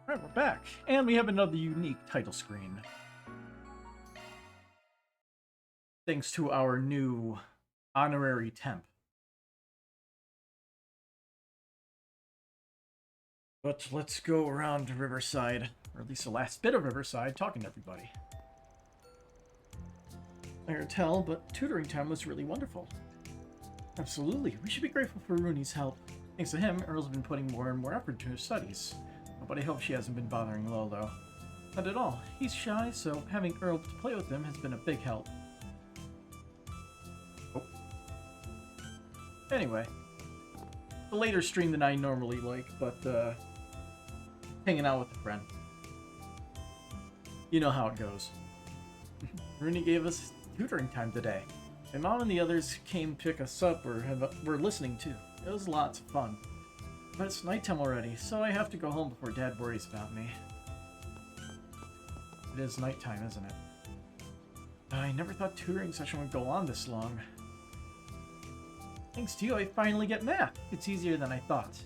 Alright, we're back. And we have another unique title screen. Thanks to our new honorary temp. But let's go around to Riverside, or at least the last bit of Riverside, talking to everybody. I can tell, but tutoring time was really wonderful. Absolutely. We should be grateful for Rooney's help. Thanks to him, Earl's been putting more and more effort into his studies. But I hope she hasn't been bothering Lolo. Not at all. He's shy, so having Earl to play with him has been a big help. Oh. Anyway. A later stream than I normally like, but, hanging out with a friend. You know how it goes. Rooney gave us tutoring time today. My mom and the others came pick us up or were listening too. It was lots of fun. But it's nighttime already, so I have to go home before Dad worries about me. It is nighttime, isn't it? I never thought tutoring session would go on this long. Thanks to you, I finally get math. It's easier than I thought.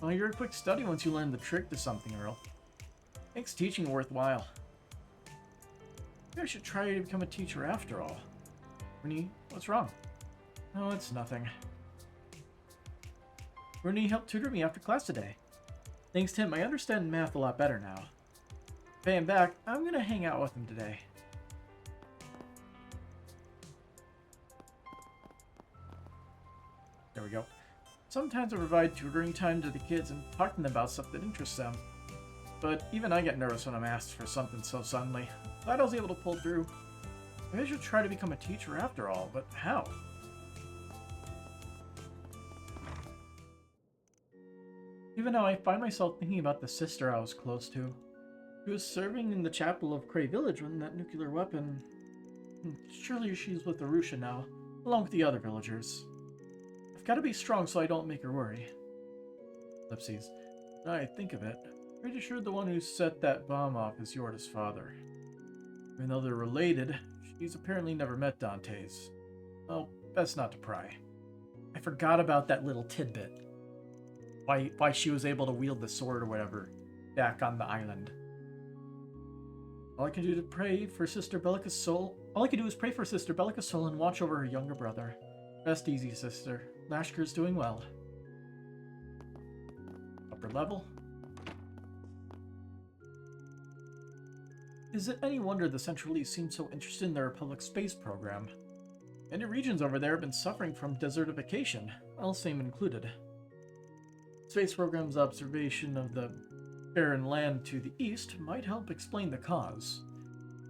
Well, you're a quick study once you learn the trick to something, Earl. Makes teaching worthwhile. Maybe I should try to become a teacher after all. Rooney, what's wrong? Oh, it's nothing. Rooney helped tutor me after class today. Thanks to him, I understand math a lot better now. To pay him back, I'm gonna hang out with him today. There we go. Sometimes I provide tutoring time to the kids and talk to them about stuff that interests them. But even I get nervous when I'm asked for something so suddenly. Glad I was able to pull through. Maybe I should try to become a teacher after all, but how? Even now, I find myself thinking about the sister I was close to. She was serving in the chapel of Cray Village when that nuclear weapon... Surely she's with Arusha now, along with the other villagers. I've got to be strong so I don't make her worry. Ellipses. Now I think of it, pretty sure the one who set that bomb off is Yorda's father. Even though they're related, she's apparently never met Dante's. Well, best not to pry. I forgot about that little tidbit. Why she was able to wield the sword or whatever back on the island. All I can do is pray for Sister Bellica's soul and watch over her younger brother. Rest easy, sister. Lashker's doing well. Upper level. Is it any wonder the Central East seems so interested in their public space program? Many regions over there have been suffering from desertification, Elsame included. Space program's observation of the barren land to the east might help explain the cause.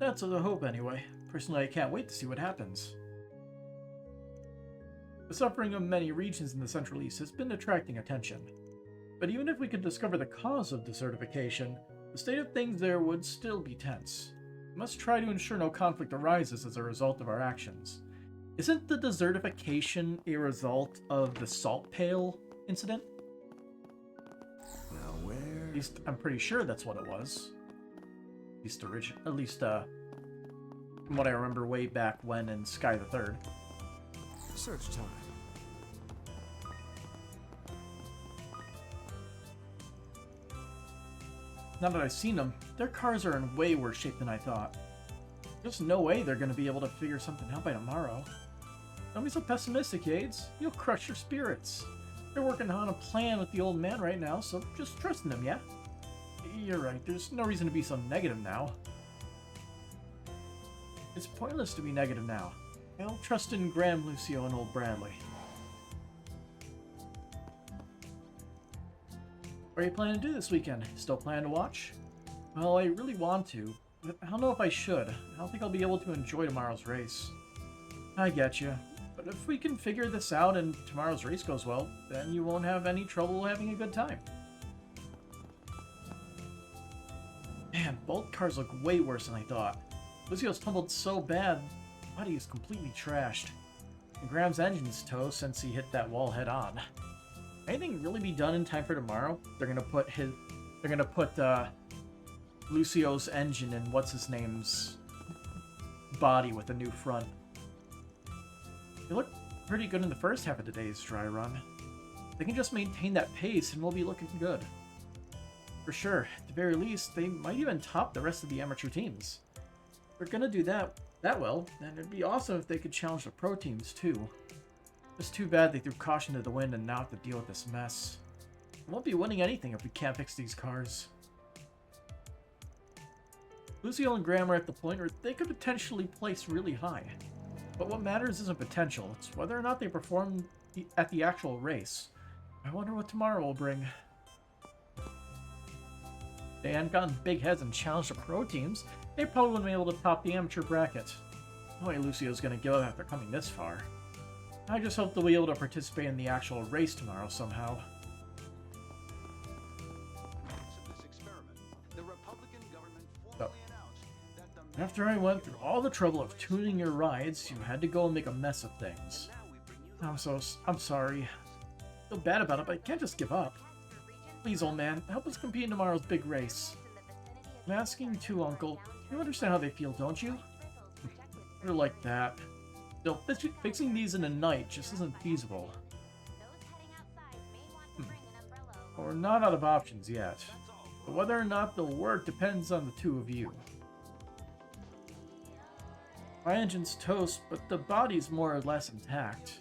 That's the hope anyway. Personally, I can't wait to see what happens. The suffering of many regions in the Central East has been attracting attention. But even if we could discover the cause of desertification, the state of things there would still be tense. We must try to ensure no conflict arises as a result of our actions. Isn't the desertification a result of the salt pail incident? Now where? At least, I'm pretty sure that's what it was. At least, from what I remember way back when in Sky the Third. Search time. Now that I've seen them, their cars are in way worse shape than I thought. There's no way they're going to be able to figure something out by tomorrow. Don't be so pessimistic, Yades. You'll crush your spirits. They're working on a plan with the old man right now, so just trust in them, yeah? You're right, there's no reason to be so negative now. It's pointless to be negative now. I'll trust in Graham, Lucio, and old Bradley. What are you planning to do this weekend? Still plan to watch? Well, I really want to, but I don't know if I should. I don't think I'll be able to enjoy tomorrow's race. I get you. But if we can figure this out and tomorrow's race goes well, then you won't have any trouble having a good time. Man, both cars look way worse than I thought. Lucio's tumbled so bad, the body is completely trashed. And Graham's engine's toast since he hit that wall head on. Anything really be done in time for tomorrow? They're gonna put Lucio's engine in what's his name's body with a new front. They look pretty good in the first half of today's dry run. They can just maintain that pace and we'll be looking good. For sure. At the very least, they might even top the rest of the amateur teams. If they're gonna do that well, then it'd be awesome if they could challenge the pro teams too. Just too bad they threw caution to the wind and now have to deal with this mess. We won't be winning anything if we can't fix these cars. Lucio and Graham are at the point where they could potentially place really high. But what matters isn't potential, it's whether or not they perform at the actual race. I wonder what tomorrow will bring. If they hadn't gotten big heads and challenged the pro teams, they probably wouldn't be able to top the amateur bracket. No way Lucio's gonna give up after coming this far. I just hope they'll be able to participate in the actual race tomorrow somehow. So, after I went through all the trouble of tuning your rides, you had to go and make a mess of things. I'm sorry. I feel bad about it, but I can't just give up. Please, old man, help us compete in tomorrow's big race. I'm asking too, Uncle. You understand how they feel, don't you? They're like that. Still, fixing these in a night just isn't feasible. We're not out of options yet. But whether or not they'll work depends on the two of you. My engine's toast, but the body's more or less intact.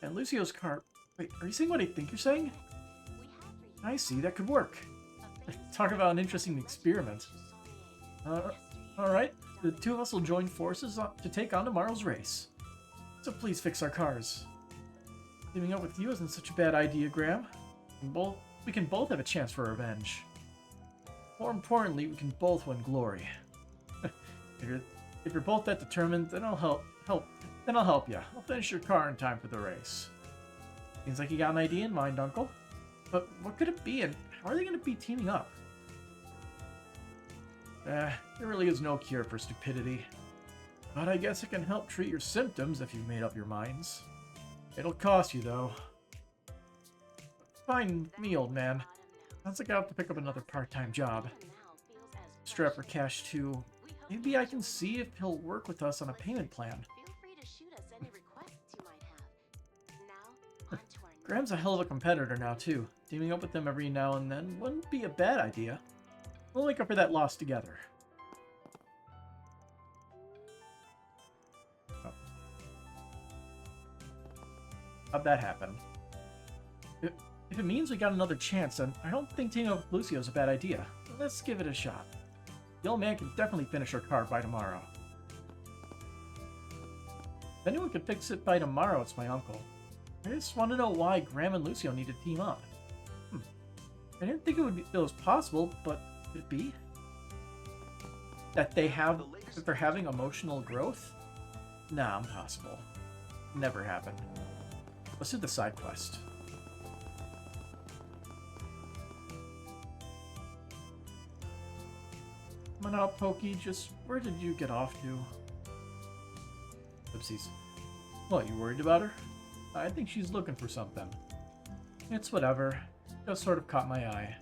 And Lucio's car... Wait, are you saying what I think you're saying? I see, that could work. Talk about an interesting experiment. Alright, the two of us will join forces to take on tomorrow's race. So please fix our cars. Teaming up with you isn't such a bad idea, Graham. We can both have a chance for revenge. More importantly, we can both win glory. If you're both that determined, then I'll help you. I'll finish your car in time for the race. Seems like you got an idea in mind, Uncle. But what could it be, and how are they going to be teaming up? There really is no cure for stupidity. But I guess it can help treat your symptoms if you've made up your minds. It'll cost you, though. Fine with me, old man. Sounds like I'll have to pick up another part-time job. Strap for cash, too. Maybe I can see if he'll work with us on a payment plan. Graham's a hell of a competitor now, too. Teaming up with him every now and then wouldn't be a bad idea. We'll make up for that loss together. Oh. How'd that happen? If it means we got another chance, then I don't think teaming up with Lucio's a bad idea. Let's give it a shot. The old man can definitely finish her car by tomorrow. If anyone could fix it by tomorrow, it's my uncle. I just want to know why Graham and Lucio need to team up. I didn't think it was possible, but could it be? That they're having emotional growth? Nah, impossible. Never happened. Let's do the side quest. Come on out, Pokey. Just where did you get off to? Oopsies. What, you worried about her? I think she's looking for something. It's whatever. Just sort of caught my eye.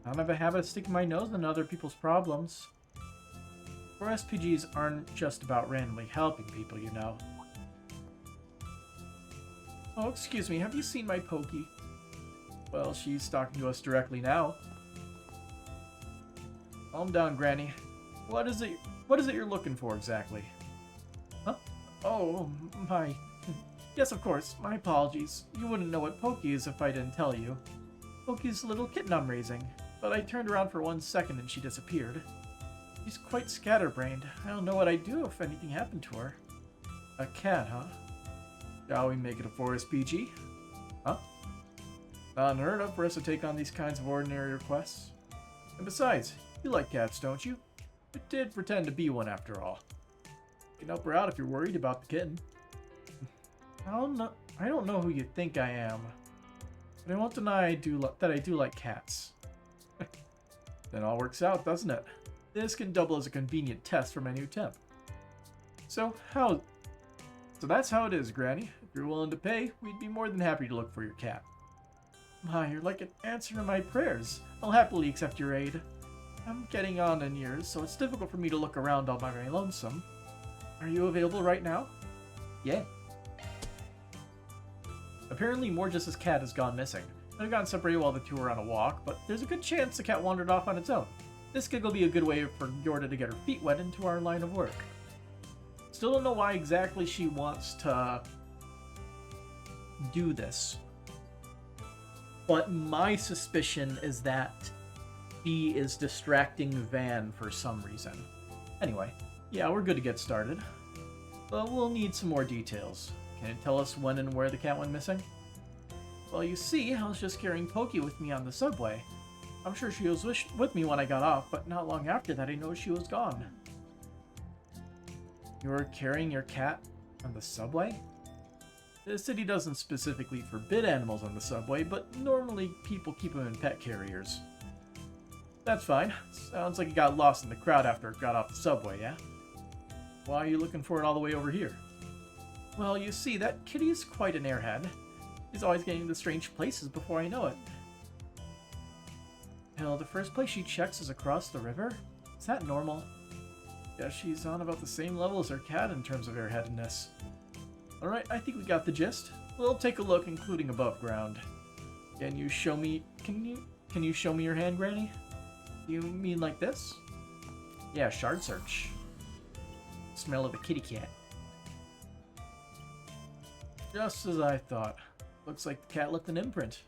I don't have a habit of sticking my nose into other people's problems. Our SPGs aren't just about randomly helping people, you know. Oh, excuse me, have you seen my Pokey? Well, she's talking to us directly now. Calm down, Granny. What is it you're looking for exactly? Huh? Oh, my... Yes, of course. My apologies. You wouldn't know what Pokey is if I didn't tell you. Pokey's a little kitten I'm raising, but I turned around for 1 second and she disappeared. She's quite scatterbrained. I don't know what I'd do if anything happened to her. A cat, huh? Shall we make it a forest PG? Huh? Not unheard of for us to take on these kinds of ordinary requests. And besides, you like cats, don't you? You did pretend to be one after all. You can help her out if you're worried about the kitten. I don't know who you think I am, but I won't deny that I do like cats. Then all works out, doesn't it? This can double as a convenient test for my new temp. So that's how it is, Granny. If you're willing to pay, we'd be more than happy to look for your cat. My, you're like an answer to my prayers. I'll happily accept your aid. I'm getting on in years, so it's difficult for me to look around all by my lonesome. Are you available right now? Yeah. Apparently, Morgis's cat has gone missing. They've gotten separated while the two were on a walk, but there's a good chance the cat wandered off on its own. This gig will be a good way for Yorda to get her feet wet into our line of work. Still don't know why exactly she wants to do this. But my suspicion is that she is distracting Van for some reason. Anyway, yeah, we're good to get started. But we'll need some more details. Can you tell us when and where the cat went missing? Well, you see, I was just carrying Pokey with me on the subway. I'm sure she was with me when I got off, but not long after that I noticed she was gone. You were carrying your cat on the subway? The city doesn't specifically forbid animals on the subway, but normally people keep them in pet carriers. That's fine. Sounds like you got lost in the crowd after it got off the subway, yeah? Why are you looking for it all the way over here? Well, you see, that kitty's quite an airhead. She's always getting to strange places before I know it. Hell, the first place she checks is across the river? Is that normal? Yeah, she's on about the same level as her cat in terms of airheadedness. Alright, I think we got the gist. We'll take a look, including above ground. Can you show me... Can you show me your hand, Granny? You mean like this? Yeah, shard search. Smell of the kitty cat. Just as I thought. Looks like the cat left an imprint.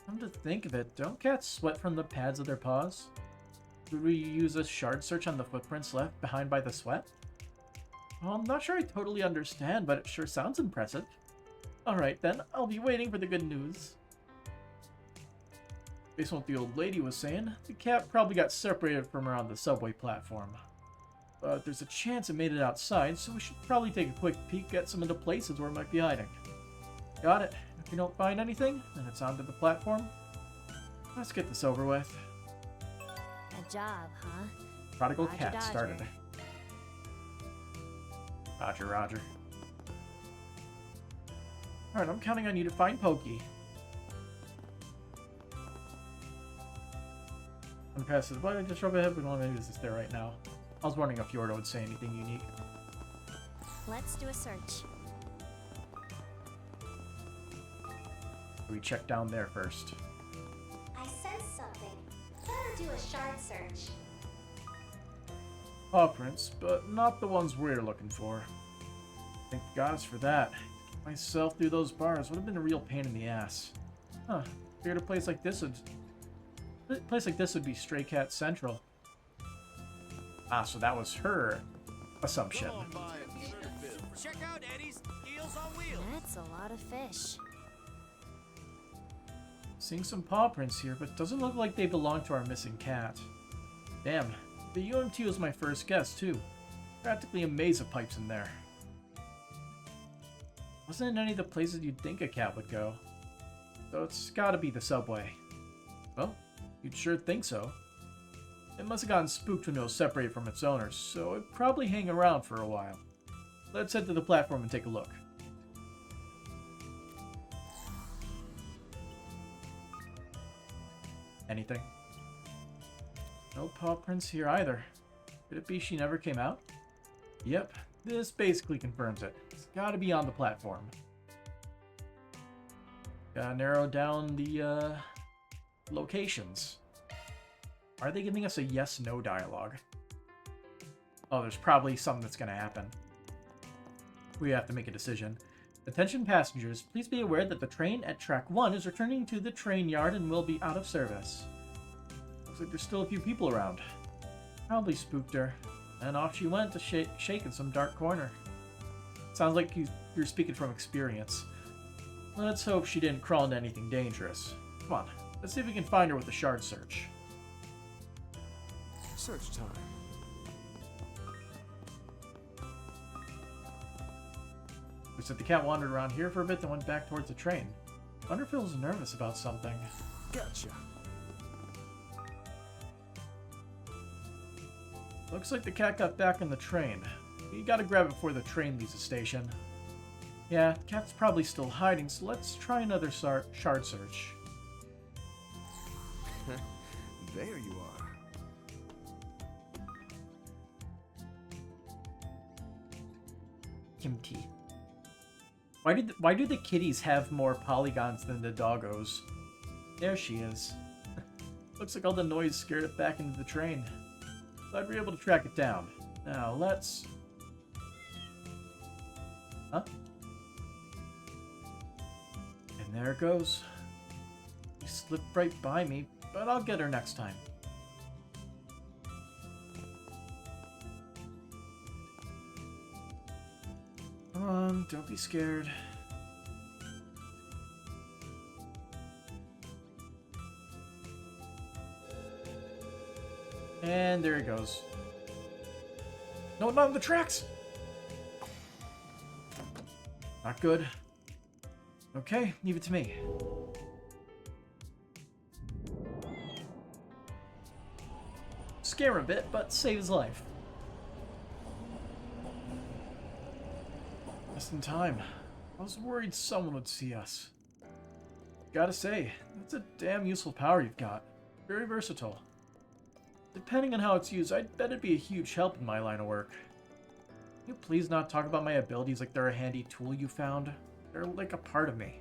Come to think of it, don't cats sweat from the pads of their paws? Would we use a shard search on the footprints left behind by the sweat? Well, I'm not sure I totally understand, but it sure sounds impressive. Alright then, I'll be waiting for the good news. Based on what the old lady was saying, the cat probably got separated from her on the subway platform. But there's a chance it made it outside, so we should probably take a quick peek at some of the places where it might be hiding. Got it. If you don't find anything, then it's onto the platform. Let's get this over with. Good job, huh? Prodigal Roger, cat Dodger. started. Roger, Roger. Alright, I'm counting on you to find Pokey. I'm gonna pass this by, just rub ahead, we don't have to use this there right now. I was wondering if Yorda would say anything unique. Let's do a search. We check down there first. I sense something. Better do a shard search. Paw prints, but not the ones we're looking for. Thank the gods for that. Get myself through those bars would have been a real pain in the ass. Huh. Figured a place like this would be Stray Cat Central. Ah, so that was her assumption. Come on by and check out Eddie's Deals on Wheels. That's a lot of fish. Seeing some paw prints here, but doesn't look like they belong to our missing cat. Damn, the UMT was my first guess, too. Practically a maze of pipes in there. Wasn't in any of the places you'd think a cat would go. So it's gotta be the subway. Well, you'd sure think so. It must have gotten spooked when it was separated from its owners, so it'd probably hang around for a while. Let's head to the platform and take a look. Anything? No paw prints here either. Could it be she never came out? Yep, this basically confirms it. It's gotta be on the platform. Gotta narrow down the, locations. Are they giving us a yes-no dialogue? Oh, there's probably something that's gonna happen. We have to make a decision. Attention passengers, please be aware that the train at track 1 is returning to the train yard and will be out of service. Looks like there's still a few people around. Probably spooked her. And off she went to shake in some dark corner. Sounds like you're speaking from experience. Let's hope she didn't crawl into anything dangerous. Come on, let's see if we can find her with a shard search. Search time. Looks like the cat wandered around here for a bit, then went back towards the train. Wonder if feels nervous about something. Gotcha. Looks like the cat got back on the train. You gotta grab it before the train leaves the station. Yeah, the cat's probably still hiding, so let's try another shard search. There you are. Kimchi. Why do the kitties have more polygons than the doggos? There she is. Looks like all the noise scared it back into the train. Glad we were able to track it down. Now, let's... Huh? And there it goes. She slipped right by me, but I'll get her next time. Come on, don't be scared. And there he goes. No, not on the tracks! Not good. Okay, leave it to me. Scare him a bit, but save his life. Just in time. I was worried someone would see us. Gotta say, that's a damn useful power you've got. Very versatile. Depending on how it's used, I'd bet it'd be a huge help in my line of work. Can you please not talk about my abilities like they're a handy tool you found? They're like a part of me.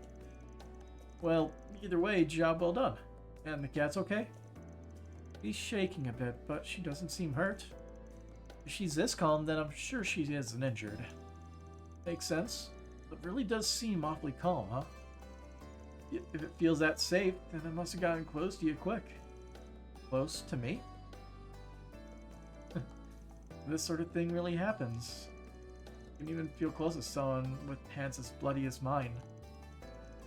Well, either way, job well done. And the cat's okay? She's shaking a bit, but she doesn't seem hurt. If she's this calm, then I'm sure she isn't injured. Makes sense. It really does seem awfully calm, huh? If it feels that safe, then it must have gotten close to you quick. Close to me? This sort of thing really happens. You can even feel close to someone with hands as bloody as mine.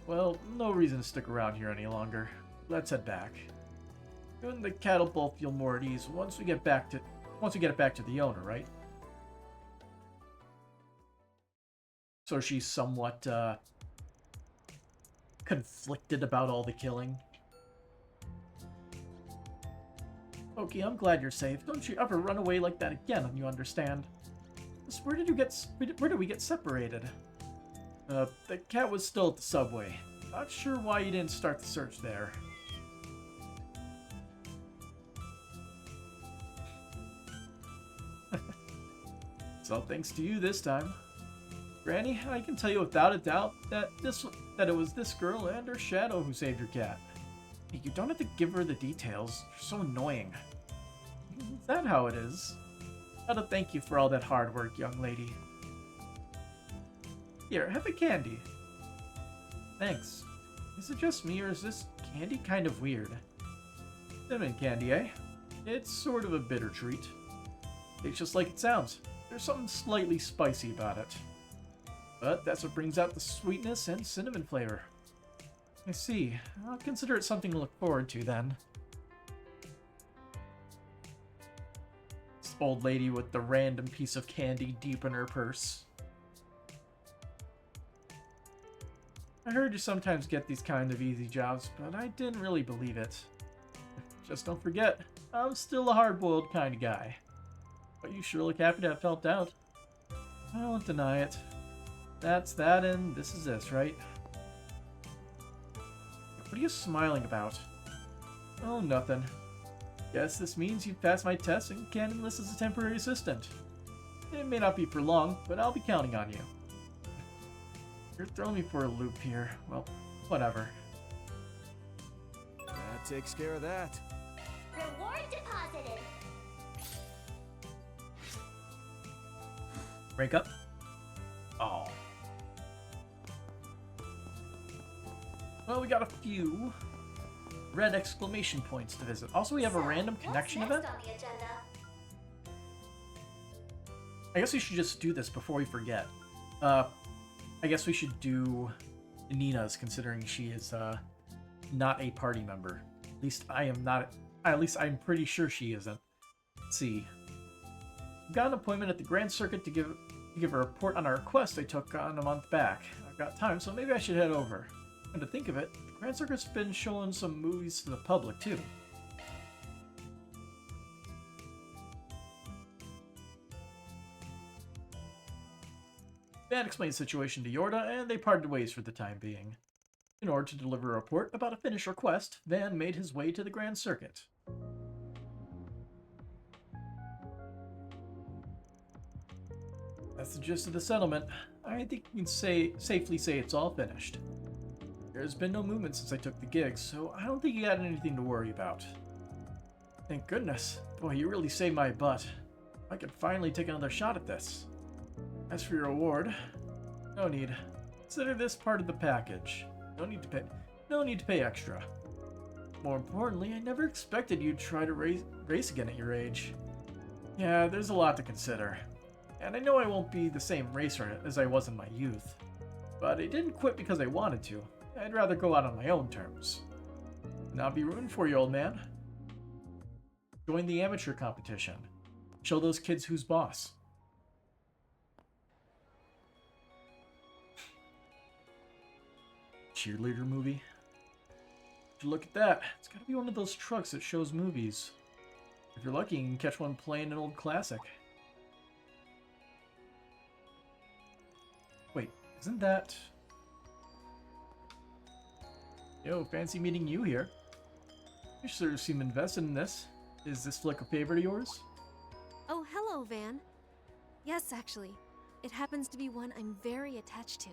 Well, no reason to stick around here any longer. Let's head back. You and the cat'll both feel more at ease once we get it back to the owner, right? So she's somewhat conflicted about all the killing. Okay, I'm glad you're safe. Don't you ever run away like that again, you understand? Just where did we get separated? The cat was still at the subway. Not sure why you didn't start the search there. So thanks to you this time. Granny, I can tell you without a doubt that it was this girl and her shadow who saved your cat. You don't have to give her the details. You're so annoying. Is that how it is? Gotta thank you for all that hard work, young lady. Here, have a candy. Thanks. Is it just me, or is this candy kind of weird? Cinnamon candy, eh? It's sort of a bitter treat. It's just like it sounds. There's something slightly spicy about it. But that's what brings out the sweetness and cinnamon flavor. I see. I'll consider it something to look forward to, then. This old lady with the random piece of candy deep in her purse. I heard you sometimes get these kind of easy jobs, but I didn't really believe it. Just don't forget, I'm still a hard-boiled kind of guy. But you sure look happy to have helped out. I won't deny it. That's that, and this is this, right? What are you smiling about? Oh, nothing. Guess this means you've passed my test and can enlist as a temporary assistant. It may not be for long, but I'll be counting on you. You're throwing me for a loop here. Well, whatever. That takes care of that. Reward deposited. Break up? Oh. Well, we got a few red exclamation points to visit. Also, we have a random connection event. What's next on the agenda? I guess we should just do this before we forget. I guess we should do Nina's, considering she is not a party member. At least I am not. At least I'm pretty sure she isn't. Let's see. I've got an appointment at the Grand Circuit to give a report on a request I took on a month back. I've got time, so maybe I should head over. And to think of it, the Grand Circuit's been showing some movies to the public, too. Van explained the situation to Yorda, and they parted ways for the time being. In order to deliver a report about a finished request, Van made his way to the Grand Circuit. That's the gist of the settlement. I think you can safely say it's all finished. There's been no movement since I took the gig, so I don't think you got anything to worry about. Thank goodness. Boy, you really saved my butt. I could finally take another shot at this. As for your award, no need. Consider this part of the package. No need to pay extra. More importantly, I never expected you'd try to race again at your age. Yeah, there's a lot to consider. And I know I won't be the same racer as I was in my youth. But I didn't quit because I wanted to. I'd rather go out on my own terms. And I'll be rooting for you, old man. Join the amateur competition. Show those kids who's boss. Cheerleader movie? Would you look at that? It's gotta be one of those trucks that shows movies. If you're lucky, you can catch one playing an old classic. Wait, isn't that... Yo, fancy meeting you here. You sure seem invested in this. Is this flick a favorite of yours? Oh, hello, Van. Yes, actually. It happens to be one I'm very attached to.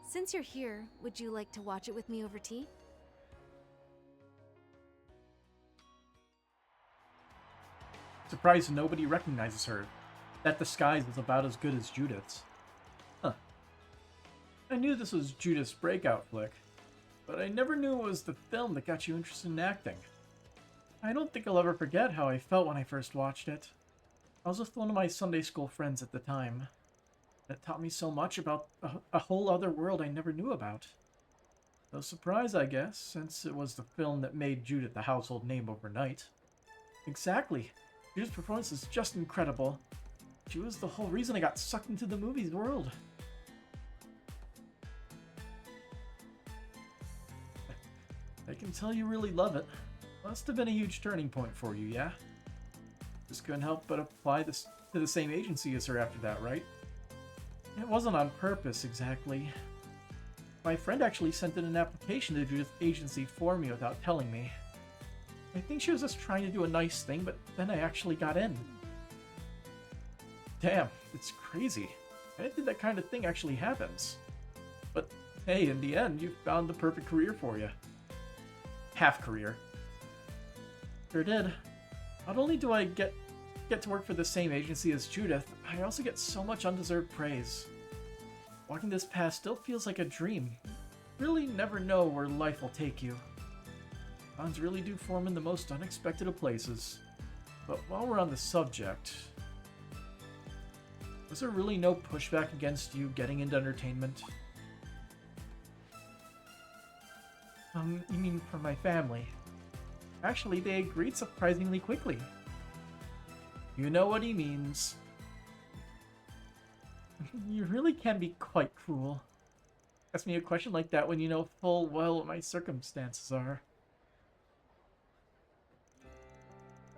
Since you're here, would you like to watch it with me over tea? Surprised nobody recognizes her. That disguise is about as good as Judith's. Huh. I knew this was Judith's breakout flick, but I never knew it was the film that got you interested in acting. I don't think I'll ever forget how I felt when I first watched it. I was with one of my Sunday school friends at the time. It taught me so much about a whole other world I never knew about. No surprise, I guess, since it was the film that made Judith a household name overnight. Exactly. Judith's performance is just incredible. She was the whole reason I got sucked into the movies world. I can tell you really love it. Must have been a huge turning point for you, yeah? Just couldn't help but apply this to the same agency as her after that, right? It wasn't on purpose, exactly. My friend actually sent in an application to Judith's agency for me without telling me. I think she was just trying to do a nice thing, but then I actually got in. Damn, it's crazy. I didn't think that kind of thing actually happens. But hey, in the end, you found the perfect career for you. Half career. Sure did. Not only do I get to work for the same agency as Judith, I also get so much undeserved praise. Walking this path still feels like a dream. Really never know where life will take you. Bonds really do form in the most unexpected of places. But while we're on the subject, was there really no pushback against you getting into entertainment? You mean from my family? Actually, they agreed surprisingly quickly. You know what he means. You really can be quite cruel. Ask me a question like that when you know full well what my circumstances are.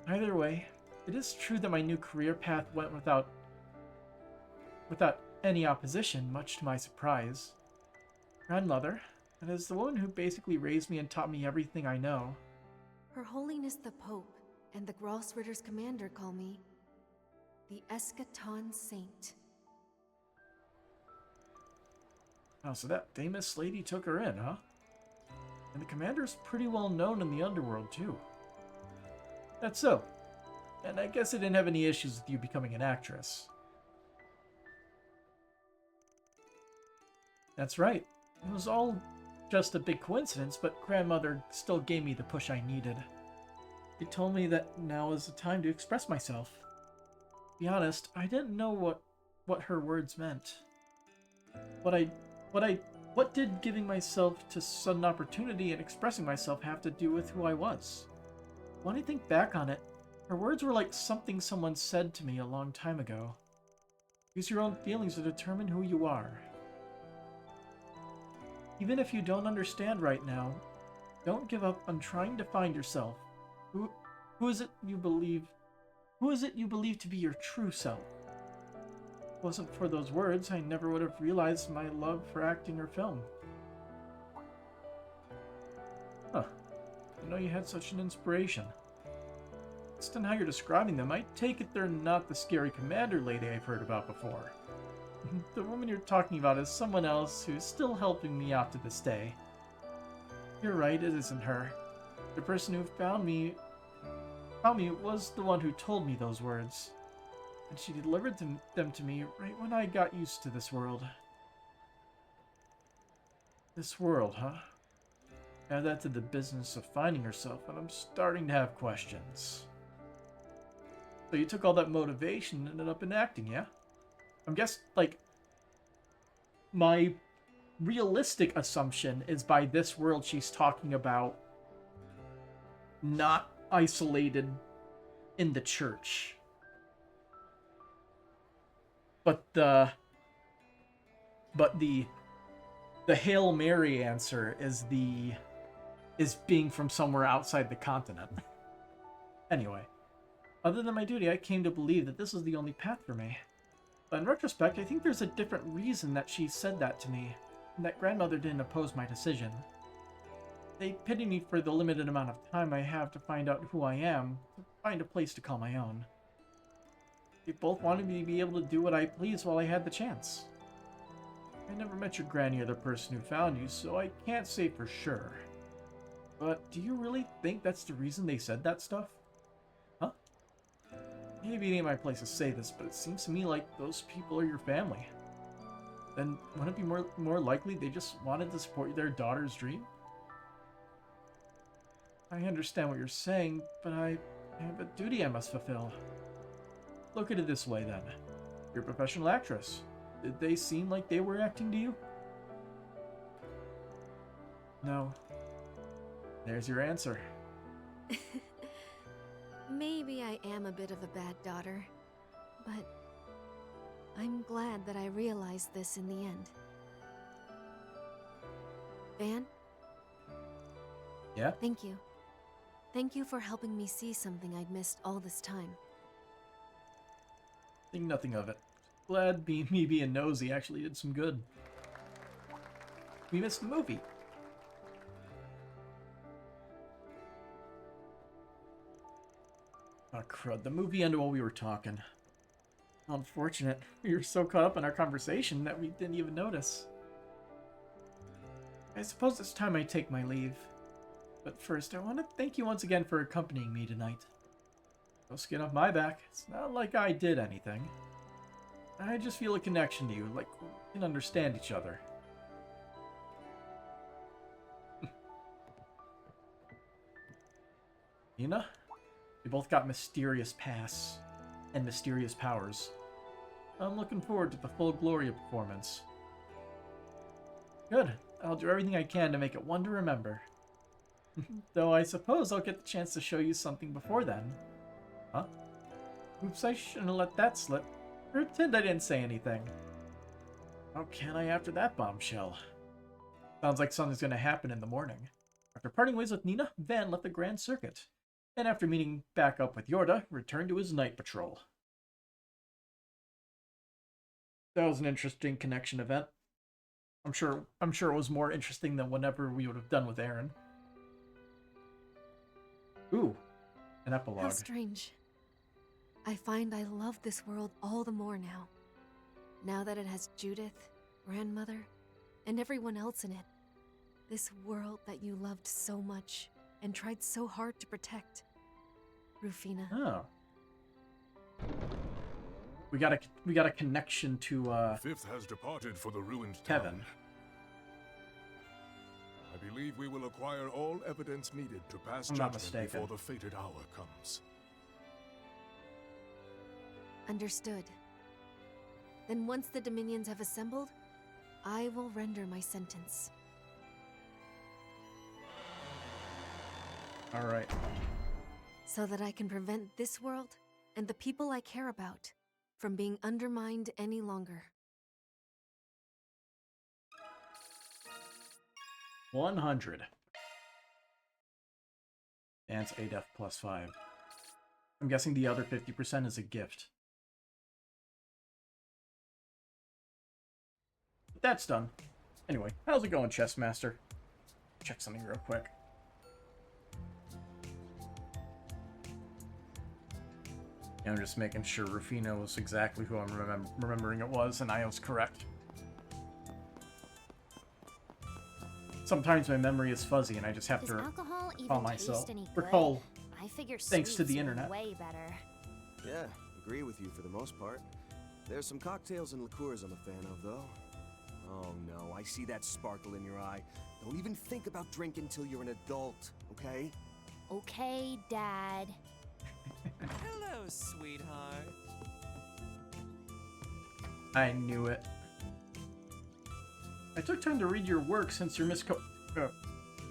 Either way, it is true that my new career path went without any opposition, much to my surprise. Grandmother, that is the woman who basically raised me and taught me everything I know. Her Holiness the Pope and the Grossritter's commander call me the Eschaton Saint. Oh, so that famous lady took her in, huh? And the commander's pretty well known in the underworld, too. That's so. And I guess I didn't have any issues with you becoming an actress. That's right. It was all just a big coincidence, but Grandmother still gave me the push I needed. She told me that now is the time to express myself. To be honest, I didn't know what her words meant. What did giving myself to sudden opportunity and expressing myself have to do with who I was? When I think back on it, her words were like something someone said to me a long time ago. Use your own feelings to determine who you are. Even if you don't understand right now, don't give up on trying to find yourself. Who is it you believe to be your true self? If it wasn't for those words, I never would have realized my love for acting or film. Huh. I know you had such an inspiration. Based on how you're describing them, I take it they're not the scary commander lady I've heard about before. The woman you're talking about is someone else who's still helping me out to this day. You're right, it isn't her. The person who found me was the one who told me those words. And she delivered them to me right when I got used to this world. This world, huh? Add that to the business of finding herself, and I'm starting to have questions. So you took all that motivation and ended up in acting, yeah? I'm guessing, like, my realistic assumption is by this world she's talking about not isolated in the church. But the Hail Mary answer is being from somewhere outside the continent. Anyway, other than my duty, I came to believe that this was the only path for me. But in retrospect, I think there's a different reason that she said that to me, and that grandmother didn't oppose my decision. They pity me for the limited amount of time I have to find out who I am, to find a place to call my own. They both wanted me to be able to do what I pleased while I had the chance. I never met your granny or the person who found you, so I can't say for sure. But do you really think that's the reason they said that stuff? Huh? Maybe it ain't my place to say this, but it seems to me like those people are your family. Then wouldn't it be more likely they just wanted to support their daughter's dream? I understand what you're saying, but I have a duty I must fulfill. Look at it this way, then. You're a professional actress. Did they seem like they were acting to you? No. There's your answer. Maybe I am a bit of a bad daughter, but I'm glad that I realized this in the end. Van? Yeah? Thank you. Thank you for helping me see something I'd missed all this time. Think nothing of it. Glad me being nosy actually did some good. We missed the movie. Oh crud, the movie ended while we were talking. Unfortunate. We were so caught up in our conversation that we didn't even notice. I suppose it's time I take my leave. But first, I want to thank you once again for accompanying me tonight. No skin off my back. It's not like I did anything. I just feel a connection to you, like we can understand each other. Nina? We both got mysterious pasts and mysterious powers. I'm looking forward to the full Gloria performance. Good. I'll do everything I can to make it one to remember. Though I suppose I'll get the chance to show you something before then. Huh? Oops, I shouldn't have let that slip. Pretend I didn't say anything. How can I after that bombshell? Sounds like something's gonna happen in the morning. After parting ways with Nina, Van left the Grand Circuit. And after meeting back up with Yorda, returned to his night patrol. That was an interesting connection event. I'm sure it was more interesting than whatever we would have done with Aaron. Ooh, an epilogue. How strange. I find I love this world all the more now. Now that it has Judith, grandmother, and everyone else in it. This world that you loved so much and tried so hard to protect. Rufina. Oh. We got a connection to Fifth has departed for the ruined Kevin. town. I believe we will acquire all evidence needed to pass I'm not judgment mistaken. before the fated hour comes. Understood. Then once the Dominions have assembled, I will render my sentence. All right. So that I can prevent this world and the people I care about from being undermined any longer. 100. And it's ADEF plus 5. I'm guessing the other 50% is a gift. But that's done. Anyway, how's it going, Chess Master? Check something real quick. I'm just making sure Rufino was exactly who I'm remembering it was, and I was correct. Sometimes my memory is fuzzy, and I just have Does to alcohol even recall taste myself. any good? Recall. I figure Thanks to sweets the are internet. way better. Yeah, agree with you for the most part. There's some cocktails and liqueurs I'm a fan of, though. Oh no, I see that sparkle in your eye. Don't even think about drinking till you're an adult, okay? Okay, Dad. Hello, sweetheart. I knew it. I took time to read your work since you're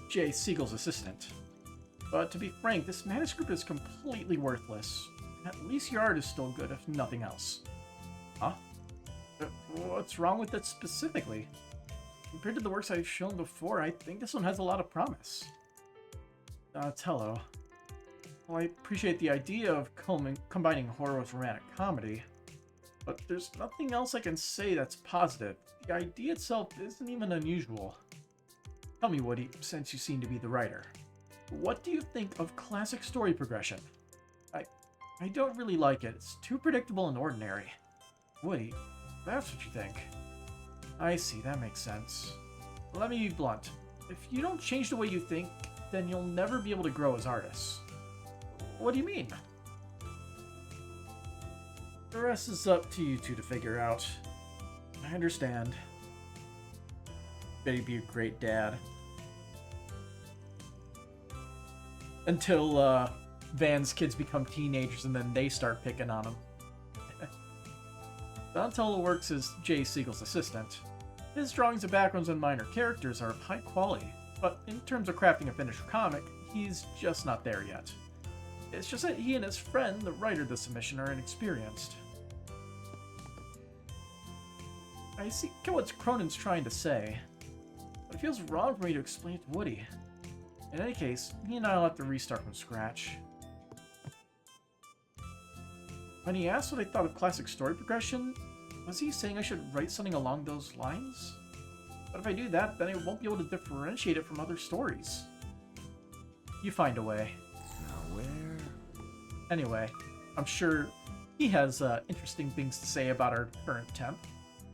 Jay Siegel's assistant. But to be frank, this manuscript is completely worthless. At least your art is still good, if nothing else. Huh? What's wrong with it specifically? Compared to the works I've shown before, I think this one has a lot of promise. Tello. Well, I appreciate the idea of combining horror with romantic comedy, but there's nothing else I can say that's positive. The idea itself isn't even unusual. Tell me, Woody, since you seem to be the writer, what do you think of classic story progression? I don't really like it. It's too predictable and ordinary. Woody, that's what you think. I see, that makes sense. Let me be blunt. If you don't change the way you think, then you'll never be able to grow as artists. What do you mean? The rest is up to you two to figure out. I understand. Bet he'd be a great dad. Until, Van's kids become teenagers and then they start picking on him. Donatello works as Jay Siegel's assistant. His drawings of backgrounds and minor characters are of high quality, but in terms of crafting a finished comic, he's just not there yet. It's just that he and his friend, the writer of the submission, are inexperienced. I see what Cronin's trying to say, but it feels wrong for me to explain it to Woody. In any case, he and I will have to restart from scratch. When he asked what I thought of classic story progression, was he saying I should write something along those lines? But if I do that, then I won't be able to differentiate it from other stories. You find a way. Now where? Anyway, I'm sure he has interesting things to say about our current temp.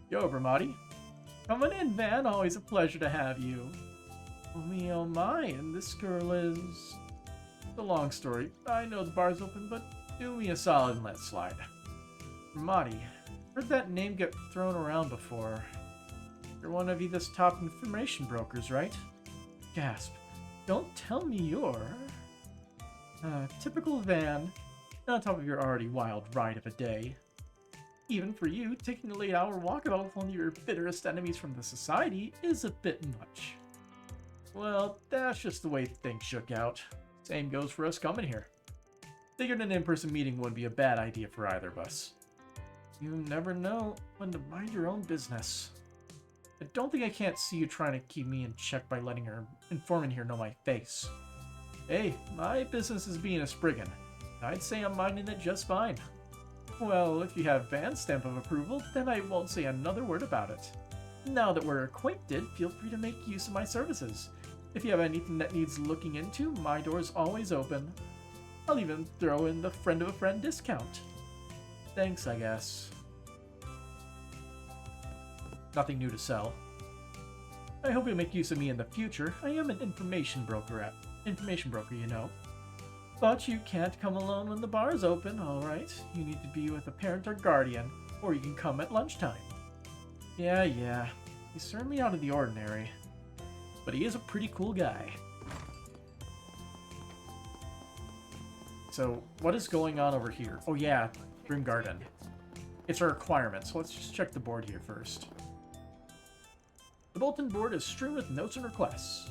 Yo, Bramati. Coming in, Van. Always a pleasure to have you. Oh my, and this girl is... It's a long story. I know the bar's open, but do me a solid and let slide. Bramati. Heard that name get thrown around before. You're one of Etha's top information brokers, right? Gasp. Don't tell me you're... typical Van. On top of your already wild ride of a day. Even for you, taking a late-hour walkabout with one of your bitterest enemies from the society is a bit much. Well, that's just the way things shook out. Same goes for us coming here. Figured an in-person meeting wouldn't be a bad idea for either of us. You never know when to mind your own business. I don't think I can't see you trying to keep me in check by letting her informant here know my face. Hey, my business is being a Spriggan. I'd say I'm minding it just fine. Well, if you have Van's stamp of approval, then I won't say another word about it. Now that we're acquainted, feel free to make use of my services. If you have anything that needs looking into, my door's always open. I'll even throw in the friend of a friend discount. Thanks, I guess. Nothing new to sell. I hope you'll make use of me in the future. I am an information broker, you know. But you can't come alone when the bar's open, alright? You need to be with a parent or guardian, or you can come at lunchtime. Yeah. He's certainly out of the ordinary. But he is a pretty cool guy. So, what is going on over here? Oh yeah, Grim Garden. It's a requirement, so let's just check the board here first. The bulletin board is strewn with notes and requests.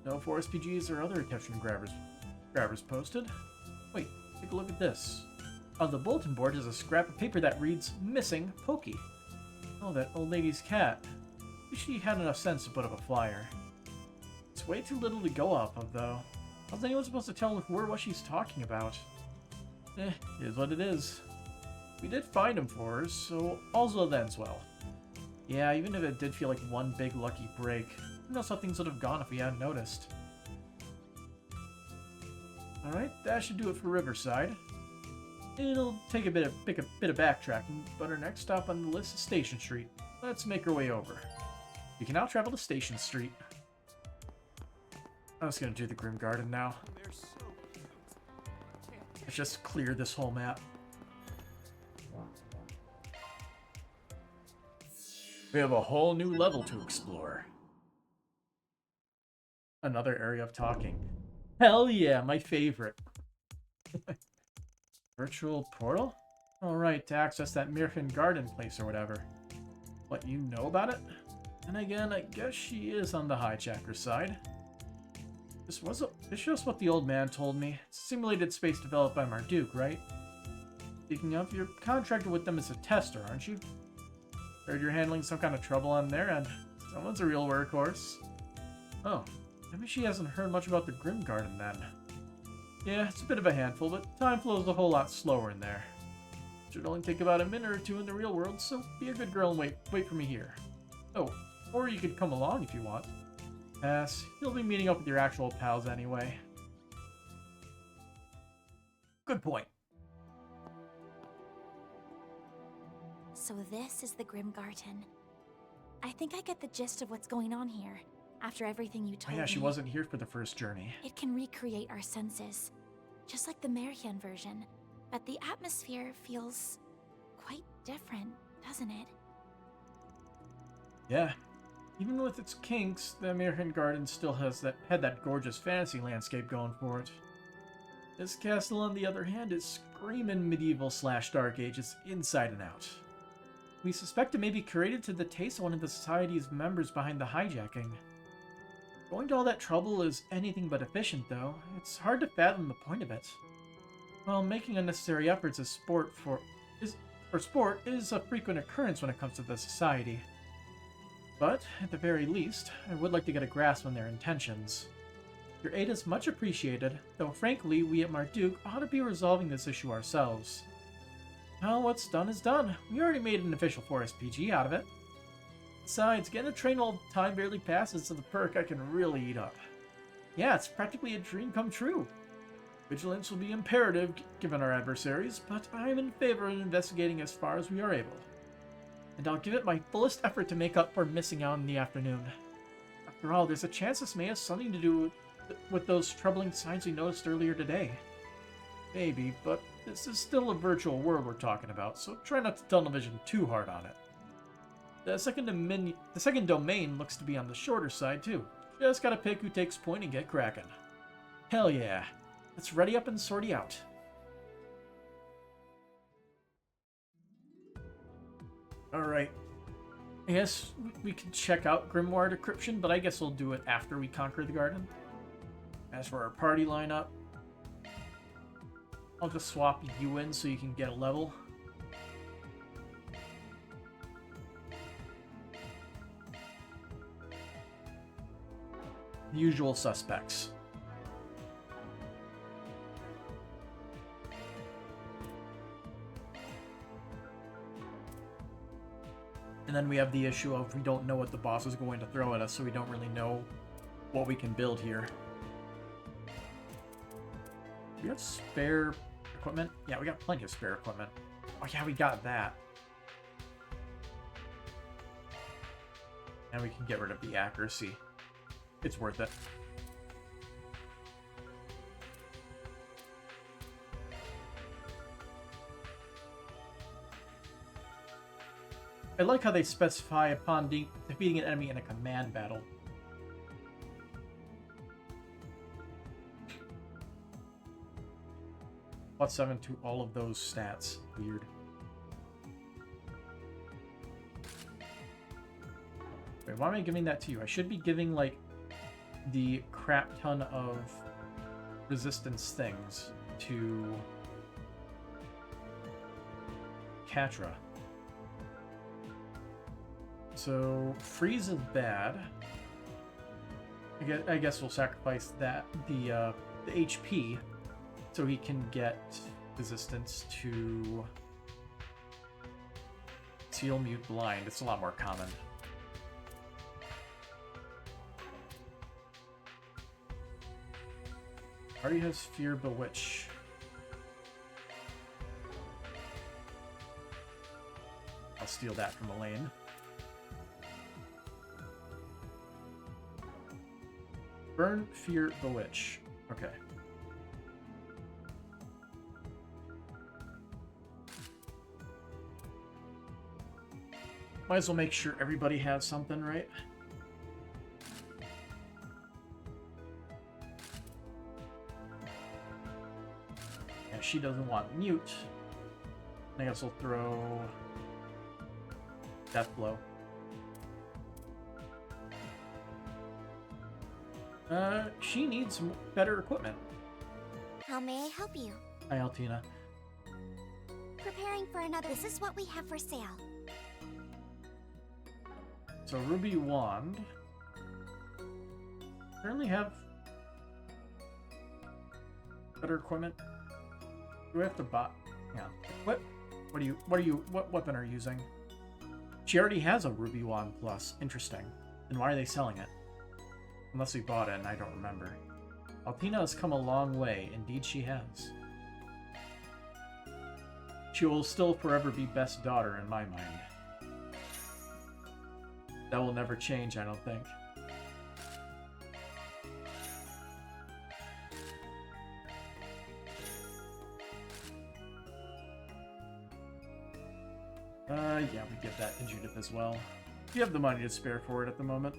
No 4SPGs or other attention grabbers posted. Wait, take a look at this. On the bulletin board is a scrap of paper that reads, Missing Pokey. Oh, that old lady's cat. Wish she had enough sense to put up a flyer. It's way too little to go off of, though. How's anyone supposed to tell her what she's talking about? It is what it is. We did find him for her, so all's well that ends well. Yeah, even if it did feel like one big lucky break, who knows how things would have gone if we hadn't noticed. Alright, that should do it for Riverside. It'll take a bit of backtracking, but our next stop on the list is Station Street. Let's make our way over. You can now travel to Station Street. I was gonna do the Grim Garden now. They're so cute. Let's just clear this whole map. We have a whole new level to explore. Another area of talking. Hell yeah, my favorite. Virtual portal? Alright, to access that Mirkin Garden place or whatever. What, you know about it? And again, I guess she is on the hijacker side. This just what the old man told me. It's a simulated space developed by Marduk, right? Speaking of, you're contracted with them as a tester, aren't you? Heard you're handling some kind of trouble on their end. Someone's a real workhorse. Oh, maybe she hasn't heard much about the Grim Garden then. Yeah, it's a bit of a handful, but time flows a whole lot slower in there. Should only take about a minute or two in the real world, so be a good girl and wait for me here. Oh, or you could come along if you want. Pass. You'll be meeting up with your actual pals anyway. Good point. So this is the Grim Garden. I think I get the gist of what's going on here. After everything you Oh told yeah, she me, wasn't here for the first journey. it can recreate our senses. Just like the Merian version. But the atmosphere feels quite different, doesn't it? Yeah. Even with its kinks, the American Garden still had that gorgeous fantasy landscape going for it. This castle, on the other hand, is screaming medieval/dark ages inside and out. We suspect it may be curated to the taste of one of the society's members behind the hijacking. Going to all that trouble is anything but efficient, though. It's hard to fathom the point of it. While making unnecessary efforts as sport is a frequent occurrence when it comes to the society. But, at the very least, I would like to get a grasp on their intentions. Your aid is much appreciated, though frankly, we at Marduk ought to be resolving this issue ourselves. Well, what's done is done. We already made an official 4SPG out of it. Besides, getting a train all the time barely passes to the perk I can really eat up. Yeah, it's practically a dream come true. Vigilance will be imperative given our adversaries, but I'm in favor of investigating as far as we are able. And I'll give it my fullest effort to make up for missing out in the afternoon. After all, there's a chance this may have something to do with those troubling signs we noticed earlier today. Maybe, but this is still a virtual world we're talking about, so try not to tunnel vision too hard on it. The second domain looks to be on the shorter side, too. Just gotta pick who takes point and get cracking. Hell yeah. Let's ready up and sortie out. Alright. I guess we can check out Grimoire Decryption, but I guess we'll do it after we conquer the garden. As for our party lineup, I'll just swap you in so you can get a level. The usual suspects. And then we have the issue of we don't know what the boss is going to throw at us, so we don't really know what we can build here. Do we have spare equipment? Yeah, we got plenty of spare equipment. Oh yeah, we got that. And we can get rid of the accuracy. It's worth it. I like how they specify upon defeating an enemy in a command battle. +7 to all of those stats. Weird. Wait, why am I giving that to you? I should be giving, like, the crap ton of resistance things to Katra. So, freeze is bad. I guess we'll sacrifice that, the HP, so he can get resistance to Seal, Mute, Blind. It's a lot more common. Already has Fear, Bewitch. steal that from Elaine. Burn, fear, bewitch. Okay. Might as well make sure everybody has something, right? Yeah, she doesn't want mute. I guess we'll throw Death Blow. She needs better equipment. How may I help you? Hi, Altina. Preparing for another. This is what we have for sale. So Ruby Wand. Currently have better equipment. Do we have to buy? Yeah. What weapon are you using? She already has a Ruby Wand Plus. Interesting. Then why are they selling it? Unless we bought it and I don't remember. Altina has come a long way. Indeed she has. She will still forever be best daughter in my mind. That will never change, I don't think. Yeah, we give that to Judith as well. You have the money to spare for it at the moment.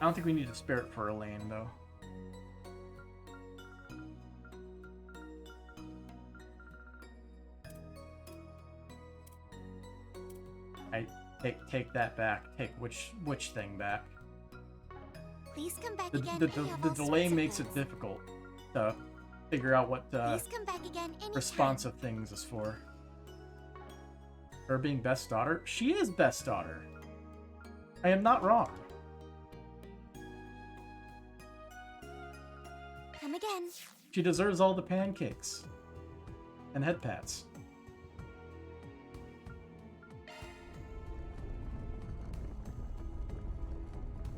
I don't think we need to spare it for Elaine, though. I take that back. Take which thing back? Please come back The again. We have all delay sorts of makes it things. difficult to figure out what Please come back again anytime. responsive things is for. Her being best daughter? She is best daughter. I am not wrong. Come again. She deserves all the pancakes and head pats.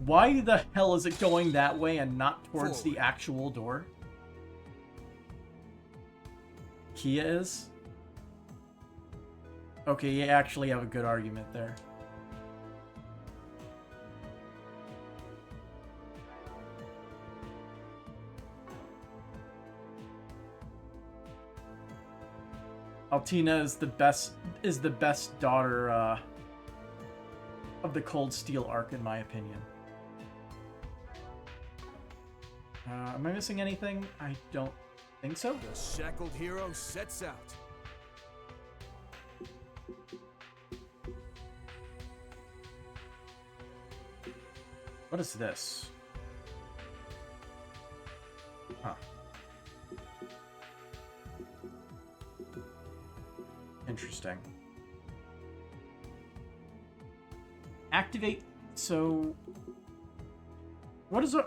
Why the hell is it going that way and not towards the actual door? Kia is? Okay, you actually have a good argument there. Altina is the best daughter of the Cold Steel arc, in my opinion. Am I missing anything? I don't think so. The shackled hero sets out. What is this? Huh. Interesting. Activate. So, what is it?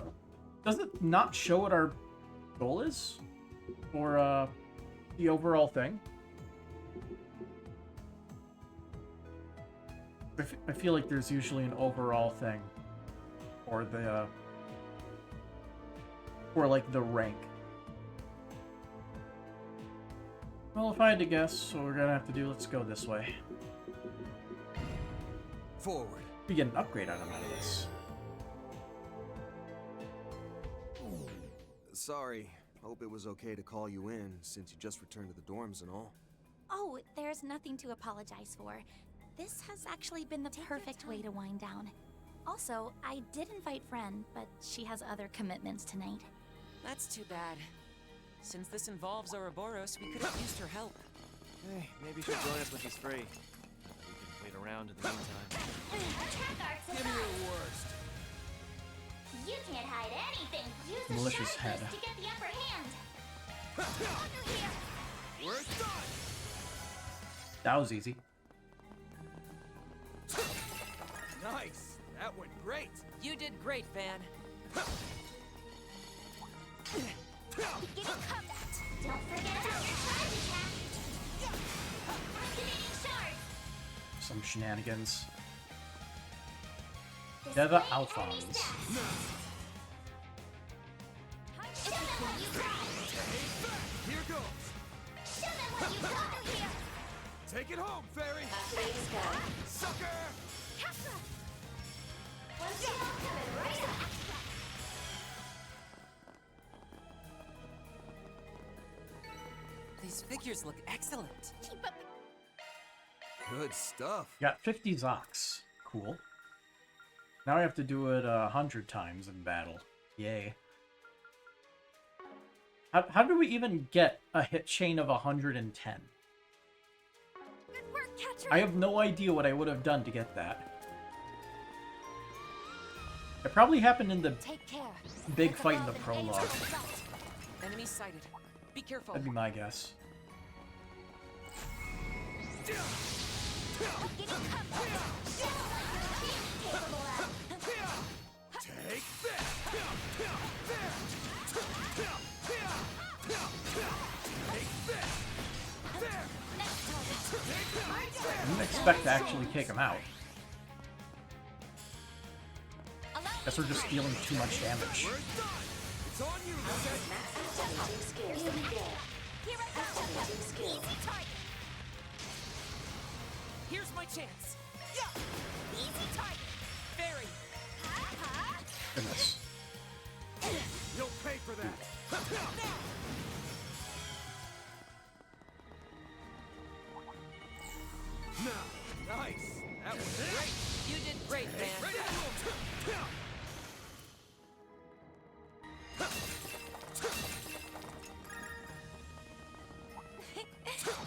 Does it not show what our goal is? Or, the overall thing? I feel like there's usually an overall thing. Or the, or like the rank. Well, if I had to guess, what we're gonna have to do, let's go this way. Forward. We get an upgrade item out of this. Sorry. Hope it was okay to call you in, since you just returned to the dorms and all. Oh, there's nothing to apologize for. This has actually been the perfect way to wind down. Also, I did invite Fren, but she has other commitments tonight. That's too bad. Since this involves Ouroboros, we could have used her help. Hey, maybe she'll join us when she's free. We can wait around in the meantime. Attack our Give me supplies. your worst. You can't hide anything. Use the Malicious shard head. boost to get the upper hand. We're done. That was easy. Nice. That went great. You did great, Van. Beginning combat. Don't forget about your charge attack. Activating shard. Some shenanigans. Display Deva enemy Alphonse. stats. Show them what you got. Here goes. Show them what you got here. Take it home, fairy. Thanks, guy. Sucker. Capra. One shot coming right up. These figures look excellent. Keep up. Good stuff. Got 50 Zox. Cool. Now I have to do it 100 times in battle. Yay. How do we even get a hit chain of 110? Good work, Catcher. I have no idea what I would have done to get that. It probably happened in the Take care. big fight in the prologue. Enemy sighted. Be careful. That'd be my guess. Take this. I didn't expect to actually take him out. Guess we're just dealing too much damage. It's on you, Activating skill. Here we go. Activating skill. Easy target. Here's my chance. Easy target. Fairy. Goodness. You'll pay for that. Now, nice. That was great. You did great, man. Ready to move.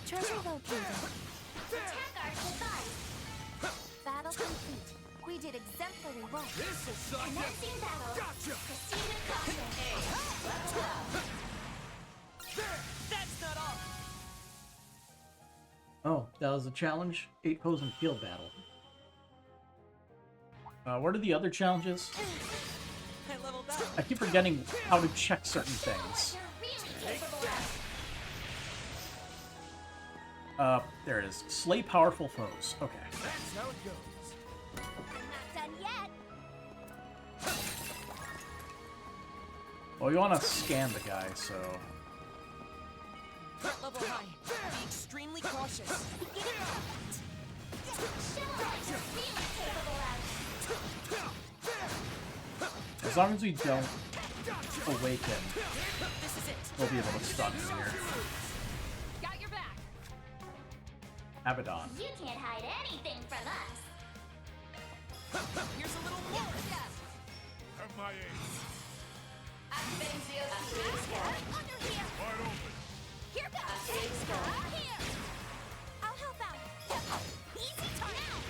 Treasure located. Attack our device. Battle complete. We did exemplary work. This'll suck. Commencing battle. Gotcha. Proceed with caution. Level up. That's not all. Oh, that was a challenge? 8 pose and field battle. What are the other challenges? I leveled up. I keep forgetting how to check certain things. You're really capable of. There it is. Slay powerful foes. Okay. That's how it goes. I'm not done yet. Well, we want to scan the guy, so... Threat level high. Be extremely cautious. Show us what you're really capable of. As long as we don't awaken, This is it. we'll be able to stun him here. Got your back. Abaddon. You can't hide anything from us. Here's a little more. Have my ace. Activating skill. Under here. Wide open. Here goes. Activating skill. Here. I'll help out. Easy target.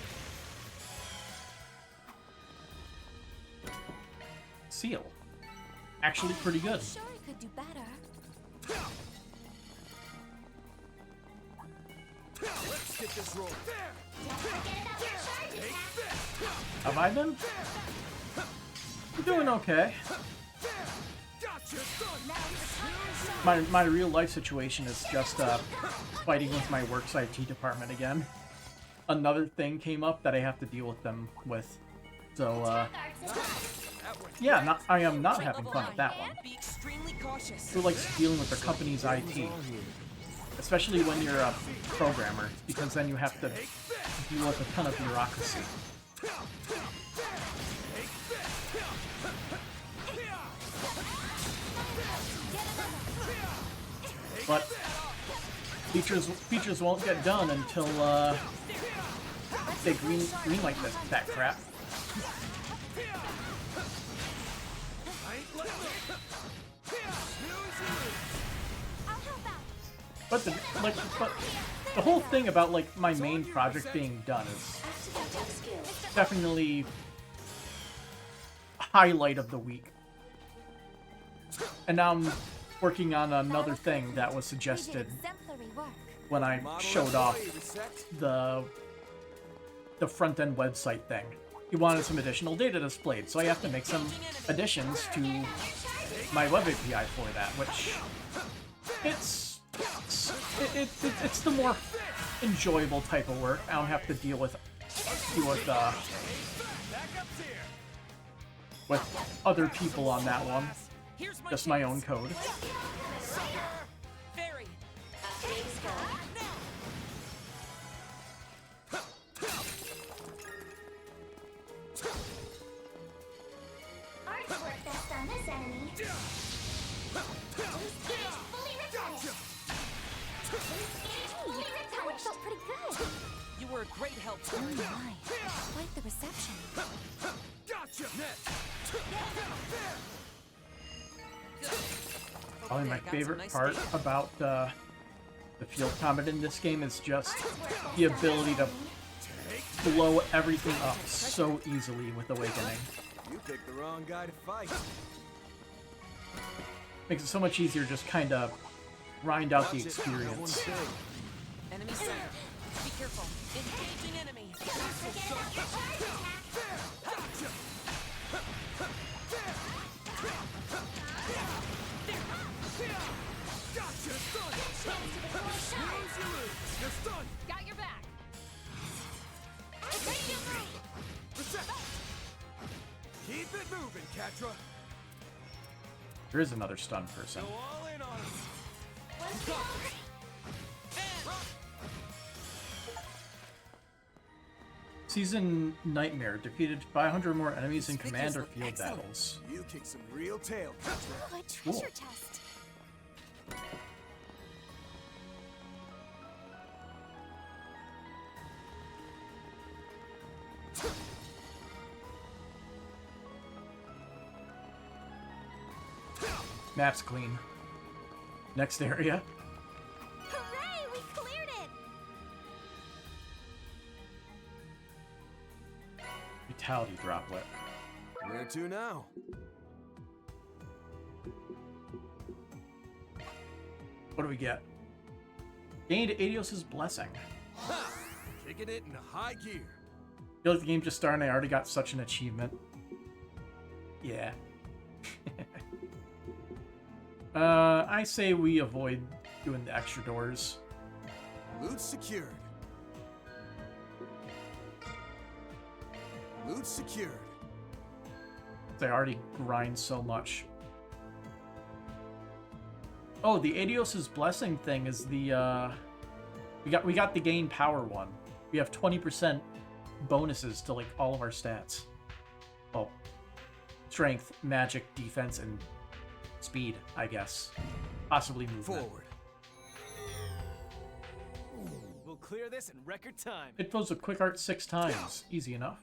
Seal. Actually pretty good. Sure, I could do better. Let's get this rolling. Don't forget about your charge attack. Have I been? I'm doing okay. Gotcha. My real life situation is just fighting with my works IT department again. Another thing came up that I have to deal with them with. So yeah, I am not Threat having level fun with that one. Be extremely cautious. Who likes dealing with the company's IT, especially when you're a programmer, because then you have to deal with a ton of bureaucracy. But features won't get done until they greenlight that crap. But the whole thing about like my main project being done is definitely a highlight of the week. And now I'm working on another thing that was suggested Exemplary work. when I showed off the front-end website thing. He wanted some additional data displayed, so I have to make some additions to my web API for that, which it's the more enjoyable type of work. I don't have to deal with other people on that one. Here's my Just my chance. own code. Fairy. on this enemy. Boost gauge fully replenished. Boost gauge fully replenished. Felt pretty good. You were a great help to Oh me. my. Quite the reception. Gotcha! Probably my favorite part about the field combat in this game is just the ability to blow everything up so easily with Awakening. You picked the wrong guy to fight. Makes it so much easier just kind of grind out the Watch it, I got one experience. thing. Enemy center. Be careful. Engaging enemy. Don't forget about your charge attack. Gotcha! Stunned! Chance to deploy shot. Lose, you lose. You're stunned. Got your back. Ready to move. Reset. Keep it moving, Catra. There is another stun person. Go all in on him. Let's go. Season Nightmare defeated 500 more enemies in These command figures or look field excellent. battles. You kick some real tail, Catra. Oh, a treasure chest. Map's clean. Next area. Hooray! We cleared it. Fatality Droplet. Where to now? What do we get? Gained Adios' blessing. Ha! Kicking it in high gear. Feel like the game just started and I already got such an achievement. Yeah. I say we avoid doing the extra doors. Loot secured. Loot secured. 'Cause I already grind so much. Oh, the Adios' blessing thing is the we got the gain power one. We have 20% bonuses to like all of our stats. Well, strength, magic, defense, and speed, I guess. Possibly movement. Forward. We'll clear this in record time. It throws a quick art 6 times. Easy enough.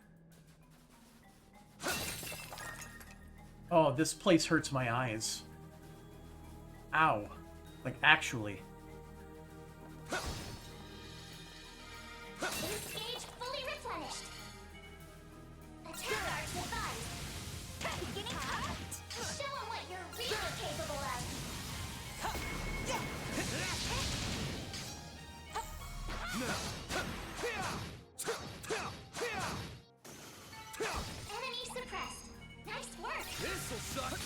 Oh, this place hurts my eyes. Ow. Like, actually. Boost gauge fully replenished. Attack arc device. Beginning combat. Show 'em what you're really capable of. Enemy suppressed. Nice work. This'll suck.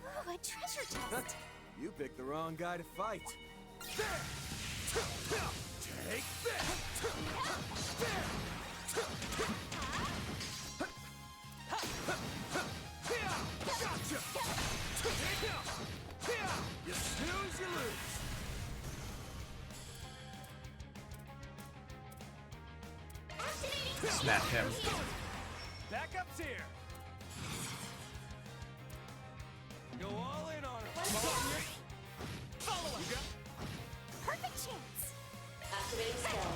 Oh, a treasure chest. You picked the wrong guy to fight. Take this. Gotcha. You snooze, you lose. Activating Smack him. Backup's here. Go all in on him. Follow up. Perfect chance. Activating skill.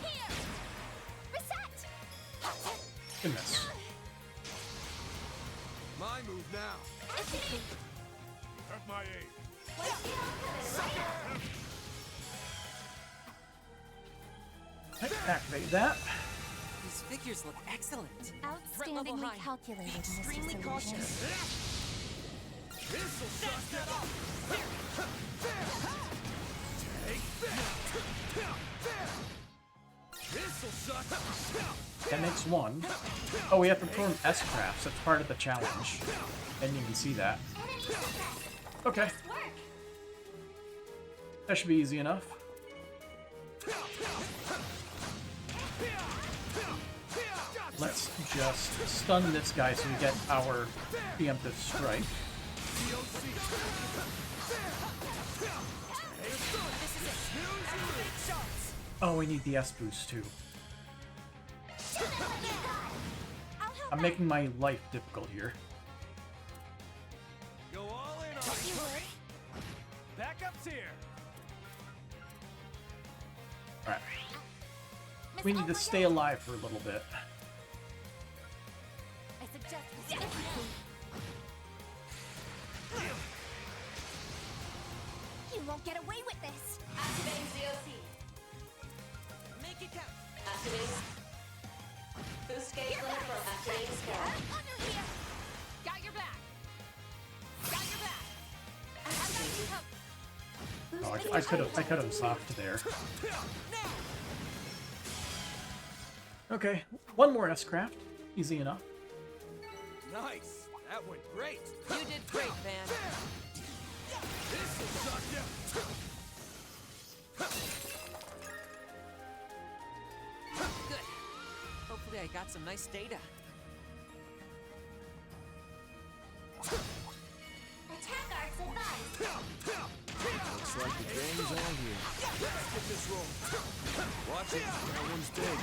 Here. Reset. Goodness. My move now. Have my aid. Let's get on coming right up. Activate that. These figures look excellent. Threat level Outstandingly high. calculated, Be Mr. extremely Solution. cautious. This'll suck. Take this. This'll suck. That makes 1. Oh, we have to perform S-crafts. That's part of the challenge. And you can see that. Enemy suppressed. Okay. Nice work. That should be easy enough. Let's just stun this guy so we get our preemptive strike. Oh, we need the S boost too. I'm making my life difficult here. Go all in on You it. would. Backup's here. Alright. Miss We need to Albright, stay alive for a little bit. I suggest we skip You won't get away with this. Activating COC. Make it count. Activating. Boost gauge limit for activating skill. Under here. Got your back. Got your back. I've got you covered. Oh, I could have socked there. Okay, one more S-craft. Easy enough. Nice. That went great. You did great, Van. This'll suck ya. Good. Hopefully I got some nice data. Attack arcs advised. Looks like the gang's all here. Let's get this roll. Watch it, that one's big.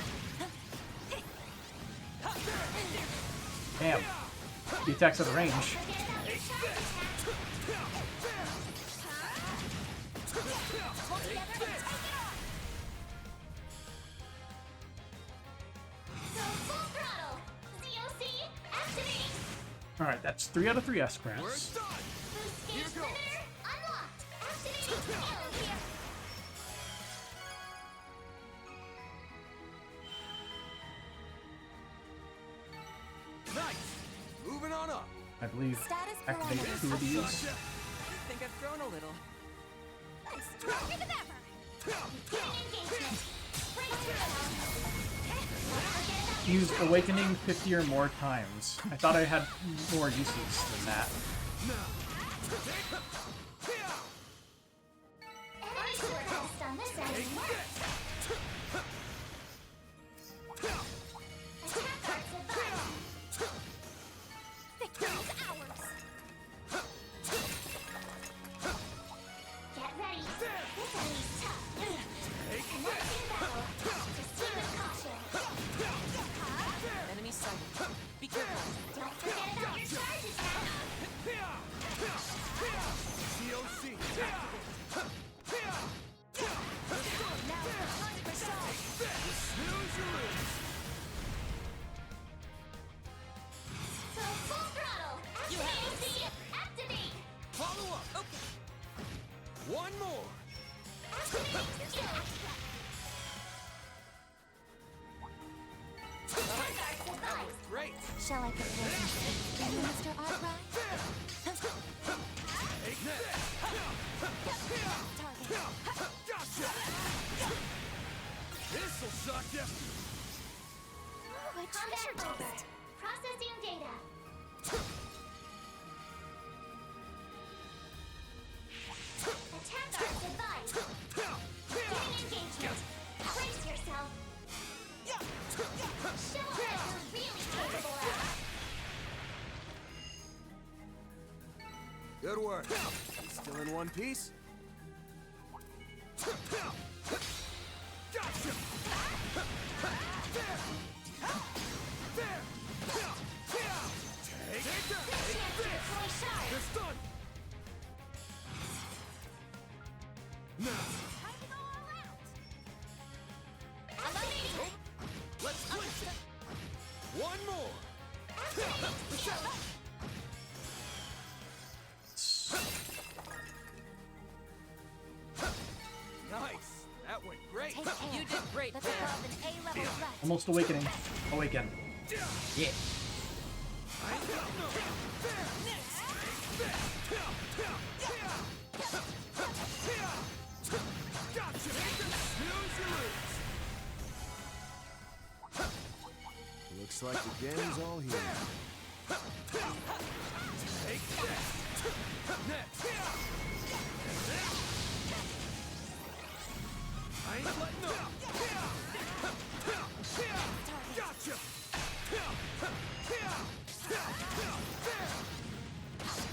Damn. The attack's out of range. Forget about your charge attack. Pull together and take it on. So full throttle. COC activating. Alright, that's 3 out of 3 We're S-crafts. done. Boost gauge Here goes. limiter unlocked. Activating skill here. Nice. Moving on up. I believe Status activate parameters 2 of these. Suck ya. I think I've grown a little. Nice. Stronger than ever. Getting engagement. Brace yourself. Forget about Use Awakening 50 or more times. I thought I had more uses than that. enemy sword test on this end. Attack arcs advised. Victory is ours. Get ready. This enemy's tough. Next in battle. Proceed with caution. Enemy sighted. Be careful. Don't forget about your charge attack. COC. Now for hunt for solve. Snooze you lose. So full throttle. Activating activate. Follow up. Okay. One more. Activating skill. Attack arcs advised. Great. Shall I prepare some steak for you, Mr. Arkwright? Take that. Target. Gotcha. This'll suck ya. Ooh, a treasure Combat over. chest. Processing data. Attack arcs advised. Getting engagement. Brace yourself. Show what you're really capable of. Good work. Still in one piece? Gotcha. Take that. Chance to deploy shards. It's done. Now, Time to go all out. Eliminating. let's clinch it. One more. Activating skill. Nice. That went great. Take care. You did great, Let's Van. above an A-level threat. Almost awakening. Awaken. Yeah. I ain't got no. Gotcha. Snooze you lose. Looks like the gang's all here. Take that. Next. I ain't letting up. Gotcha.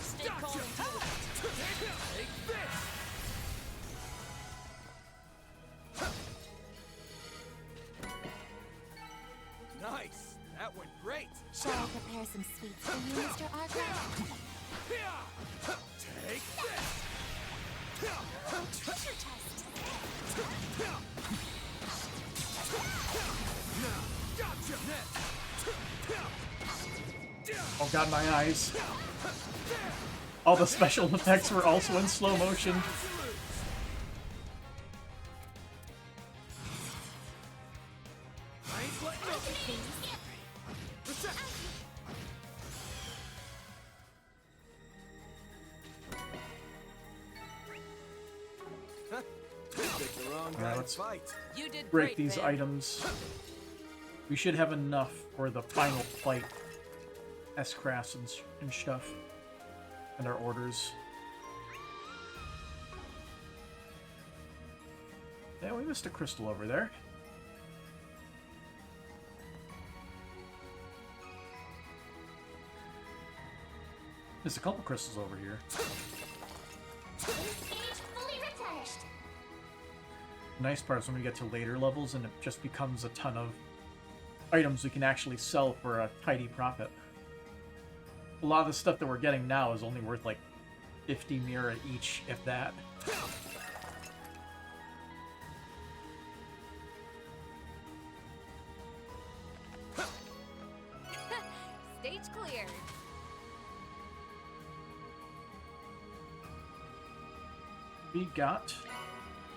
Stay calm Gotcha. and deal with it. Take this. Nice. That went great. Shall I prepare some sweets for you, Mr. Argyle? Take this! Oh, treasure chest! Gotcha! Oh god, my eyes. All the special effects were also in slow motion. I ain't letting up. Picked the wrong guy to let's fight. You did Break great, these man. items. We should have enough for the final fight. S-crafts and stuff. And our orders. Yeah, we missed a crystal over there. There's a couple crystals over here. Stage fully replenished. Nice part is when we get to later levels and it just becomes a ton of items we can actually sell for a tidy profit. A lot of the stuff that we're getting now is only worth like 50 mira each, if that. Stage cleared. We got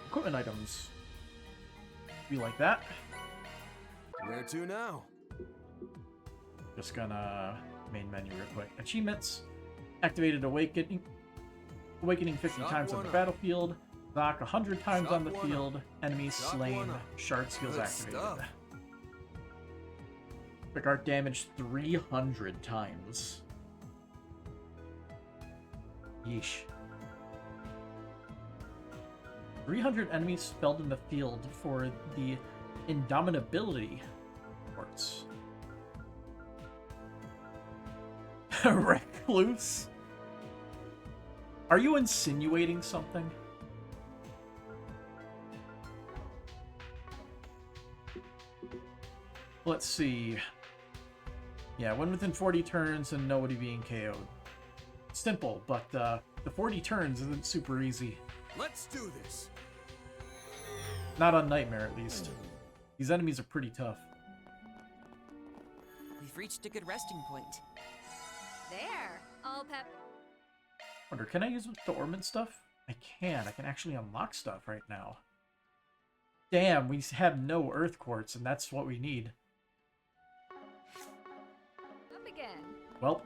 equipment items. We like that. Where to now? Just gonna main menu real quick. Achievements. Activated awakening 50 Shot times on one the up. battlefield. Doc 100 times Shot on the one up. field. Enemies Shot slain. one up. Shard skills Good activated. stuff. Quick art damage 300 times. Yeesh. 300 enemies spelled in the field for the indomitability quartz. Recluse? Are you insinuating something? Let's see. Yeah, win within 40 turns and nobody being KO'd. Simple, but the 40 turns isn't super easy. Let's do this. Not on Nightmare, at least. These enemies are pretty tough. We've reached a good resting point. There. All pep. Wonder, can I use the ornament stuff? I can. I can actually unlock stuff right now. Damn, we have no earth quartz, and that's what we need. Up again. Well.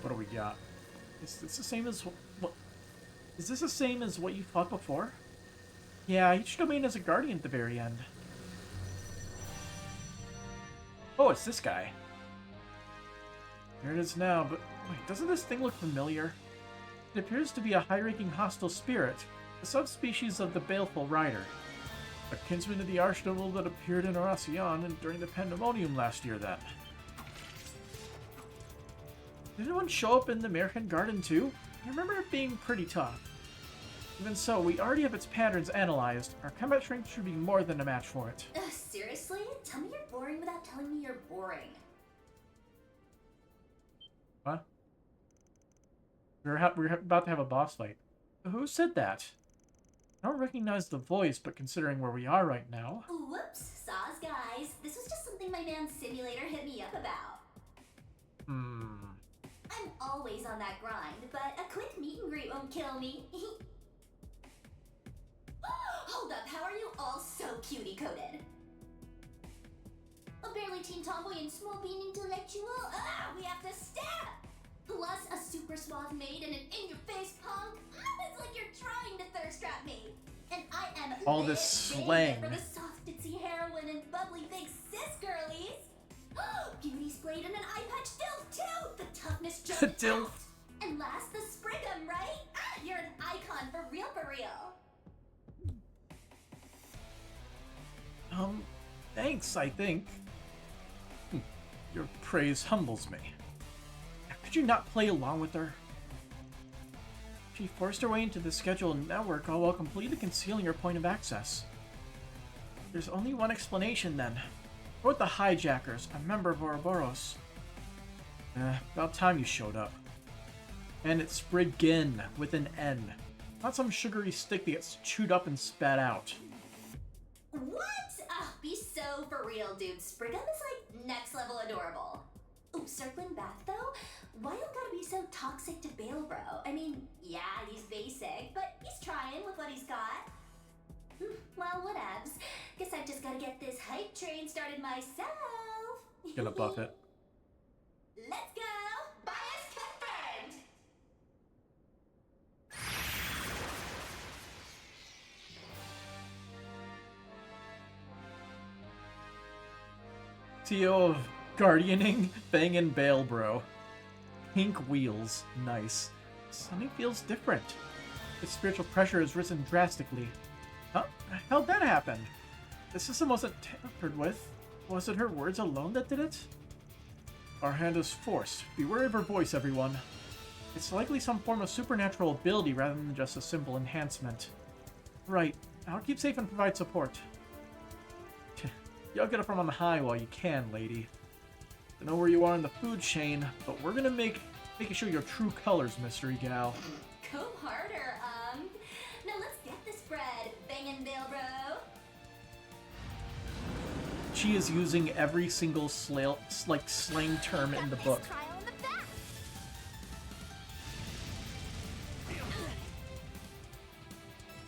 What do we got? Is this the same as what? Is this the same as what you fought before? Yeah, each domain has a guardian at the very end. Oh, it's this guy. There it is now, but wait, doesn't this thing look familiar? It appears to be a high-ranking hostile spirit, a subspecies of the Baleful Rider. A kinsman of the Archnoble that appeared in Oracion and during the Pandemonium last year then. Did anyone show up in the American Garden too? I remember it being pretty tough. Even so, we already have its patterns analyzed. Our combat strength should be more than a match for it. Seriously? Tell me you're boring without telling me you're boring. What? We're about to have a boss fight. Who said that? I don't recognize the voice, but considering where we are right now... Whoops, sauce guys. This was just something my man Simulator hit me up about. I'm always on that grind, but a quick meet and greet won't kill me. Hold up, how are you all so cutie-coded? A barely teen tomboy and small bean intellectual? We have to stab! Plus a super suave maid and an in-your-face punk? It's like you're trying to thirst trap me! And I am All this lit, slang. for the soft ditzy heroine and bubbly big sis girlies! Beauty splayed and an eye patch dilf too! The toughness jumped Dilf. out! And last, the Sprigum, right? You're an icon for real, for real! Thanks, I think. Your praise humbles me. Could you not play along with her? She forced her way into the scheduled network, all while completely concealing her point of access. There's only one explanation, then. What with the hijackers, a member of Ouroboros? About time you showed up. And it's Spriggan, with an N. Not some sugary stick that gets chewed up and spat out. What? Be so for real, dude. Spriggan is like next level adorable. Ooh, circling back though, why you gotta be so toxic to Bale Bro? I mean, yeah, he's basic, but he's trying with what he's got. Well, whatevs. Guess I've just gotta get this hype train started myself. Gonna buff it. Let's go! Bias confirmed! CEO of Guardianing, Bangin' Bale Bro. Pink wheels. Nice. Something feels different. Its spiritual pressure has risen drastically. Huh? How'd that happen? The system wasn't tampered with. Was it her words alone that did it? Our hand is forced. Beware of her voice, everyone. It's likely some form of supernatural ability rather than just a simple enhancement. Right. I'll keep safe and provide support. Y'all get up from on high while you can, lady. Don't know where you are in the food chain, but we're gonna make you show your true colors, mystery gal. Go harder, Now let's get this bread, bangin' Bale Bro. She is using every single slang term in the book.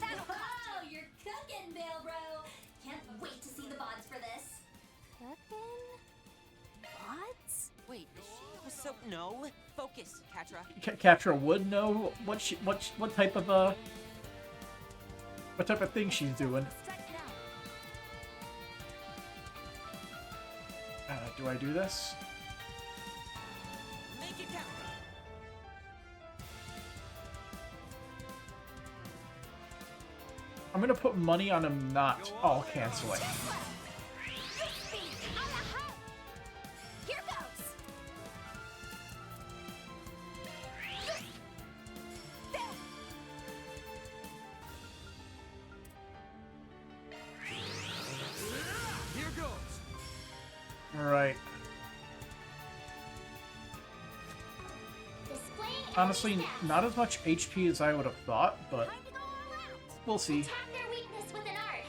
Oh, you're cooking, Bale Bro. Can't wait to see the VODs for this. Wait, she was so... No. Focus, Katra. Katra would know what type of thing she's doing. Do I do this? Make it count. I'm gonna put money on him not all canceling. Here goes. Here goes. Right. Honestly, not as much HP as I would have thought, but we'll see. Attack their weakness with an art.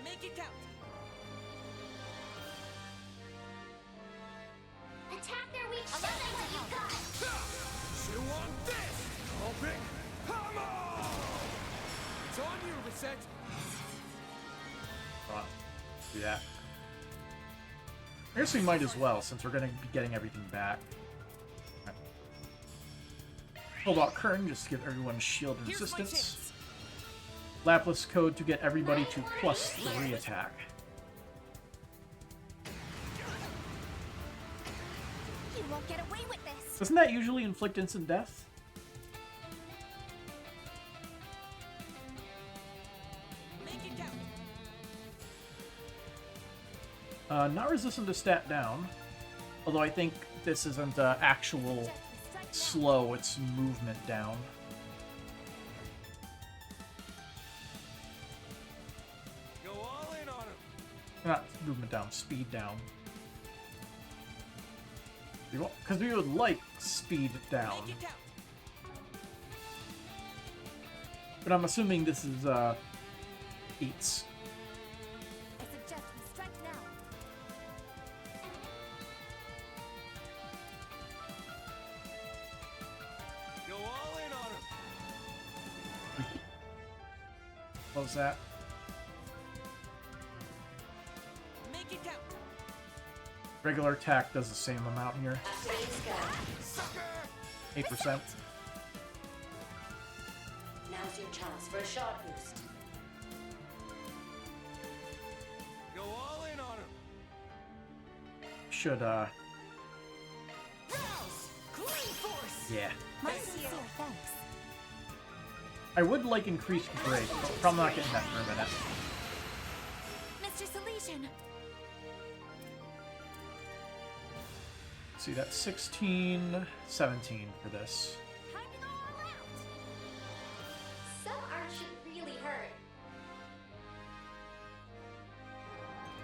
Make it count. Attack their weak. Show them what you've got. You want this? Open hammer! It's on you, Reset. Right. Do that. I guess we might as well, since we're gonna be getting everything back. Hold out Kern just to give everyone shield and Here's my resistance. chance. Lapis code to get everybody to +3 attack. You won't get away with this. Doesn't that usually inflict instant death? Make it count. Not resistant to stat down. Although I think this isn't actual slow, it's movement down. Go all in on him. Not movement down, speed down. Because we would like speed down. Make it count. But I'm assuming this is, beats. I suggest we strike now. Go all in on him. What was that? Make it count. Regular attack does the same amount here. 8%. Now's your chance for a shot boost. Go all in on him. Should, Rouse. Clean force. yeah. My sincere thanks. I would like increased break, but we're probably not getting that for a minute. Mr. Salesian. See, that's 16, 17 for this. Time to go all out. Some art should really hurt.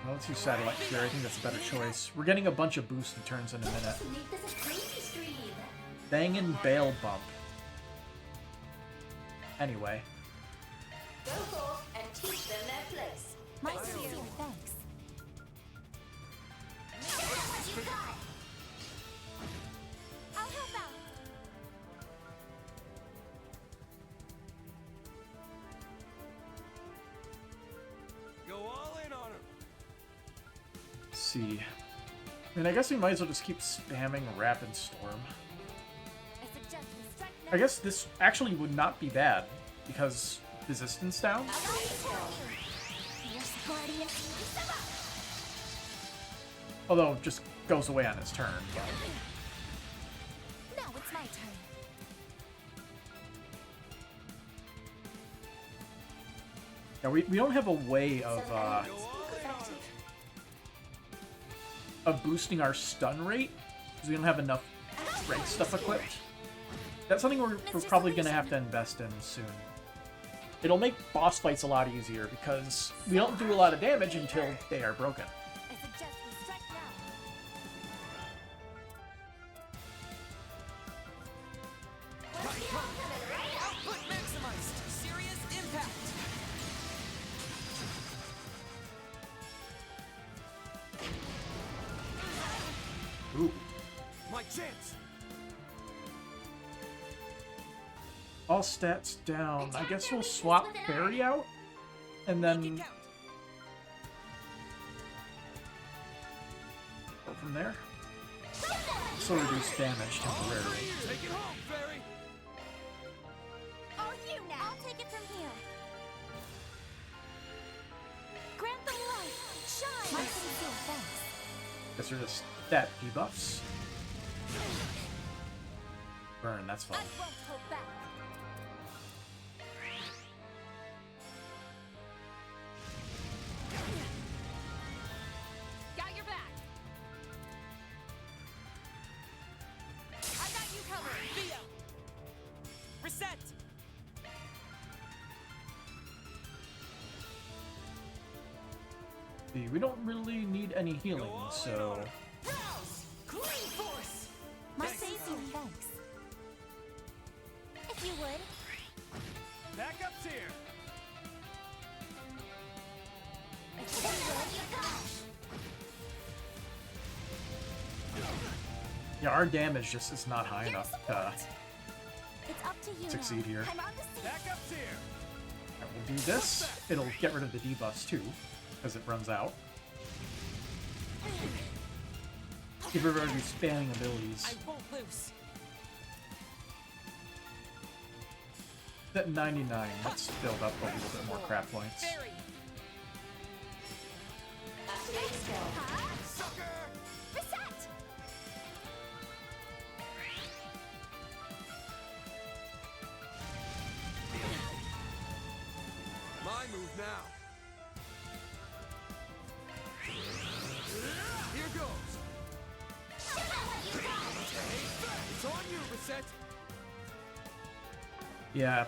Well, let's use Satellite Sphere. I think that's a better choice. We're getting a bunch of boosted turns in a minute. Let's make this a crazy stream. Bangin' Bail Bump. Anyway. Go forth and teach them their place. My sincere thanks. What you got? I'll help out. Go all in on him. Let's see. I mean, I guess we might as well just keep spamming Rapid Storm. I suggest we strike now. I guess this actually would not be bad, because resistance down. Fierce guardian. Step up. Although, just goes away on his turn. But Now it's my turn. yeah, we don't have a way of boosting our stun rate, because we don't have enough rank stuff equipped. That's something we're probably going to have to invest in soon. It'll make boss fights a lot easier, because we don't do a lot of damage until they are broken. I suggest we strike now. Output maximized. Serious impact. Ooh. My chance. All stats down. I guess we'll swap Fairy out, and then Make it count. go from there. So reduce damage temporarily. Take it home, Fairy. All you now. I'll take it from here. Grant them life. Shine. My sincere thanks. Guess they're just stat debuffs. Burn, that's fine. I won't hold back. Got your back. I got you covered. Theo. Reset. See, we don't really need any healing, so Rouse. Clean force. My sincere thanks. If you would. Backup's here. If you would. yeah, our damage just is not high enough to It's up to you. succeed now. here. I'm on the scene. Backup's here. Alright, we'll do this. It'll get rid of the debuffs too, as it runs out. Give everybody spamming abilities. I won't lose. At 99, let's build up a little bit more crap points. Fairy. Activate spell. Sucker. Reset. My move now. Here goes. It's on you, Reset. Yeah.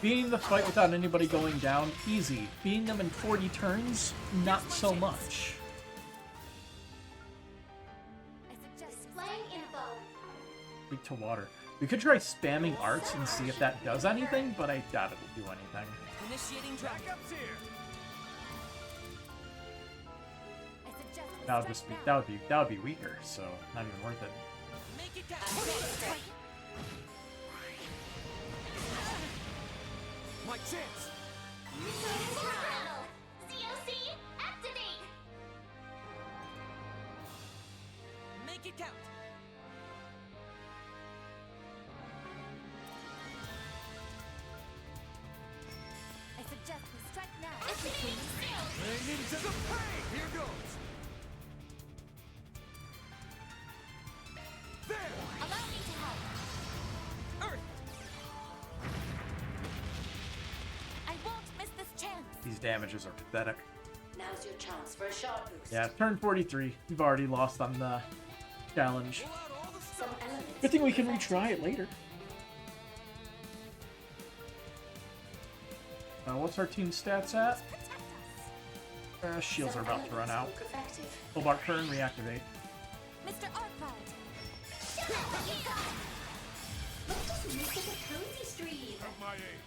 Beating the fight without anybody going down, easy. Beating them in 40 turns, not so much. I suggest Slang info. Weak to water. We could try spamming arts and see if that does anything, but I doubt it will do anything. Initiating drop. Backup's here. I suggest we That would strike just be now. that would be weaker, so not even worth it. Make it count. My chance. COC, activate. Make it count. I suggest we strike now. It's me. Bring into the pain. Here goes. There. Allow me to help. Earth. I won't miss this chance. These damages are pathetic. Now's your chance for a shot boost. Yeah, turn 43. We've already lost on the challenge. Some elements. Good thing we can retry it later. What's our team stats at? Shields are about to run out. Look effective. Hobart turn, reactivate. Mr. Arclight! Let's just make it a cozy stream. Of my aid.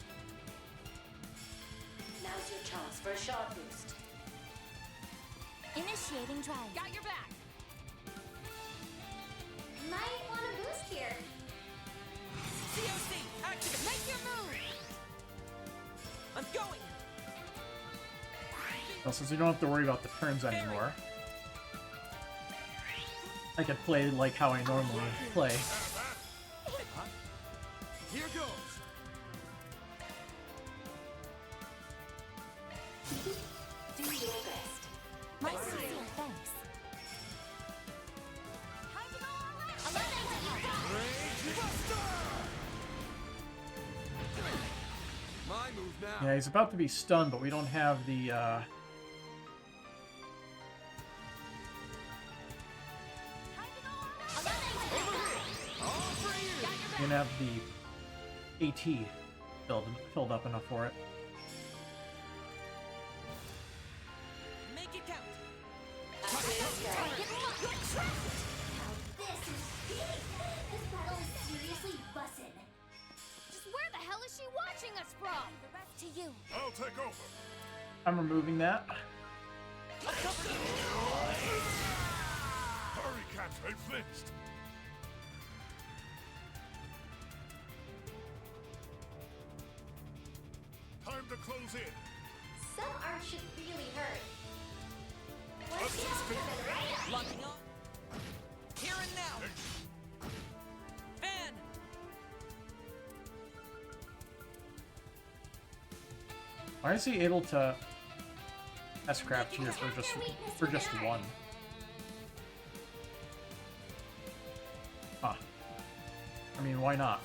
Now's your chance for a shot boost. Initiating drive. Got your back. Might want a boost here. COC, activate. Make your move. I'm going. Well, since we don't have to worry about the turns anymore, I can play like how I normally play. Here goes. Do your best. My sincere thanks. My move now. Yeah, he's about to be stunned, but we don't have the, we don't have the AT filled up enough for it. Make it count. This is big. This battle is seriously bussin'. Just where the hell is she watching us from? The rest to you. I'll take over. I'm removing that. Hurry, cats, they flinched. Time to close in. Some art should really hurt. Let's just do Locking on. Here and now. Fan. Why is he able to S-craft here for just one? Huh. I mean, why not?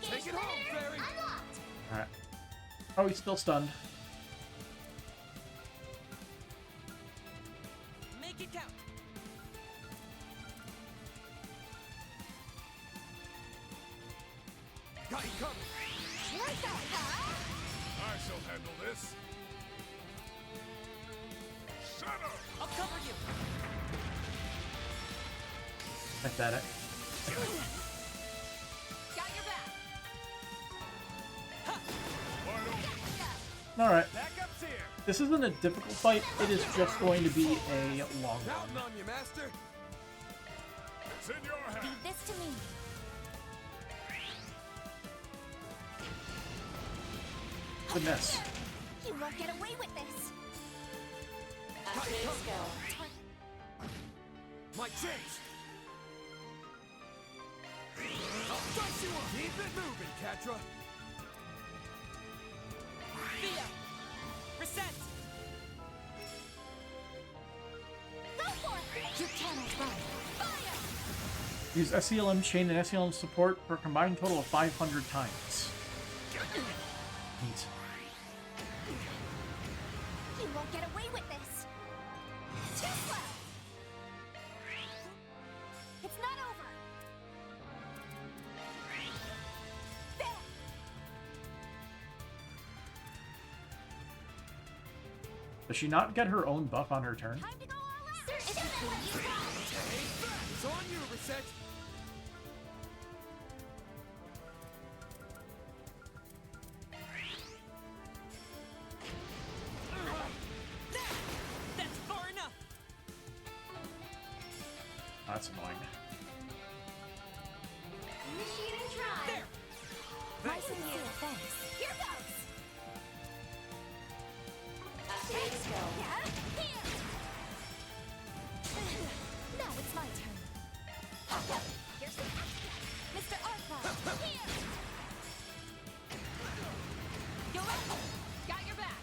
Take it home, fairy. Alright. Oh, he's still stunned. Make it count. Got you covered. I shall handle this. Shatter! I'll cover you. Pathetic. Got your back. Wide open. Alright. Backup's here. This isn't a difficult fight, it is just going to be a long Counting one. on you, master. It's in your hands. Leave this to me. Good mess. You won't get away with this. Activate skill. My chase. I'll dice you up. Keep it moving, Catra. Via. Reset. Go for it! You cannot run. Fire! Use SELM chain and SELM support for a combined total of 500 times. Neat. You won't get away with this. Too slow. It's not over. There. Does she not get her own buff on her turn? Time to go all out. If you please. It's on you, Reset. That's far enough. Oh, that's annoying. Initiating drive. There. My sincere thanks. Here goes. Activate skill. Yeah? Here. Now it's my turn. Here's the Mr. Arclight. Here. Go up. Got your back.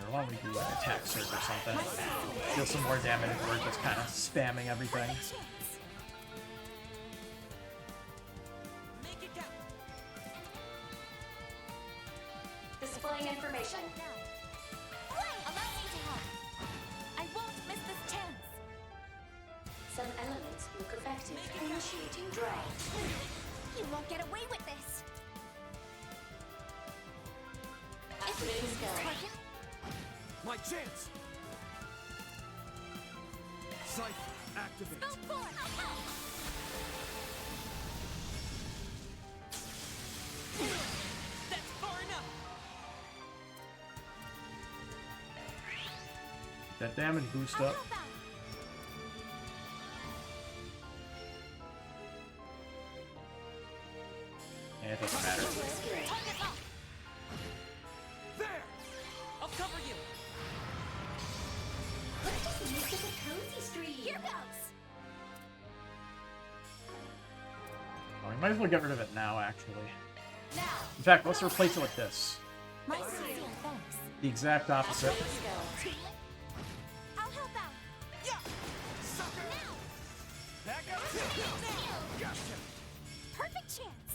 Or why don't we do like attack surge or something? Deal some more damage if we're just kind of spamming everything. Chance. Make it count. Displaying information. Now. Wait. Some elements look effective. Initiating drain. You won't get away with this. Activating skill. Target. My chance! Cypher, activate. Go for it. That's far enough. That damage boost I'll up. help out. Yeah, it doesn't matter. Target up. There! I'll cover you. Let's just make this a cozy stream. Here goes. Oh, we might as well get rid of it now, actually. Now. In fact, let's replace it with this. My sincere thanks. The exact opposite. Activating skill. I'll help out. Yeah. Now. Back up! Gotcha! Perfect chance.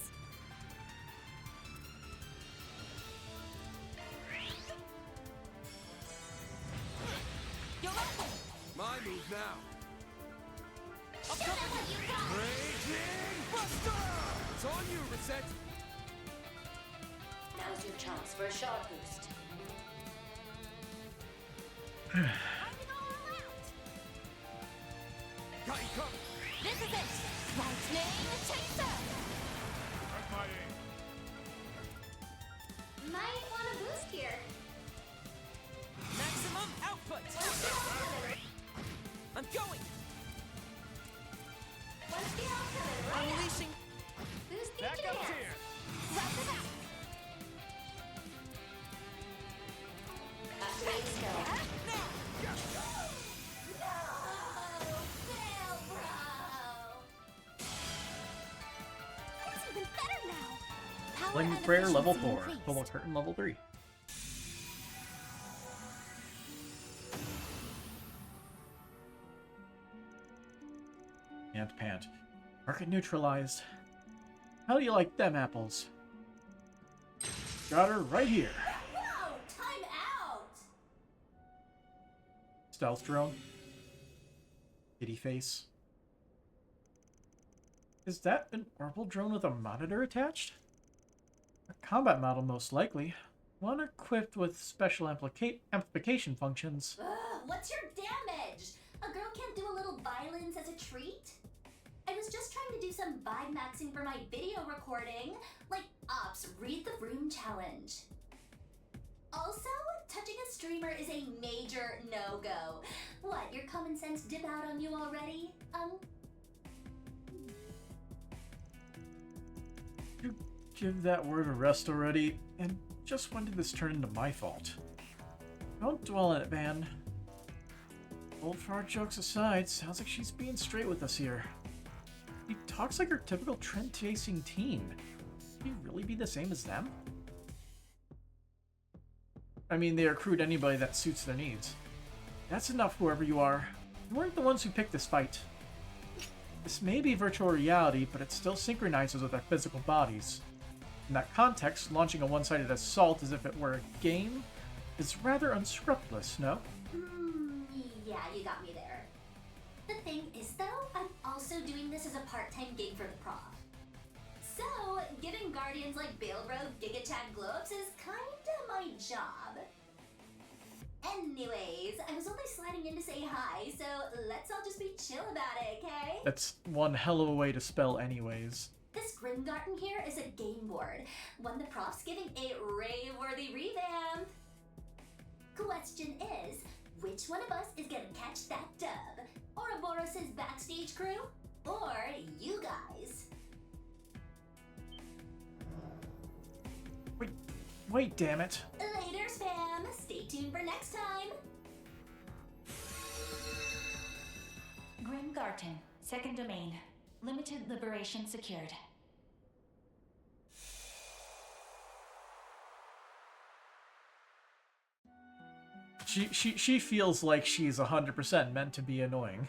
You're up. My move now. I'll cover you. Raging Buster! It's on you, Reset! Now's your chance for a shot boost. I'm all out. Got you covered! This is it. Lightning chaser. At my aim. Might want a boost here. Maximum output. I'm going. One skill coming right up. Unleashing. Boost the Back up chance. here. Round it out. Activating skill. Now. No! Fail, bro! It's even better now. Power Flame and Prayer level efficiency 4. increased. Total Curtain level 3. Pant. Market neutralized. How do you like them apples? Got her right here. Whoa! Time out! Stealth drone. Kitty face. Is that an orbital drone with a monitor attached? A combat model, most likely. One equipped with special amplification functions. Ugh, what's your damage? A girl can't do a little violence as a treat? I was just trying to do some vibe maxing for my video recording. Like, Ops, read the room challenge. Also, touching a streamer is a major no-go. What, your common sense dip out on you already? You give that word a rest already, and just when did this turn into my fault? Don't dwell on it, man. Old fart jokes aside, sounds like she's being straight with us here. He talks like her typical trend-chasing teen. Could he really be the same as them? I mean, they recruit anybody that suits their needs. That's enough, whoever you are. You weren't the ones who picked this fight. This may be virtual reality, but it still synchronizes with our physical bodies. In that context, launching a one-sided assault as if it were a game is rather unscrupulous, no? Yeah, you got me there. The thing is, though, I'm also doing this as a part-time gig for the prof. So, giving guardians like Balebro Gigachad glow-ups is kinda my job. Anyways, I was only sliding in to say hi, so let's all just be chill about it, okay? That's one hell of a way to spell anyways. This Grimgarten here is a game board, one the prof's giving a rave-worthy revamp. Question is, which one of us is gonna catch that dub? Ouroboros' backstage crew? Or you guys? Wait, damn it. Later, spam. Stay tuned for next time. Grimgarten, second domain. Limited liberation secured. She feels like she's 100% meant to be annoying.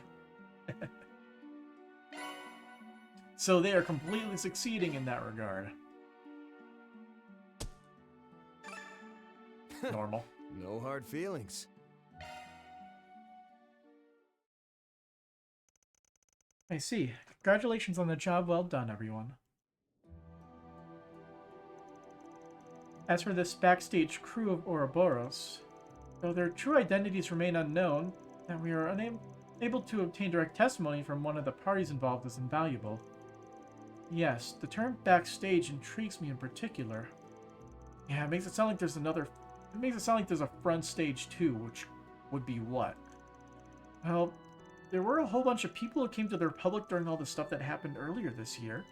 So they are completely succeeding in that regard. Normal. No hard feelings. I see. Congratulations on the job well done, everyone. As for this backstage crew of Ouroboros, though their true identities remain unknown, and we are unable to obtain direct testimony from one of the parties involved is invaluable. Yes, the term backstage intrigues me in particular. Yeah, it makes it sound like there's a front stage too, which would be what? Well, there were a whole bunch of people who came to the Republic during all the stuff that happened earlier this year.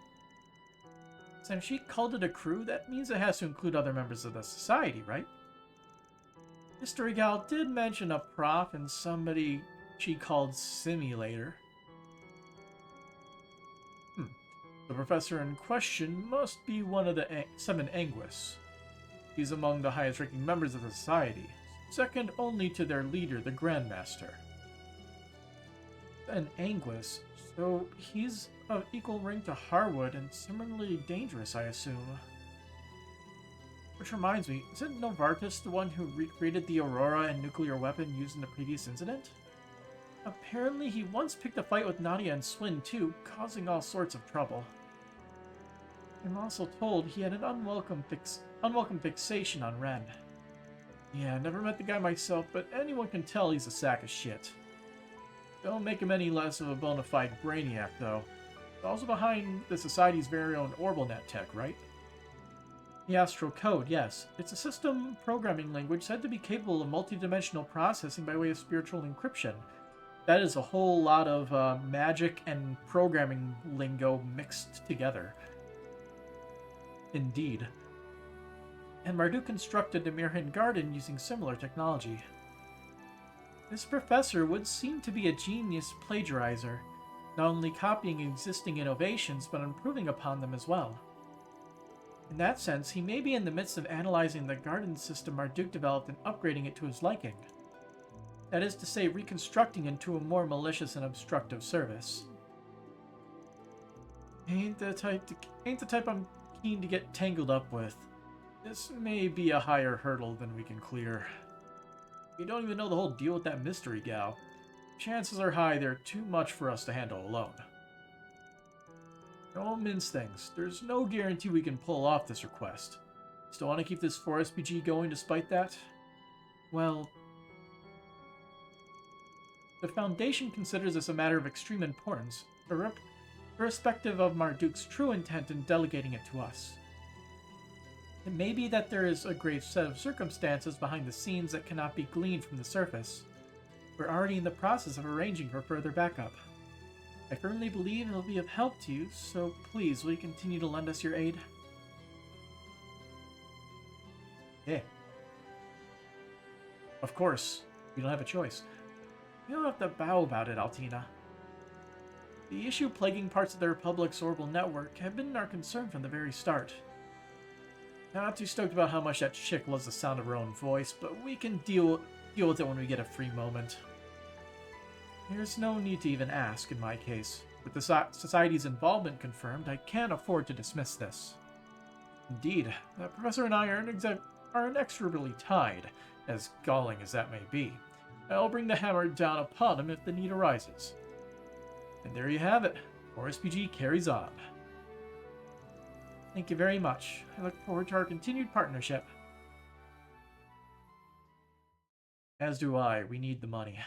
Since she called it a crew, that means it has to include other members of the society, right? Mystery Gal did mention a prof and somebody she called Simulator. The professor in question must be one of the Seven Anguis. He's among the highest-ranking members of the society, second only to their leader, the Grandmaster. An Anguis, so he's of equal rank to Harwood and similarly dangerous, I assume. Which reminds me, isn't Novartis the one who recreated the Aurora and nuclear weapon used in the previous incident? Apparently he once picked a fight with Nadia and Swin too, causing all sorts of trouble. I'm also told he had an unwelcome fixation on Ren. Yeah, never met the guy myself, but anyone can tell he's a sack of shit. Don't make him any less of a bona fide brainiac, though. He's also behind the Society's very own OrbitalNet tech, right? The Astral Code, yes. It's a system programming language said to be capable of multidimensional processing by way of spiritual encryption. That is a whole lot of magic and programming lingo mixed together. Indeed. And Marduk constructed the Mirhin Garden using similar technology. This professor would seem to be a genius plagiarizer, not only copying existing innovations, but improving upon them as well. In that sense, he may be in the midst of analyzing the garden system Marduk developed and upgrading it to his liking. That is to say, reconstructing it into a more malicious and obstructive service. Ain't the type I'm keen to get tangled up with. This may be a higher hurdle than we can clear. We don't even know the whole deal with that mystery gal. Chances are high they're too much for us to handle alone. Don't mince things. There's no guarantee we can pull off this request. Still want to keep this 4SPG going despite that? Well, the Foundation considers this a matter of extreme importance, irrespective of Marduk's true intent in delegating it to us. It may be that there is a grave set of circumstances behind the scenes that cannot be gleaned from the surface. We're already in the process of arranging for further backup. I firmly believe it'll be of help to you, so please, will you continue to lend us your aid? Yeah. Of course. We don't have a choice. You don't have to bow about it, Altina. The issue plaguing parts of the Republic's orbital network have been our concern from the very start. Not too stoked about how much that chick loves the sound of her own voice, but we can deal with it when we get a free moment. There's no need to even ask, in my case. With the Society's involvement confirmed, I can't afford to dismiss this. Indeed, the Professor and I are inexorably tied, as galling as that may be. I'll bring the hammer down upon him if the need arises. And there you have it. 4SPG carries on. Thank you very much. I look forward to our continued partnership. As do I. We need the money.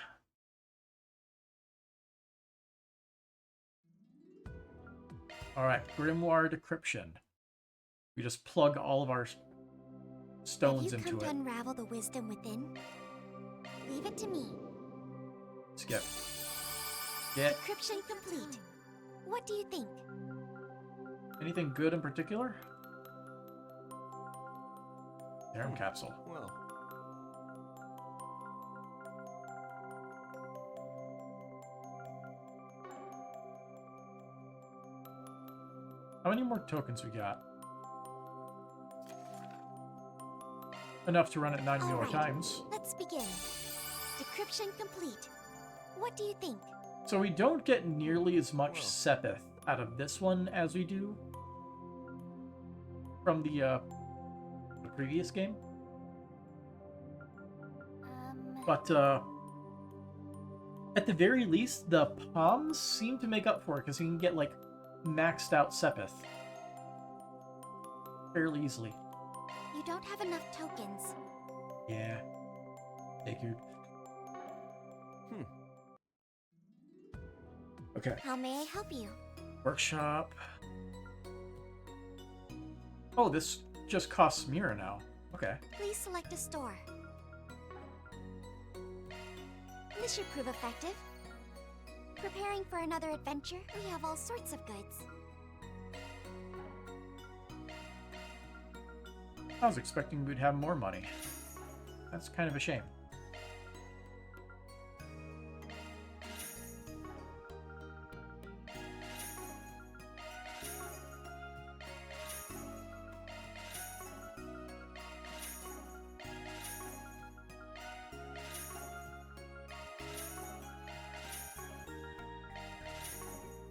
Alright, Grimoire Decryption. We just plug all of our stones into it. Have you come to unravel the wisdom within? Leave it to me. Skip. Get. Decryption complete. What do you think? Anything good in particular? Serum capsule. Well. How many more tokens we got? Enough to run it 9 more times. Let's begin. Decryption complete. What do you think? So we don't get nearly as much Sepith out of this one as we do from the previous game. At the very least, the palms seem to make up for it, because you can get, like, maxed out Sepith fairly easily. You don't have enough tokens. Yeah. Figured. Okay. How may I help you? Workshop. Oh, this just costs Mira now. Okay. Please select a store. This should prove effective. Preparing for another adventure? We have all sorts of goods. I was expecting we'd have more money. That's kind of a shame.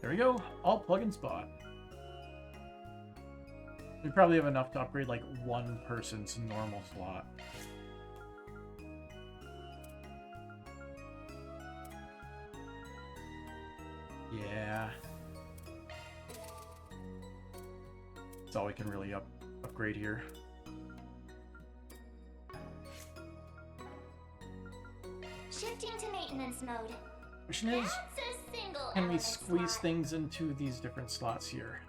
There we go. All plugins bought. We probably have enough to upgrade like one person's normal slot. Yeah. That's all we can really upgrade here. Shifting to maintenance mode. Question is, That's a single can we element squeeze slot. things into these different slots here?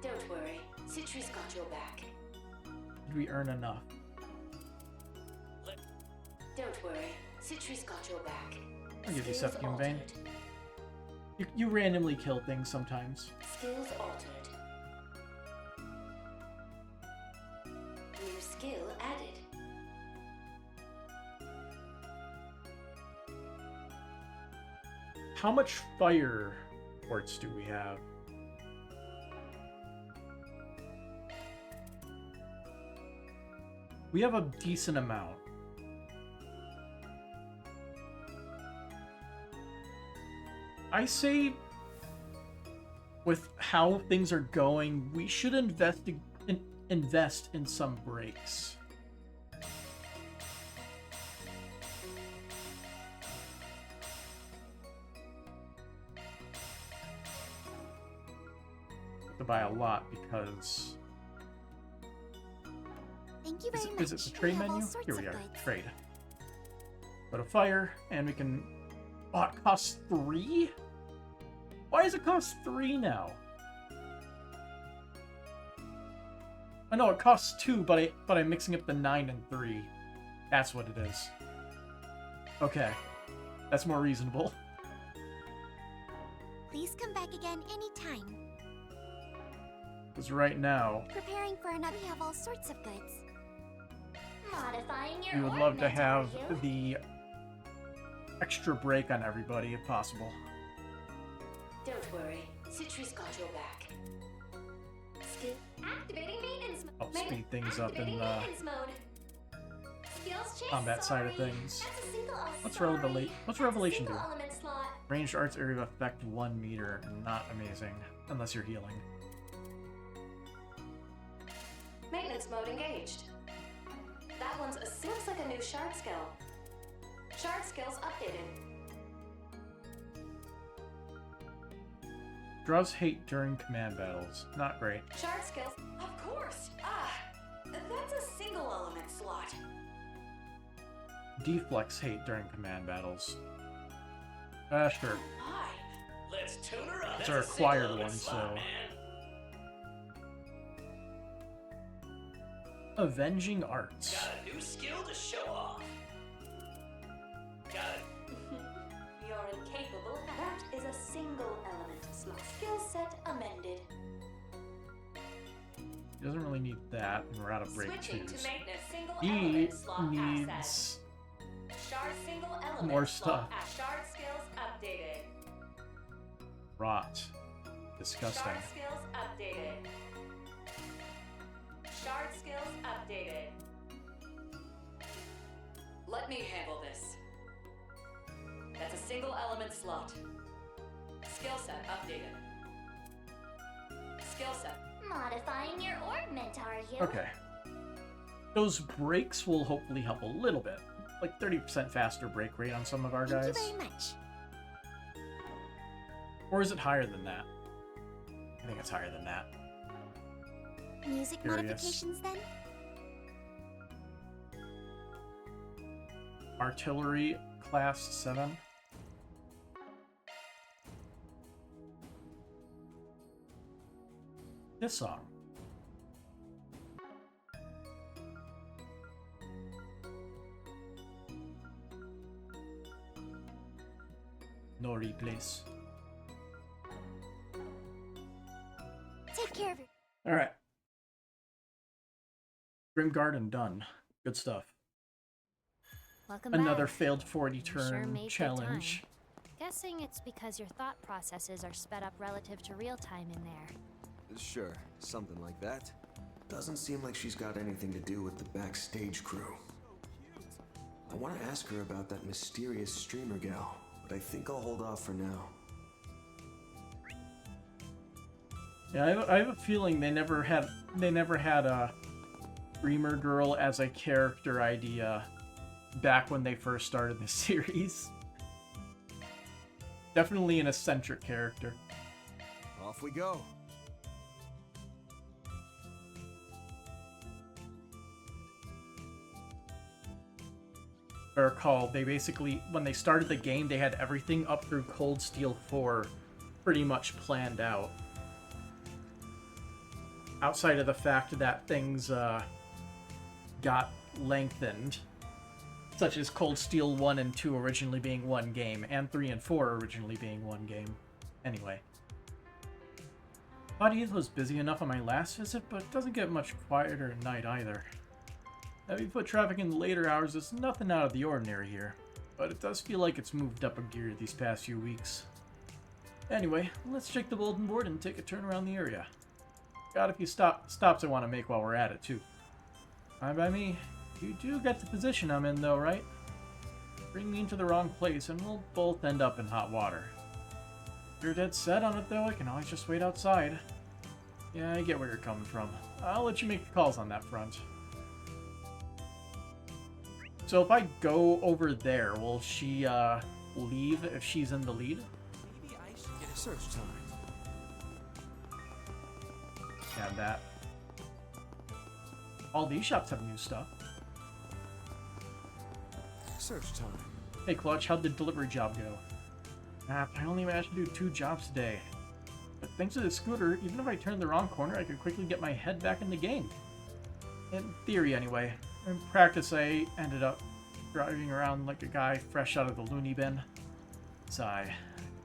Don't worry, Citri's got your back. Did we earn enough? Don't worry, Citri's got your back. I'll give you Skills Septium Vein. altered. You randomly kill things sometimes. Skills altered. New skill added. How much fire quartz do we have? We have a decent amount. I say, with how things are going, we should invest in some breaks. To buy a lot because Thank you very much. is it the trade We have all menu? sorts Here we of are. goods. Trade. Go to fire, and we can. Oh, it costs 3? Why does it cost 3 now? I know it costs 2, but I'm mixing up the 9 and 3. That's what it is. Okay, that's more reasonable. Please come back again anytime. Because right now, Preparing for another. We have all sorts of goods. Modifying your we would love to ornament, have are you? the extra break on everybody if possible. Don't worry, Citri's got your back. Skill Activating maintenance Help mode. speed things up in Activating the maintenance mode. Skills check. combat side of sorry. things. That's a single. What's sorry. What's Revelation do? Single element slot. Ranged arts area of effect 1 meter. Not amazing. Unless you're healing. Maintenance mode engaged. That one's looks like a new shard skill. Shard skills updated. Draws hate during command battles. Not great. Shard skills. Of course. That's a single element slot. Deflex hate during command battles. Sure. Hi. Let's tune her up. It's a required one, so. Avenging arts. Got a new skill to show off. Got it. You're incapable. That is a single element slot. Skill set amended. He doesn't really need that, and we're out of break Switching twos. to maintenance single He element slot needs access. Shard single element more slot stuff. Shard skills updated. Rot. Disgusting. Shard skills updated. Shard skills updated. Let me handle this. That's a single element slot. Skill set updated. Skill set. Modifying your ornament, are you? Okay. Those breaks will hopefully help a little bit. like 30% faster break rate on some of our guys. Thank you very much. Or is it higher than that? I think it's higher than that. Music Curious. modifications then? Artillery class 7. This song. No replace. Take care of it. Alright. Grim Garden done. Good stuff. Welcome Another back. failed 40 You turn sure made good challenge. time. Guessing it's because your thought processes are sped up relative to real time in there. Sure, something like that. Doesn't seem like she's got anything to do with the backstage crew. I want to ask her about that mysterious streamer gal, but I think I'll hold off for now. Yeah, I have a feeling they never had a streamer girl as a character idea back when they first started the series. Definitely an eccentric character. Off we go. I recall, they basically, when they started the game, they had everything up through Cold Steel 4 pretty much planned out. Outside of the fact that things got lengthened, such as Cold Steel 1 and 2 originally being one game, and 3 and 4 originally being one game. Anyway. Body was busy enough on my last visit, but it doesn't get much quieter at night either. Heavy foot traffic in the later hours is nothing out of the ordinary here, but it does feel like it's moved up a gear these past few weeks. Anyway, let's check the bulletin board and take a turn around the area. Got a few stops I want to make while we're at it, too. Fine by me. You do get the position I'm in, though, right? Bring me into the wrong place, and we'll both end up in hot water. If you're dead set on it, though, I can always just wait outside. Yeah, I get where you're coming from. I'll let you make the calls on that front. So if I go over there, will she, leave if she's in the lead? Maybe I should get a search time. Yeah, that. All these shops have new stuff. Search time. Hey Clutch, how'd the delivery job go? I only managed to do 2 jobs today. But thanks to the scooter, even if I turned the wrong corner, I could quickly get my head back in the game. In theory, anyway. In practice, I ended up driving around like a guy fresh out of the loony bin. Sigh.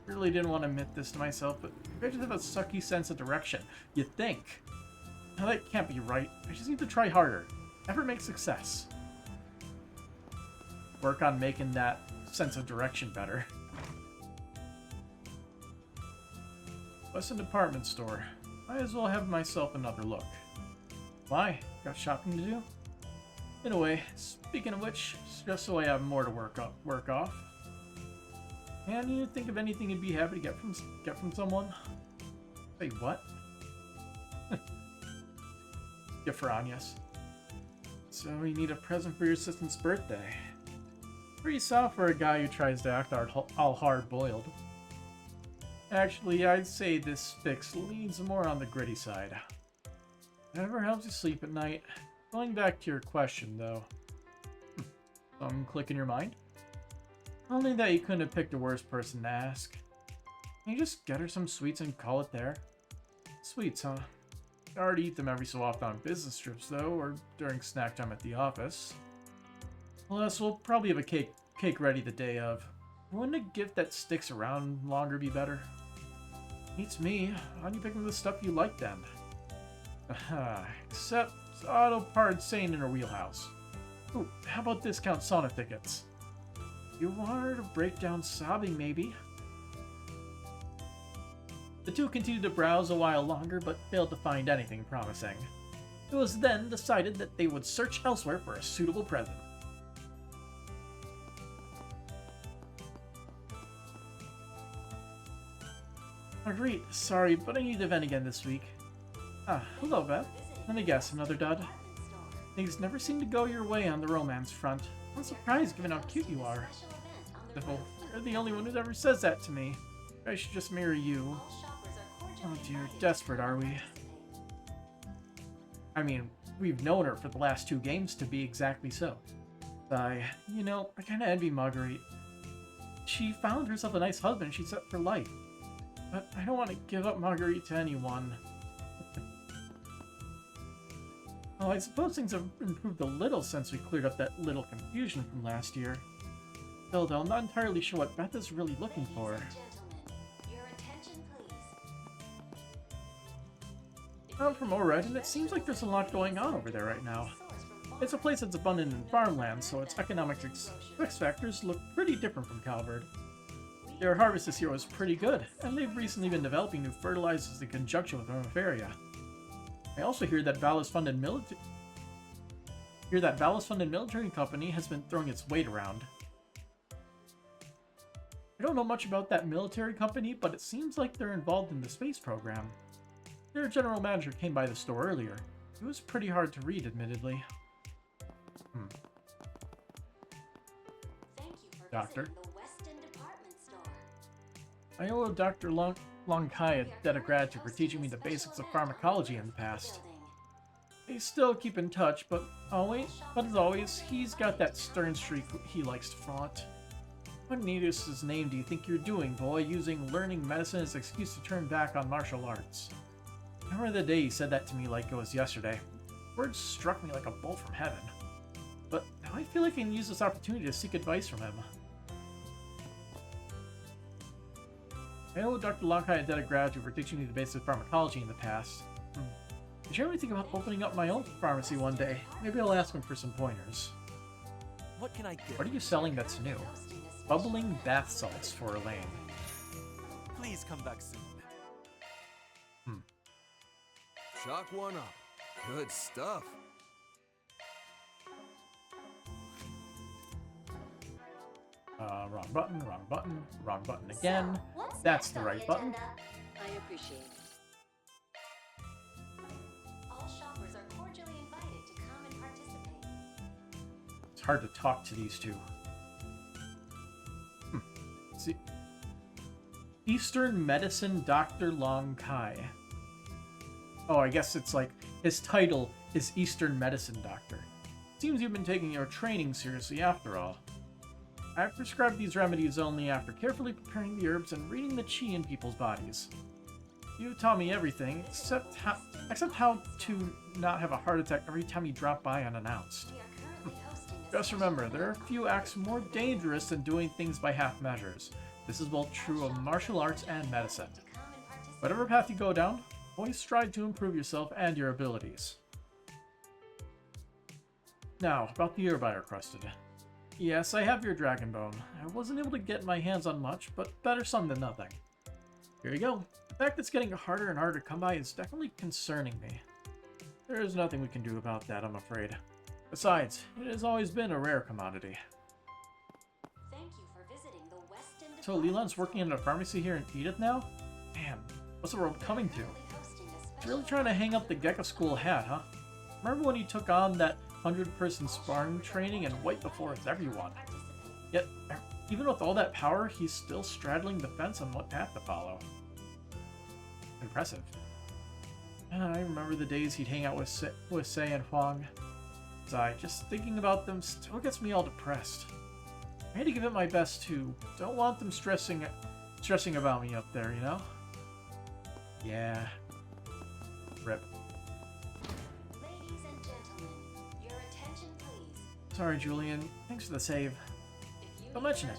Really didn't want to admit this to myself, but I just have a sucky sense of direction. You think? Now that can't be right. I just need to try harder. Effort makes success. Work on making that sense of direction better. Weston Department Store. Might as well have myself another look. Why? Got shopping to do? In a way. Speaking of which, just so I have more to work off. Can you think of anything you'd be happy to get from someone? Wait, what? Get for Anya's. So you need a present for your assistant's birthday. Pretty soft for a guy who tries to act all hard-boiled. Actually, I'd say this fix leans more on the gritty side. Whatever helps you sleep at night. Going back to your question, though. Some click in your mind? Only that you couldn't have picked a worse person to ask. Can you just get her some sweets and call it there? Sweets, huh? I already eat them every so often on business trips, though, or during snack time at the office. Plus, we'll probably have a cake ready the day of. Wouldn't a gift that sticks around longer be better? Beats me. How do you pick from the stuff you like, then? Except auto parts sane in her wheelhouse. Ooh, how about discount sauna tickets? You want her to break down sobbing, maybe? The two continued to browse a while longer, but failed to find anything promising. It was then decided that they would search elsewhere for a suitable present. Marguerite, sorry, but I need to vent again this week. Ah, hello, Beth. Let me guess, another dud? Things never seem to go your way on the romance front. I'm surprised given how cute you are. Sybil, you're the only one who ever says that to me. I should just marry you. Oh dear, desperate are we? I mean, we've known her for the last 2 games to be exactly so. I kinda envy Marguerite. She found herself a nice husband she's set for life. But I don't want to give up Marguerite to anyone. Oh, I suppose things have improved a little since we cleared up that little confusion from last year. Still, though, I'm not entirely sure what Beth is really looking for. I'm from Ored, and it seems like there's a lot going on over there right now. It's a place that's abundant in farmland, so its economic success factors look pretty different from Calvard. Their harvest this year was pretty good, and they've recently been developing new fertilizers in conjunction with Romiferia. I also hear that Valis-funded military company has been throwing its weight around. I don't know much about that military company, but it seems like they're involved in the space program. Their general manager came by the store earlier. It was pretty hard to read, admittedly. Doctor. I owe Dr. Longkai a debt of gratitude for teaching me the basics of pharmacology in the past. They still keep in touch, but as always, he's got that stern streak he likes to flaunt. What needless name do you think you're doing, boy, using learning medicine as an excuse to turn back on martial arts? I remember the day he said that to me like it was yesterday. Words struck me like a bolt from heaven. But now I feel like I can use this opportunity to seek advice from him. I owe Dr. Longkai a debt of gratitude for teaching me the basics of pharmacology in the past. Did you ever think about opening up my own pharmacy one day? Maybe I'll ask him for some pointers. What can I get? What are you selling that's new? Bubbling bath salts for Elaine. Please come back soon. Chalk one up. Good stuff. Wrong button, wrong button, wrong button again. That's the right button. I appreciate it. All shoppers are cordially invited to come and participate. It's hard to talk to these two. See, Eastern Medicine Dr. Long Kai. Oh, I guess it's like his title is Eastern Medicine Doctor. Seems you've been taking your training seriously after all. I prescribe these remedies only after carefully preparing the herbs and reading the chi in people's bodies. You taught me everything, except how to not have a heart attack every time you drop by unannounced. Just remember, there are a few acts more dangerous than doing things by half measures. This is both true of martial arts and medicine. Whatever path you go down, always strive to improve yourself and your abilities. Now, about the herb I requested. Yes, I have your dragon bone. I wasn't able to get my hands on much, but better some than nothing. Here you go. The fact it's getting harder and harder to come by is definitely concerning me. There is nothing we can do about that, I'm afraid. Besides, it has always been a rare commodity. Thank you for visiting the Weston So Leland's working in a pharmacy here in Edith now? Man, what's the world coming to? He's really trying to hang up the Gecko School hat, huh? Remember when he took on that 100-person sparring training and wiped before everyone? Yet, even with all that power, he's still straddling the fence on what path to follow. Impressive. I remember the days he'd hang out with Sei and Huang. Just thinking about them still gets me all depressed. I had to give it my best too. Don't want them stressing about me up there, you know? Yeah. Rip. Ladies and gentlemen, your attention please. Sorry, Julian. Thanks for the save. Don't mention it.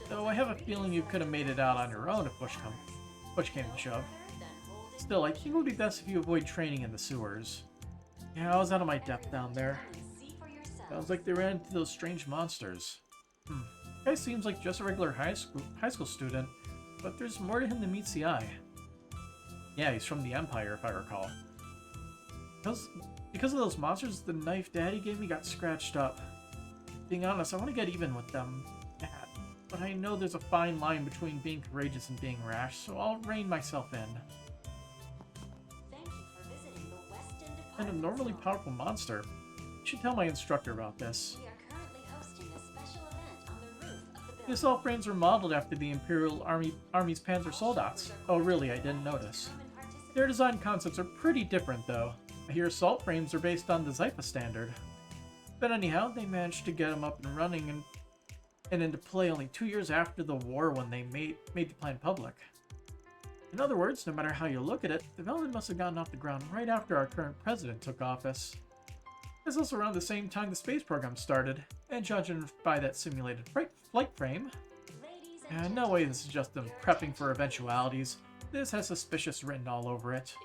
Though I have a feeling you could have made it out on your own if push came to shove. Still, I think it would be best if you avoid training in the sewers. Yeah, I was out of my depth down there. Sounds like they ran into those strange monsters. Guy seems like just a regular high school student, but there's more to him than meets the eye. Yeah, he's from the Empire, if I recall. Because of those monsters, the knife Daddy gave me got scratched up. Being honest, I want to get even with them. But I know there's a fine line between being courageous and being rash, so I'll rein myself in. And a normally powerful monster. I should tell my instructor about this. We are currently hosting a The assault frames were modeled after the Imperial Army's Panzer Soldats. Oh really, I didn't notice. Their design concepts are pretty different though. I hear assault frames are based on the Zypha standard. But anyhow, they managed to get them up and running and into play only 2 years after the war when they made the plan public. In other words, no matter how you look at it, development must have gotten off the ground right after our current president took office. It's also around the same time the space program started, and judging by that simulated flight frame, and no way this is just them prepping for eventualities. This has suspicious written all over it.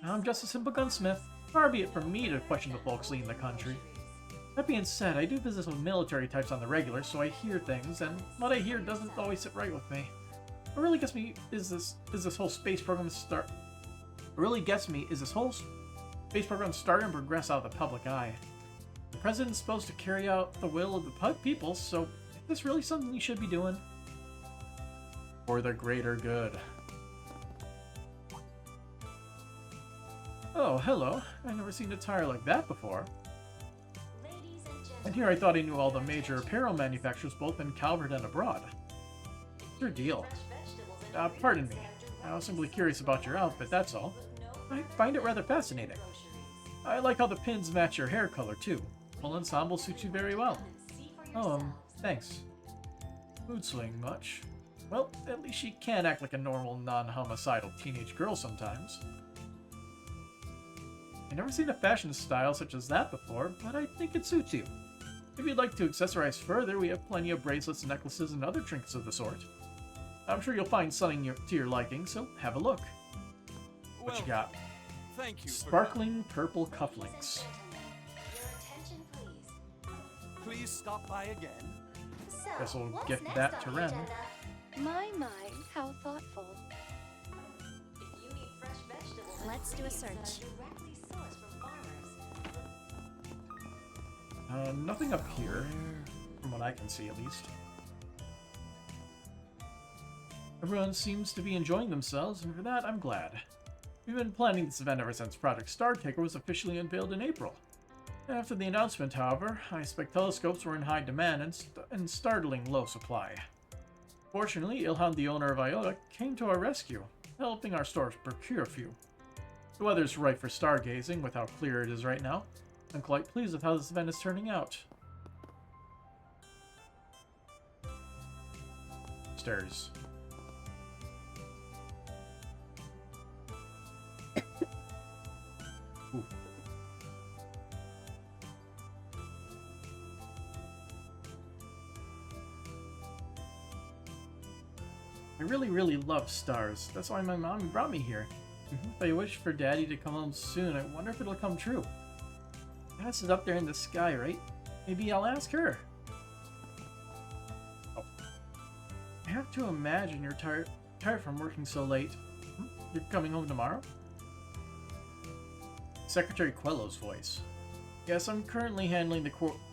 I'm just a simple gunsmith. Far be it from me to question the folks leading the country. That being said, I do business with military types on the regular, so I hear things, and what I hear doesn't always sit right with me. What really gets me is this whole space program starting to progress out of the public eye. The president's supposed to carry out the will of the people, so is this really something you should be doing? For the greater good. Oh, hello. I've never seen a tire like that before. And here I thought I knew all the major apparel manufacturers both in Calvert and abroad. What's your deal? Pardon me. I was simply curious about your outfit, that's all. I find it rather fascinating. I like how the pins match your hair color, too. Full ensemble suits you very well. Oh, thanks. Mood swing much? Well, at least she can act like a normal, non-homicidal teenage girl sometimes. I've never seen a fashion style such as that before, but I think it suits you. If you'd like to accessorize further, we have plenty of bracelets, necklaces, and other trinkets of the sort. I'm sure you'll find something to your liking, so have a look. What you got? Thank you. Sparkling purple cufflinks. Please stop by again. Guess we'll gift that to Ren. My, how thoughtful. Let's do a search. Nothing up here, from what I can see at least. Everyone seems to be enjoying themselves, and for that, I'm glad. We've been planning this event ever since Project Startaker was officially unveiled in April. After the announcement, however, I expect telescopes were in high demand and startling low supply. Fortunately, Ilhan, the owner of Iota, came to our rescue, helping our stores procure a few. The weather's right for stargazing with how clear it is right now. I'm quite pleased with how this event is turning out. Stairs. Ooh. I really love stars. That's why my mom brought me here. If I wish for Daddy to come home soon, I wonder if it'll come true. That's it up there in the sky, right? Maybe I'll ask her. Oh. I have to imagine you're tired from working so late. You're coming home tomorrow? Secretary Quello's voice. Yes, I'm currently handling the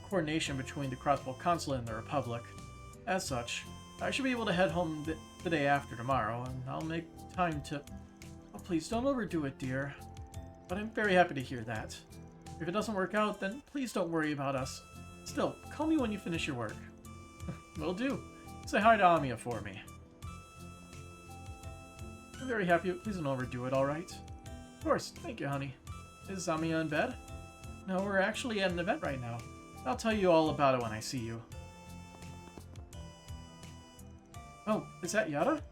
coordination between the Crossbow Consulate and the Republic. As such, I should be able to head home the day after tomorrow, and I'll make time to... Oh, please don't overdo it, dear. But I'm very happy to hear that. If it doesn't work out, then please don't worry about us. Still, call me when you finish your work. Will do. Say hi to Amiya for me. I'm very happy. Please don't overdo it, alright? Of course. Thank you, honey. Is Amiya in bed? No, we're actually at an event right now. I'll tell you all about it when I see you. Oh, is that Yada?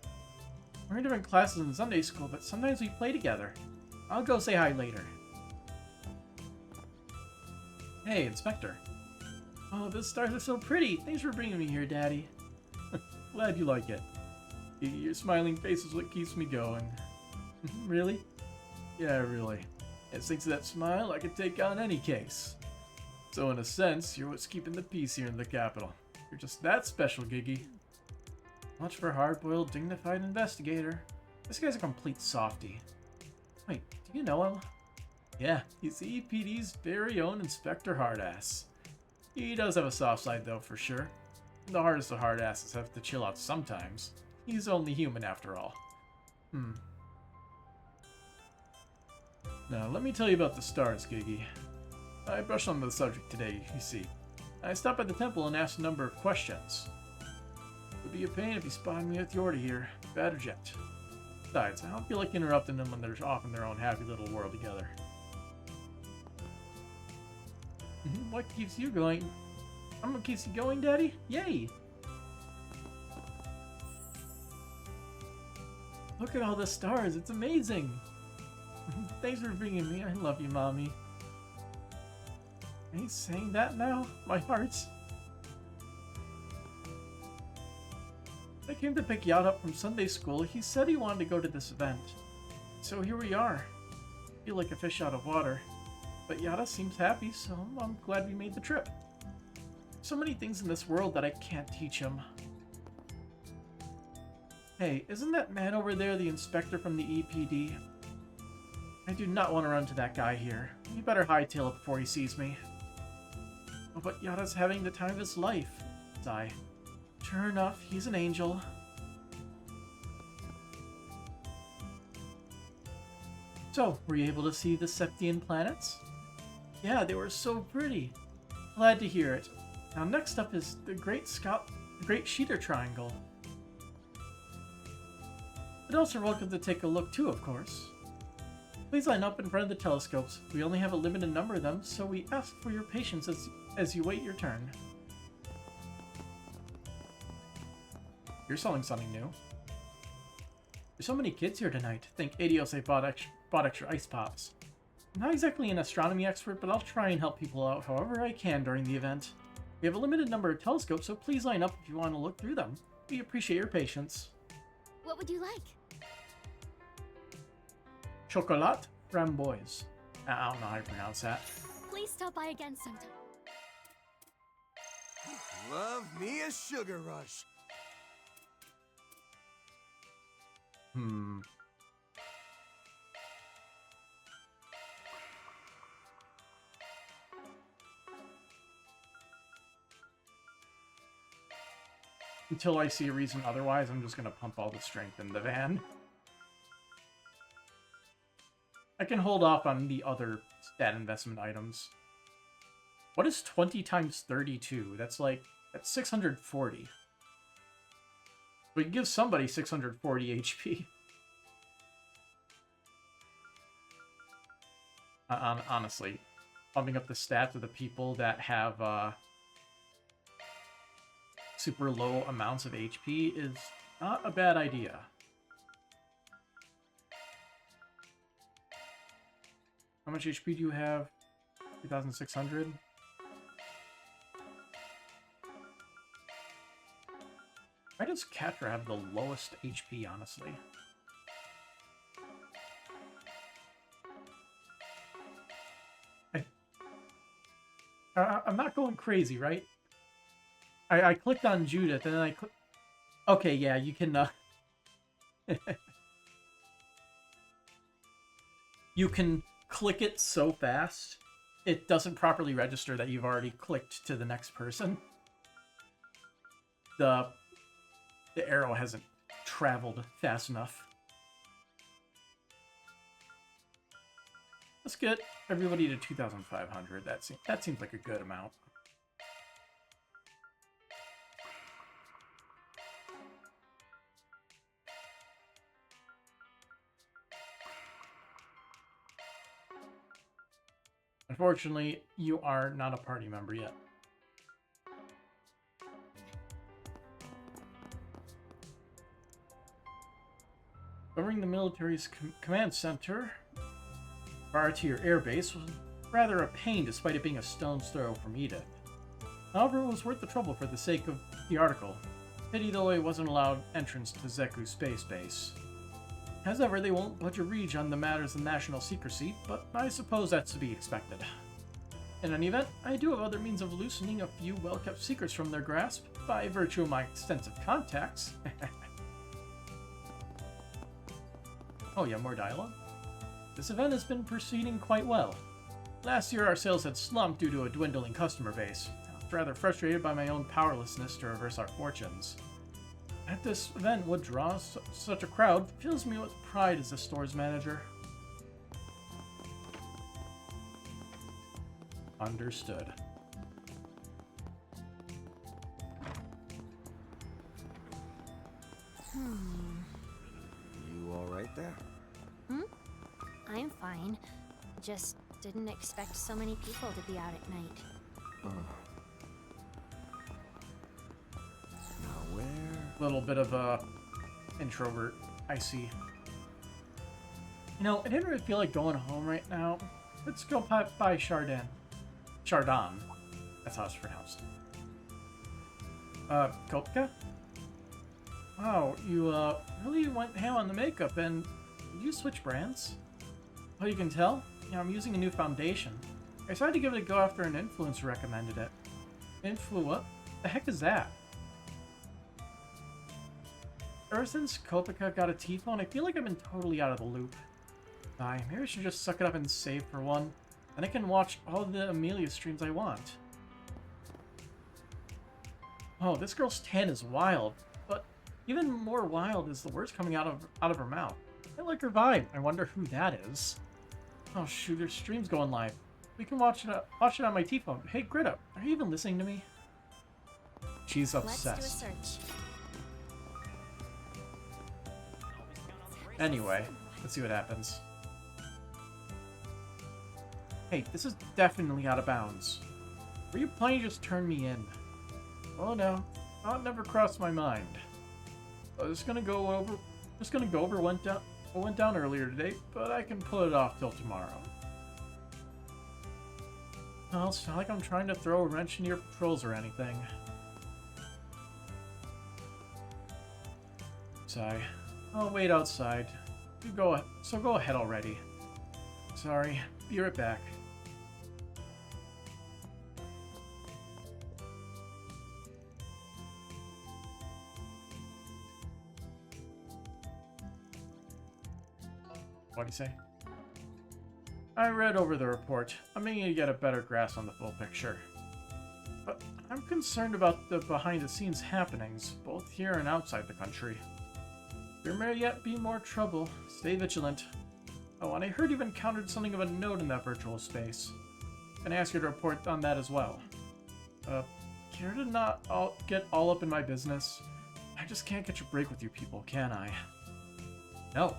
We're in different classes in Sunday school, but sometimes we play together. I'll go say hi later. Hey, Inspector. Oh, the stars are so pretty. Thanks for bringing me here, Daddy. Glad you like it. Your smiling face is what keeps me going. Really? Yeah, really. And thanks to that smile, I could take on any case. So in a sense, you're what's keeping the peace here in the capital. You're just that special, Giggy. Much for hard-boiled, dignified investigator. This guy's a complete softie. Wait, do you know him? Yeah, he's the EPD's very own Inspector Hardass. He does have a soft side though, for sure. The hardest of hardasses have to chill out sometimes. He's only human after all. Now, let me tell you about the stars, Giggy. I brushed on the subject today, you see. I stopped by the temple and asked a number of questions. It would be a pain if he spotted me with Yorda here. Bad jet. Besides, I don't feel like interrupting them when they're off in their own happy little world together. What keeps you going? What keeps you going, Daddy? Yay! Look at all the stars. It's amazing. Thanks for bringing me. I love you, Mommy. Are you saying that now? My heart's... I came to pick Yada up from Sunday school. He said he wanted to go to this event. So here we are. I feel like a fish out of water. But Yada seems happy, so I'm glad we made the trip. So many things in this world that I can't teach him. Hey, isn't that man over there the inspector from the EPD? I do not want to run to that guy here. You better hightail it before he sees me. Oh, but Yada's having the time of his life. Sigh. Sure enough, he's an angel. So, were you able to see the Septian planets? Yeah, they were so pretty. Glad to hear it. Now next up is the Great Sheeter Triangle. Adults are welcome to take a look too, of course. Please line up in front of the telescopes. We only have a limited number of them, so we ask for your patience as you wait your turn. You're selling something new. There's so many kids here tonight. Think Adios bought extra ice pops. I'm not exactly an astronomy expert, but I'll try and help people out however I can during the event. We have a limited number of telescopes, so please line up if you want to look through them. We appreciate your patience. What would you like? Chocolat framboise. I don't know how to pronounce that. Please stop by again sometime. Love me a sugar rush. Until I see a reason otherwise, I'm just gonna pump all the strength in the van. I can hold off on the other stat investment items. What is 20 times 32? That's 640. We can give somebody 640 HP. Honestly, pumping up the stats of the people that have super low amounts of HP is not a bad idea. How much HP do you have? 2,600? Why does Catra have the lowest HP, honestly? I'm not going crazy, right? I clicked on Judith, and then I clicked... Okay, yeah, you can, You can click it so fast, it doesn't properly register that you've already clicked to the next person. The arrow hasn't traveled fast enough. Let's get everybody to 2,500. That seems like a good amount. Unfortunately, you are not a party member yet. Covering the military's command center, prior to your airbase, was rather a pain despite it being a stone's throw from Edith. However, it was worth the trouble for the sake of the article. Pity though it wasn't allowed entrance to Zeku Space Base. As ever, they won't budge a reach on the matters of national secrecy, but I suppose that's to be expected. In any event, I do have other means of loosening a few well-kept secrets from their grasp, by virtue of my extensive contacts. Oh yeah, more dialogue? This event has been proceeding quite well. Last year our sales had slumped due to a dwindling customer base. I was rather frustrated by my own powerlessness to reverse our fortunes. At this event, what draws such a crowd fills me with pride as the store's manager. Understood. You alright there? I'm fine. Just didn't expect so many people to be out at night. Now where? Little bit of a introvert, I see. You know, I didn't really feel like going home right now. Let's go by Chardon. Chardon. That's how it's pronounced. Kopka? Wow, you, really went ham on the makeup, and did you switch brands? Oh, you can tell? Yeah, I'm using a new foundation. I decided to give it a go after an influencer recommended it. What the heck is that? Ever since Kopika got a T-phone, I feel like I've been totally out of the loop. Maybe I should just suck it up and save for one. Then I can watch all the Amelia streams I want. Oh, this girl's tan is wild, but even more wild is the words coming out of her mouth. I like her vibe. I wonder who that is. Oh shoot, their stream's going live. We can watch it on my T-phone. Hey Greta, are you even listening to me? She's obsessed. Let's do a search. Anyway, let's see what happens. Hey, this is definitely out of bounds. Were you planning to just turn me in? Oh no, thought never crossed my mind. I was gonna go over what went down earlier today, but I can put it off till tomorrow. Well, it's not like I'm trying to throw a wrench in your patrols or anything. Sigh. I'll wait outside. Go ahead already. Sorry, be right back. What'd he say? I read over the report. I'm beginning to get a better grasp on the full picture. But I'm concerned about the behind-the-scenes happenings, both here and outside the country. There may yet be more trouble. Stay vigilant. Oh, and I heard you've encountered something of a note in that virtual space. Can I ask you to report on that as well? Care to not get all up in my business? I just can't catch a break with you people, can I? No.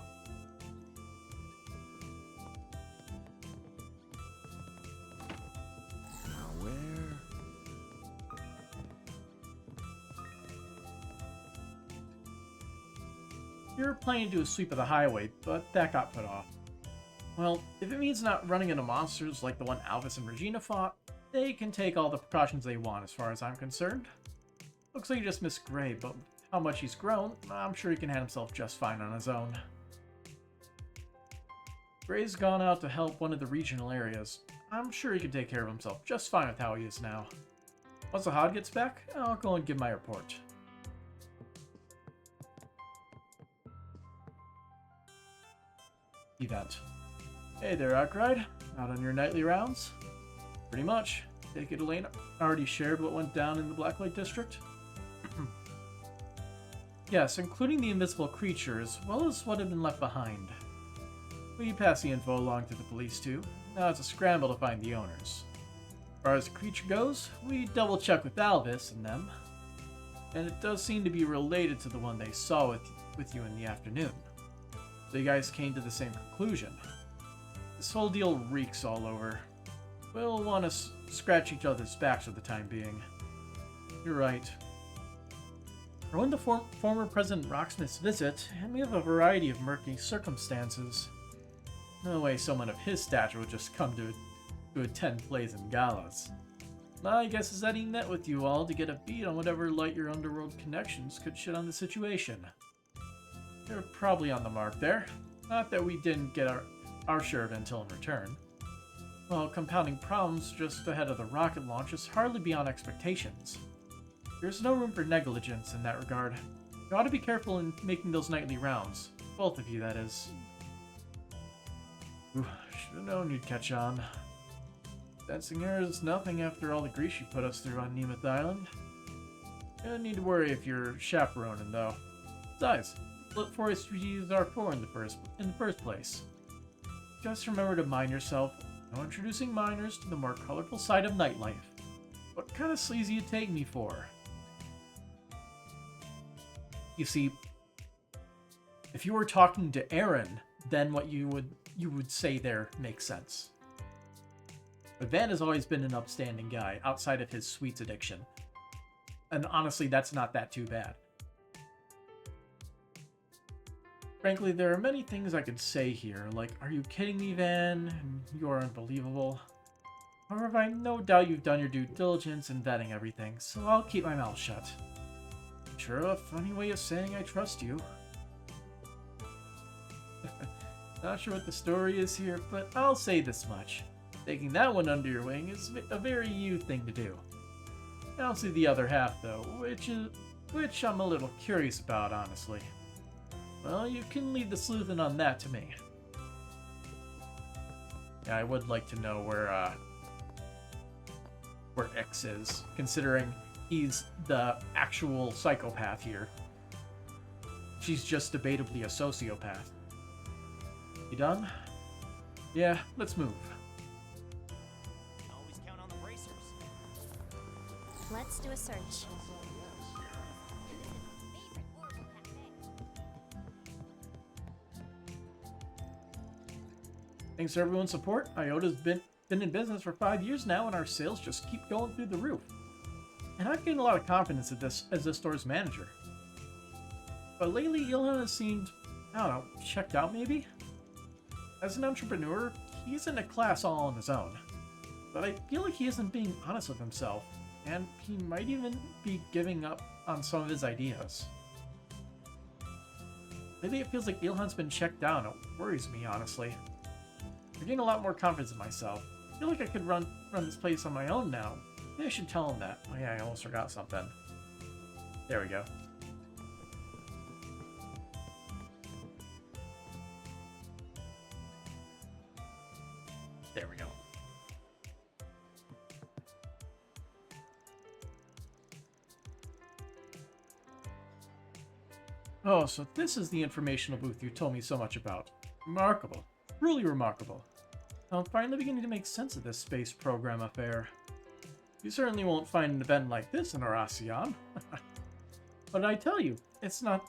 You were planning to do a sweep of the highway, but that got put off. Well, if it means not running into monsters like the one Alvis and Regina fought, they can take all the precautions they want as far as I'm concerned. Looks like you just missed Gray, but with how much he's grown, I'm sure he can handle himself just fine on his own. Gray's gone out to help one of the regional areas. I'm sure he can take care of himself just fine with how he is now. Once the Hod gets back, I'll go and give my report. Event. Hey there, Outride. Out on your nightly rounds? Pretty much. Take it Elaine already shared what went down in the Blacklight District? Yes, including the invisible creature, as well as what had been left behind. We pass the info along to the police too. Now it's a scramble to find the owners. As far as the creature goes, we double check with Alvis and them. And it does seem to be related to the one they saw with you in the afternoon. So you guys came to the same conclusion. This whole deal reeks all over. We'll want to scratch each other's backs for the time being. You're right. Ruined the former President Rocksmith's visit, and we have a variety of murky circumstances. No way someone of his stature would just come to attend plays and galas. My guess is that he met with you all to get a beat on whatever light your underworld connections could shed on the situation. You're probably on the mark there. Not that we didn't get our share of intel in return. Well, compounding problems just ahead of the rocket launch is hardly beyond expectations. There's no room for negligence in that regard. You ought to be careful in making those nightly rounds. Both of you, that is. Ooh, should have known you'd catch on. Sensing here is nothing after all the grief you put us through on Nemeth Island. You don't need to worry if you're chaperoning, though. Besides, what forest refugees are for in the first place. Just remember to mind yourself. No introducing minors to the more colorful side of nightlife. What kind of sleaze you take me for? You see, If you were talking to Aaron, then what you would say there makes sense. But Van has always been an upstanding guy, outside of his sweets addiction. And honestly, that's not that too bad. Frankly, there are many things I could say here, like, are you kidding me, Van? You are unbelievable. However, I no doubt you've done your due diligence in vetting everything, so I'll keep my mouth shut. Sure, a funny way of saying I trust you. Not sure what the story is here, but I'll say this much. Taking that one under your wing is a very you thing to do. I don't see the other half, though, which I'm a little curious about, honestly. Well, you can leave the sleuthing on that to me. Yeah, I would like to know where X is, considering he's the actual psychopath here. She's just debatably a sociopath. You done? Yeah, let's move. Always count on the bracers. Let's do a search. Thanks for everyone's support. Iota's been in business for 5 years now, and our sales just keep going through the roof. And I've gained a lot of confidence as this store's manager. But lately, Ilhan has seemed, I don't know, checked out maybe? As an entrepreneur, he's in a class all on his own. But I feel like he isn't being honest with himself, and he might even be giving up on some of his ideas. Lately, it feels like Ilhan's been checked out, and it worries me, honestly. I'm getting a lot more confidence in myself. I feel like I could run this place on my own now. Maybe I should tell him that. Oh yeah, I almost forgot something. There we go. There we go. Oh, so this is the informational booth you told me so much about. Remarkable. Really remarkable. I'm finally beginning to make sense of this space program affair. You certainly won't find an event like this in Horacion. But I tell you, it's not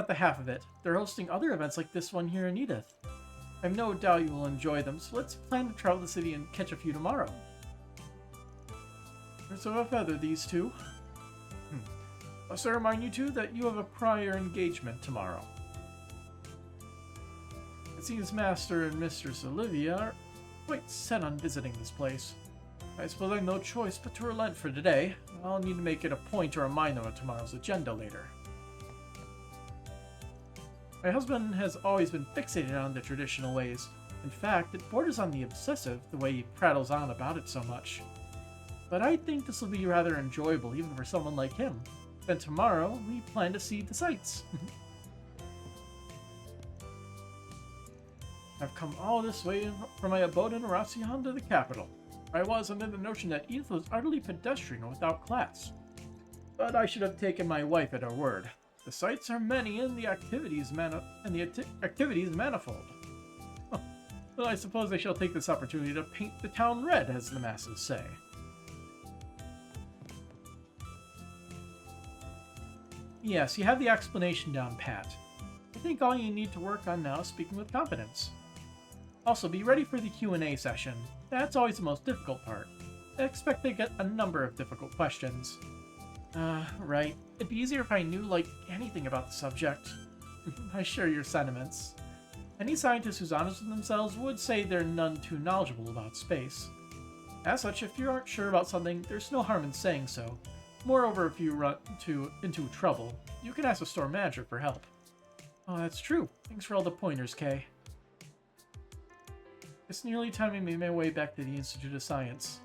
the half of it. They're hosting other events like this one here in Edith. I have no doubt you will enjoy them, so let's plan to travel the city and catch a few tomorrow. Birds of a feather, these two. Must I remind you two that you have a prior engagement tomorrow. It seems Master and Mistress Olivia are quite set on visiting this place. I suppose I have no choice but to relent for today. I'll need to make it a point to remind them of tomorrow's agenda later. My husband has always been fixated on the traditional ways. In fact, it borders on the obsessive, the way he prattles on about it so much. But I think this will be rather enjoyable even for someone like him. Then tomorrow, we plan to see the sights. I've come all this way from my abode in Horacion to the capital. I was under the notion that Edith was utterly pedestrian and without class. But I should have taken my wife at her word. The sights are many and the activities manifold. Well, I suppose I shall take this opportunity to paint the town red, as the masses say. Yes, you have the explanation down pat. I think all you need to work on now is speaking with confidence. Also, be ready for the Q&A session. That's always the most difficult part. I expect to get a number of difficult questions. Right. It'd be easier if I knew, like, anything about the subject. I share your sentiments. Any scientist who's honest with themselves would say they're none too knowledgeable about space. As such, if you aren't sure about something, there's no harm in saying so. Moreover, if you run into trouble, you can ask the store manager for help. Oh, that's true. Thanks for all the pointers, Kay. It's nearly time I made my way back to the Institute of Science.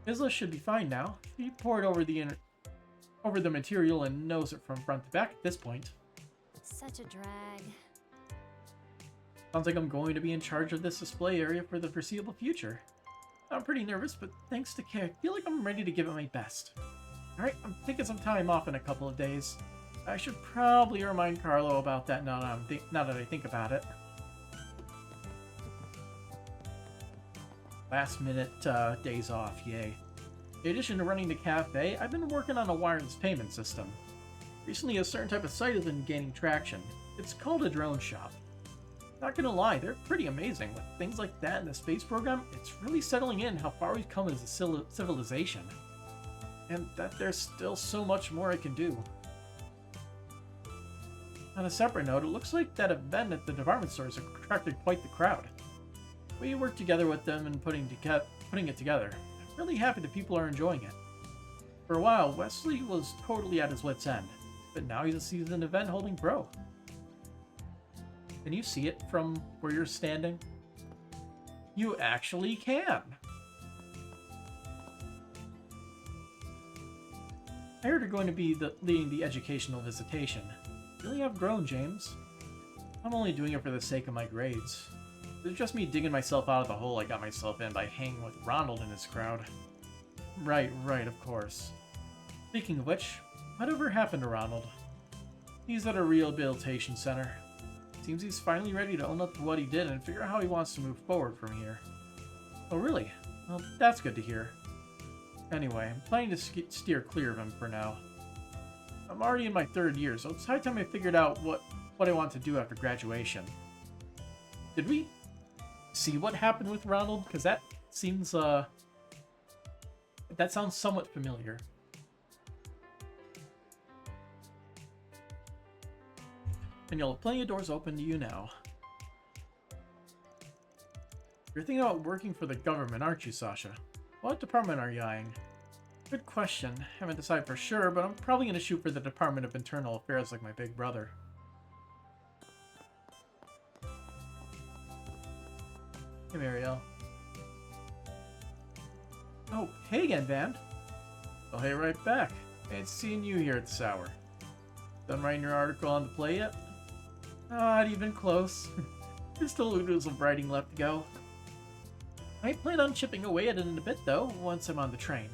Isla should be fine now. He pored over the material and knows it from front to back at this point. Such a drag. Sounds like I'm going to be in charge of this display area for the foreseeable future. I'm pretty nervous, but thanks to Kay, I feel like I'm ready to give it my best. Alright, I'm taking some time off in a couple of days. I should probably remind Carlo about that now that I think about it. Last minute days off, yay. In addition to running the cafe, I've been working on a wireless payment system. Recently, a certain type of site has been gaining traction. It's called a drone shop. Not gonna lie, they're pretty amazing. With things like that in the space program, it's really settling in how far we've come as a civilization. And that there's still so much more I can do. On a separate note, it looks like that event at the department stores attracted quite the crowd. We worked together with them in putting it together. I'm really happy that people are enjoying it. For a while, Wesley was totally at his wit's end, but now he's a seasoned event holding pro. Can you see it from where you're standing? You actually can! I heard you're going to be leading the educational visitation. You really have grown, James. I'm only doing it for the sake of my grades. It's just me digging myself out of the hole I got myself in by hanging with Ronald and his crowd. Right, of course. Speaking of which, whatever happened to Ronald? He's at a rehabilitation center. Seems he's finally ready to own up to what he did and figure out how he wants to move forward from here. Oh really? Well, that's good to hear. Anyway, I'm planning to steer clear of him for now. I'm already in my 3rd year, so it's high time I figured out what I want to do after graduation. Did we see what happened with Ronald? Because that seems, that sounds somewhat familiar. And you'll have plenty of doors open to you now. You're thinking about working for the government, aren't you, Sasha? What department are you eyeing? Good question. Haven't decided for sure, but I'm probably going to shoot for the Department of Internal Affairs like my big brother. Hey, Marielle. Oh, hey again, Van. Well, hey, right back. Ain't seeing you here at this hour. Done writing your article on the play yet? Not even close. There's still oodles of writing left to go. I plan on chipping away at it in a bit, though, once I'm on the train.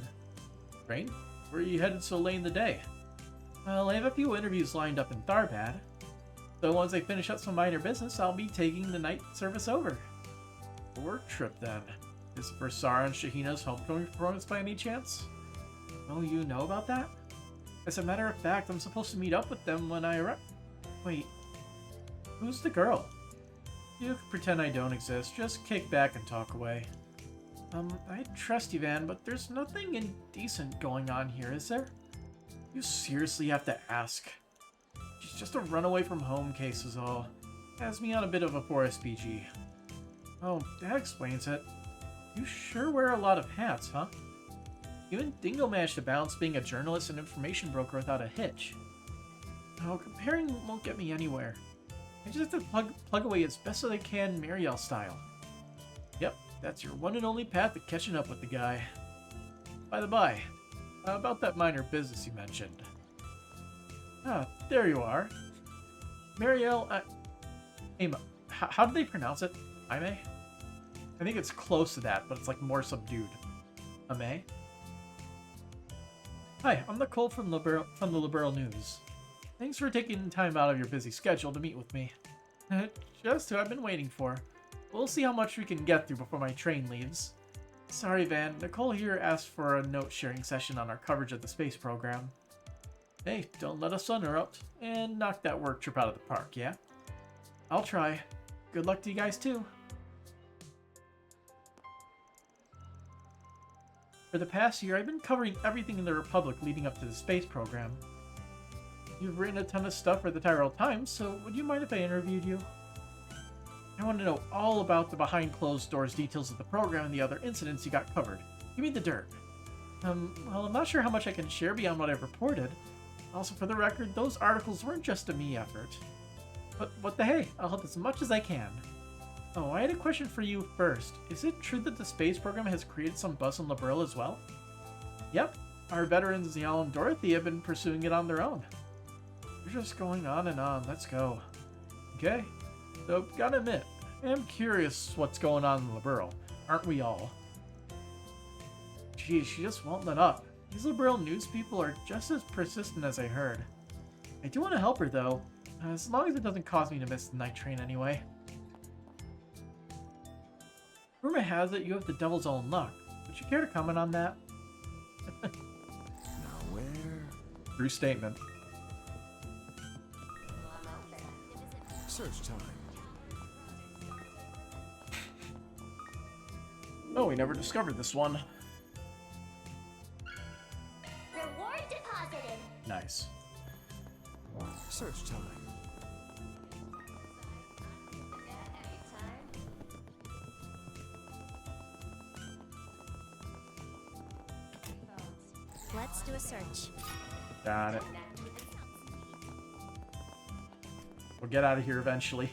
Train? Where are you headed so late in the day? Well, I have a few interviews lined up in Tharbad. So once I finish up some minor business, I'll be taking the night service over. A work trip, then. Is it for Sarah and Shahina's homecoming performance by any chance? Oh, you know about that? As a matter of fact, I'm supposed to meet up with them when I arrive. Wait, who's the girl? You can pretend I don't exist, just kick back and talk away. I trust you, Van, but there's nothing indecent going on here, is there? You seriously have to ask. She's just a runaway from home case is all. Has me on a bit of a 4SBG. Oh, that explains it. You sure wear a lot of hats, huh? Even Dingo managed to balance being a journalist and information broker without a hitch. Oh, comparing won't get me anywhere. I just have to plug away as best as I can Marielle style. Yep, that's your one and only path to catching up with the guy. By the by, about that minor business you mentioned. Ah, there you are. Marielle, Aima, how do they pronounce it? Aime? I think it's close to that, but it's like more subdued. Aime? Hi, I'm Nicole from the Liberal News. Thanks for taking time out of your busy schedule to meet with me. Just who I've been waiting for. We'll see how much we can get through before my train leaves. Sorry, Van. Nicole here asked for a note-sharing session on our coverage of the space program. Hey, don't let us interrupt, and knock that work trip out of the park, yeah? I'll try. Good luck to you guys, too. For the past year, I've been covering everything in the Republic leading up to the space program. You've written a ton of stuff for the Tyrell Times, so would you mind if I interviewed you? I want to know all about the behind-closed-doors details of the program and the other incidents you got covered. Give me the dirt. Well, I'm not sure how much I can share beyond what I've reported. Also, for the record, those articles weren't just a me effort. But what the hey, I'll help as much as I can. Oh, I had a question for you first. Is it true that the space program has created some buzz in Liberl as well? Yep, our veterans Zial and Dorothy have been pursuing it on their own. We're just going on and on, let's go. Okay, so gotta admit, I am curious what's going on in Liberl. Aren't we all? Geez, she just won't let up. These Liberl news people are just as persistent as I heard. I do want to help her though, as long as it doesn't cause me to miss the night train anyway. Rumor has it you have the devil's own luck. Would you care to comment on that? Now where? True statement. Search time. Oh, we never discovered this one. Reward deposited. Nice. Search time. Let's do a search. Got it. We'll get out of here eventually.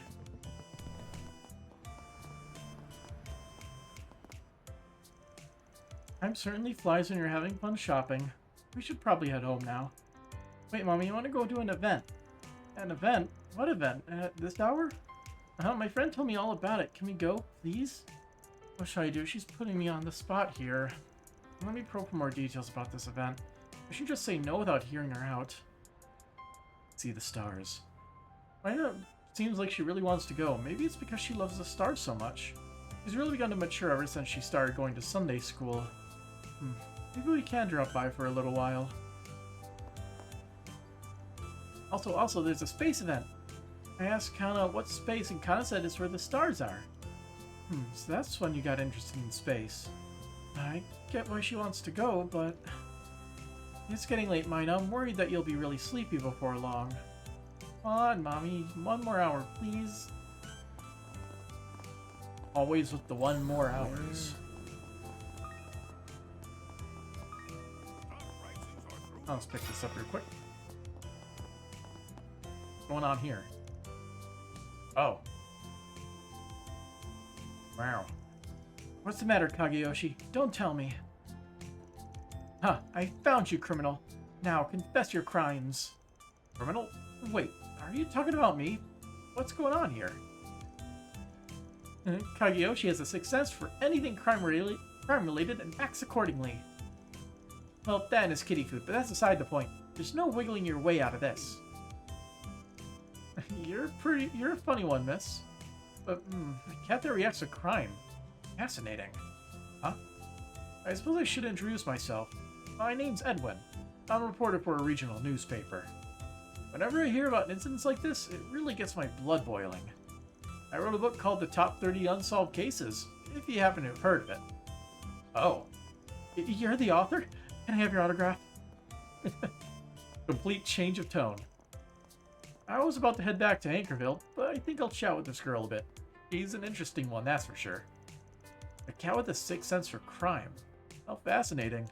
Time certainly flies when you're having fun shopping. We should probably head home now. Wait, Mommy, you want to go to an event? An event? What event? At this hour? My friend told me all about it. Can we go, please? What should I do? She's putting me on the spot here. Let me probe for more details about this event. I should just say no without hearing her out. See the stars. Why not? Seems like she really wants to go. Maybe it's because she loves the stars so much. She's really begun to mature ever since she started going to Sunday school. Maybe we can drop by for a little while. Also, there's a space event. I asked Kana what space, and Kana said it's where the stars are. So that's when you got interested in space. I get why she wants to go, but it's getting late, Mina. I'm worried that you'll be really sleepy before long. Come on, Mommy. 1 more hour, please. Always with the 1 more hours. Let's pick this up real quick. What's going on here? Oh. Wow. What's the matter, Kageyoshi? Don't tell me. Huh, I found you, criminal. Now, confess your crimes. Criminal? Wait, are you talking about me? What's going on here? Kageyoshi has a sixth sense for anything crime-related and acts accordingly. Well, that is kitty food, but that's beside the point. There's no wiggling your way out of this. You're a funny one, miss. But, a cat that reacts to crime. Fascinating. Huh? I suppose I should introduce myself. My name's Edwin. I'm a reporter for a regional newspaper. Whenever I hear about incidents like this, it really gets my blood boiling. I wrote a book called The Top 30 Unsolved Cases, if you happen to have heard of it. Oh. You're the author? Can I have your autograph? Complete change of tone. I was about to head back to Anchorville, but I think I'll chat with this girl a bit. She's an interesting one, that's for sure. A cat with a sixth sense for crime. How fascinating.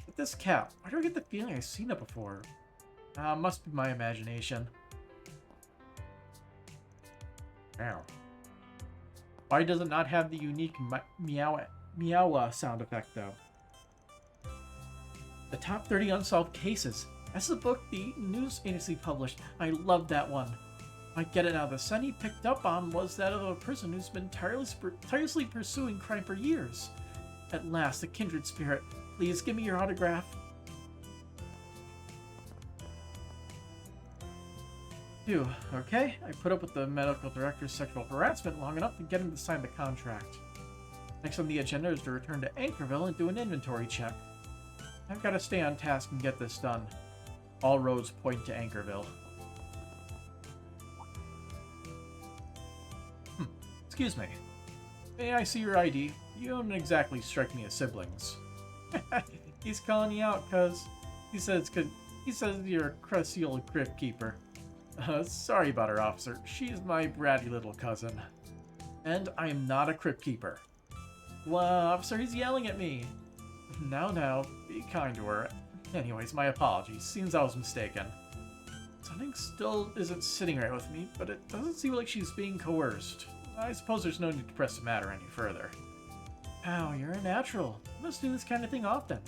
But this cat, why do I get the feeling I've seen it before? Must be my imagination. Meow. Why does it not have the unique meow sound effect, though? The Top 30 Unsolved Cases. That's the book the news agency published. I love that one. I get it now. The son he picked up on was that of a person who's been tirelessly pursuing crime for years. At last, a kindred spirit. Please give me your autograph. Phew, okay. I put up with the medical director's sexual harassment long enough to get him to sign the contract. Next on the agenda is to return to Anchorville and do an inventory check. I've got to stay on task and get this done. All roads point to Anchorville. Excuse me. May I see your ID? You don't exactly strike me as siblings. He's calling you out because he says you're a crusty old crypt keeper. Sorry about her, officer. She's my bratty little cousin. And I am not a crypt keeper. Well, officer, he's yelling at me. Now, be kind to her. Anyways, my apologies. Seems I was mistaken. Something still isn't sitting right with me, but it doesn't seem like she's being coerced. I suppose there's no need to press the matter any further. Ow, you're a natural. You must do this kind of thing often.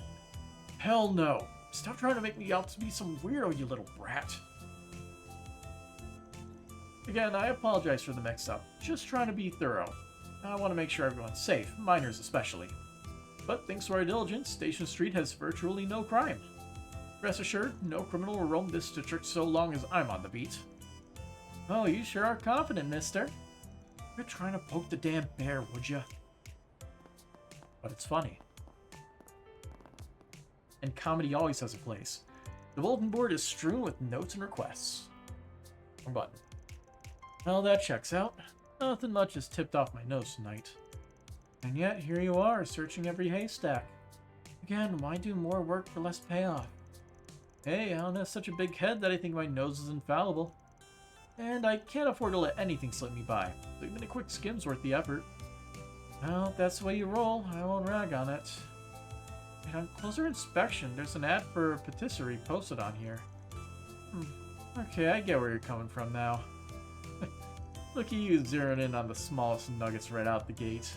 Hell no. Stop trying to make me out to be some weirdo, you little brat. Again, I apologize for the mix-up. Just trying to be thorough. I want to make sure everyone's safe, minors especially. But thanks to our diligence, Station Street has virtually no crime. Rest assured, no criminal will roam this district so long as I'm on the beat. Oh, you sure are confident, mister. You're trying to poke the damn bear, would ya? But it's funny. And comedy always has a place. The bulletin board is strewn with notes and requests. Wrong button. Well, that checks out. Nothing much has tipped off my nose tonight. And yet, here you are, searching every haystack. Again, why do more work for less payoff? Hey, I don't have such a big head that I think my nose is infallible. And I can't afford to let anything slip me by, so even a quick skim's worth the effort. Well, if that's the way you roll, I won't rag on it. And on closer inspection, there's an ad for a patisserie posted on here. Okay, I get where you're coming from now. Look at you zeroing in on the smallest nuggets right out the gate.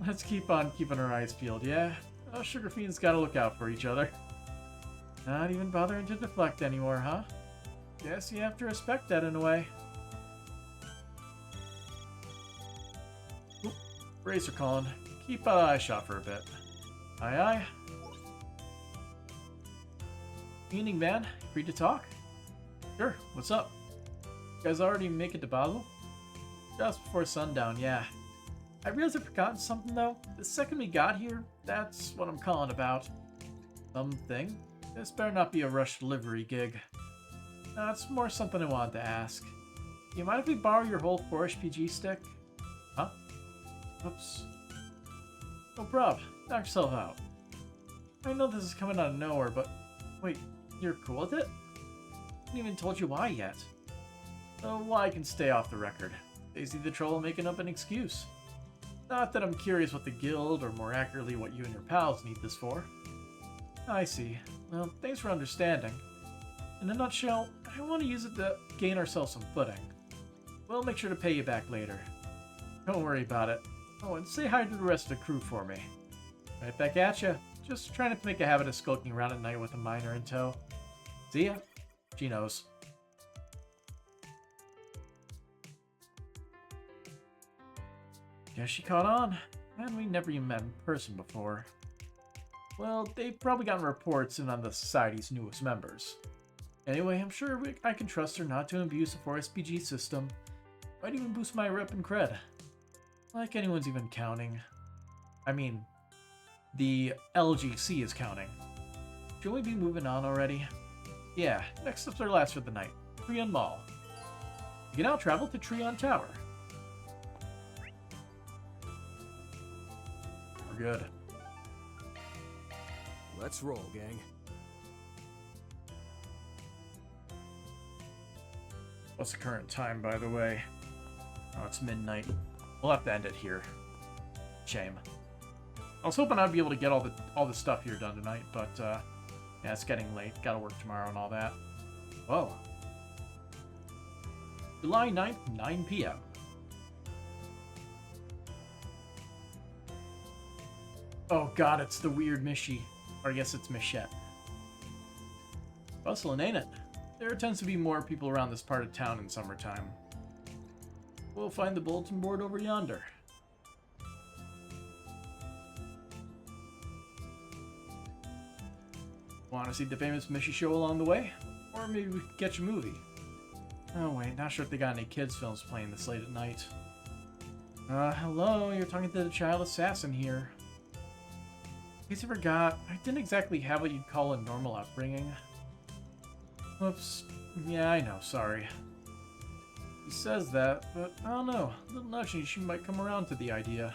Let's keep on keeping our eyes peeled, yeah? Us sugar fiends gotta look out for each other. Not even bothering to deflect anymore, huh? Guess you have to respect that in a way. Oop, Racer calling. Keep an eye shot for a bit. Aye aye. Evening, man. Free to talk? Sure, what's up? You guys already make it to Basel? Just before sundown, yeah. I realized I've forgotten something though. The second we got here, that's what I'm calling about. Something? This better not be a rush delivery gig. No, it's more something I wanted to ask. Do you mind if we borrow your whole 4-HPG stick? Huh? Oops. No prob. Knock yourself out. I know this is coming out of nowhere, but... Wait, you're cool with it? I haven't even told you why yet. So why can stay off the record. Daisy the Troll making up an excuse. Not that I'm curious what the guild, or more accurately what you and your pals need this for. I see. Well, thanks for understanding. In a nutshell, I want to use it to gain ourselves some footing. We'll make sure to pay you back later. Don't worry about it. Oh, and say hi to the rest of the crew for me. Right back at ya. Just trying not to make a habit of skulking around at night with a miner in tow. See ya. She knows. Guess she caught on. And we never even met in person before. Well, they've probably gotten reports in on the Society's newest members. Anyway, I'm sure I can trust her not to abuse the 4SPG system. Might even boost my rep and cred. Like anyone's even counting. I mean, the LGC is counting. Should we be moving on already? Yeah, next up's our last for the night. Treon Mall. You can now travel to Treon Tower. We're good. Let's roll, gang. What's the current time, by the way? Oh, it's midnight. We'll have to end it here. Shame. I was hoping I'd be able to get all the stuff here done tonight, but yeah, it's getting late. Gotta work tomorrow and all that. Whoa. July 9th, 9 p.m. Oh god, it's the weird Mishi. Or I guess it's Michette. Bustling, ain't it? There tends to be more people around this part of town in summertime. We'll find the bulletin board over yonder. Want to see the famous Mishi show along the way? Or maybe we could catch a movie. Oh wait, not sure if they got any kids films playing this late at night. Hello, you're talking to the child assassin here. In case you forgot, I didn't exactly have what you'd call a normal upbringing. Whoops. Yeah, I know, sorry. He says that, but I don't know. A little nudging, she might come around to the idea.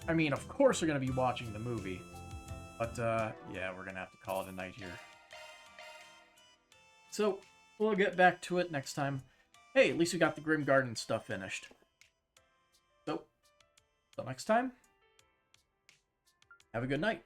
I mean, of course we're gonna be watching the movie. But, yeah, we're gonna have to call it a night here. So, we'll get back to it next time. Hey, at least we got the Grim Garden stuff finished. So, till next time, have a good night.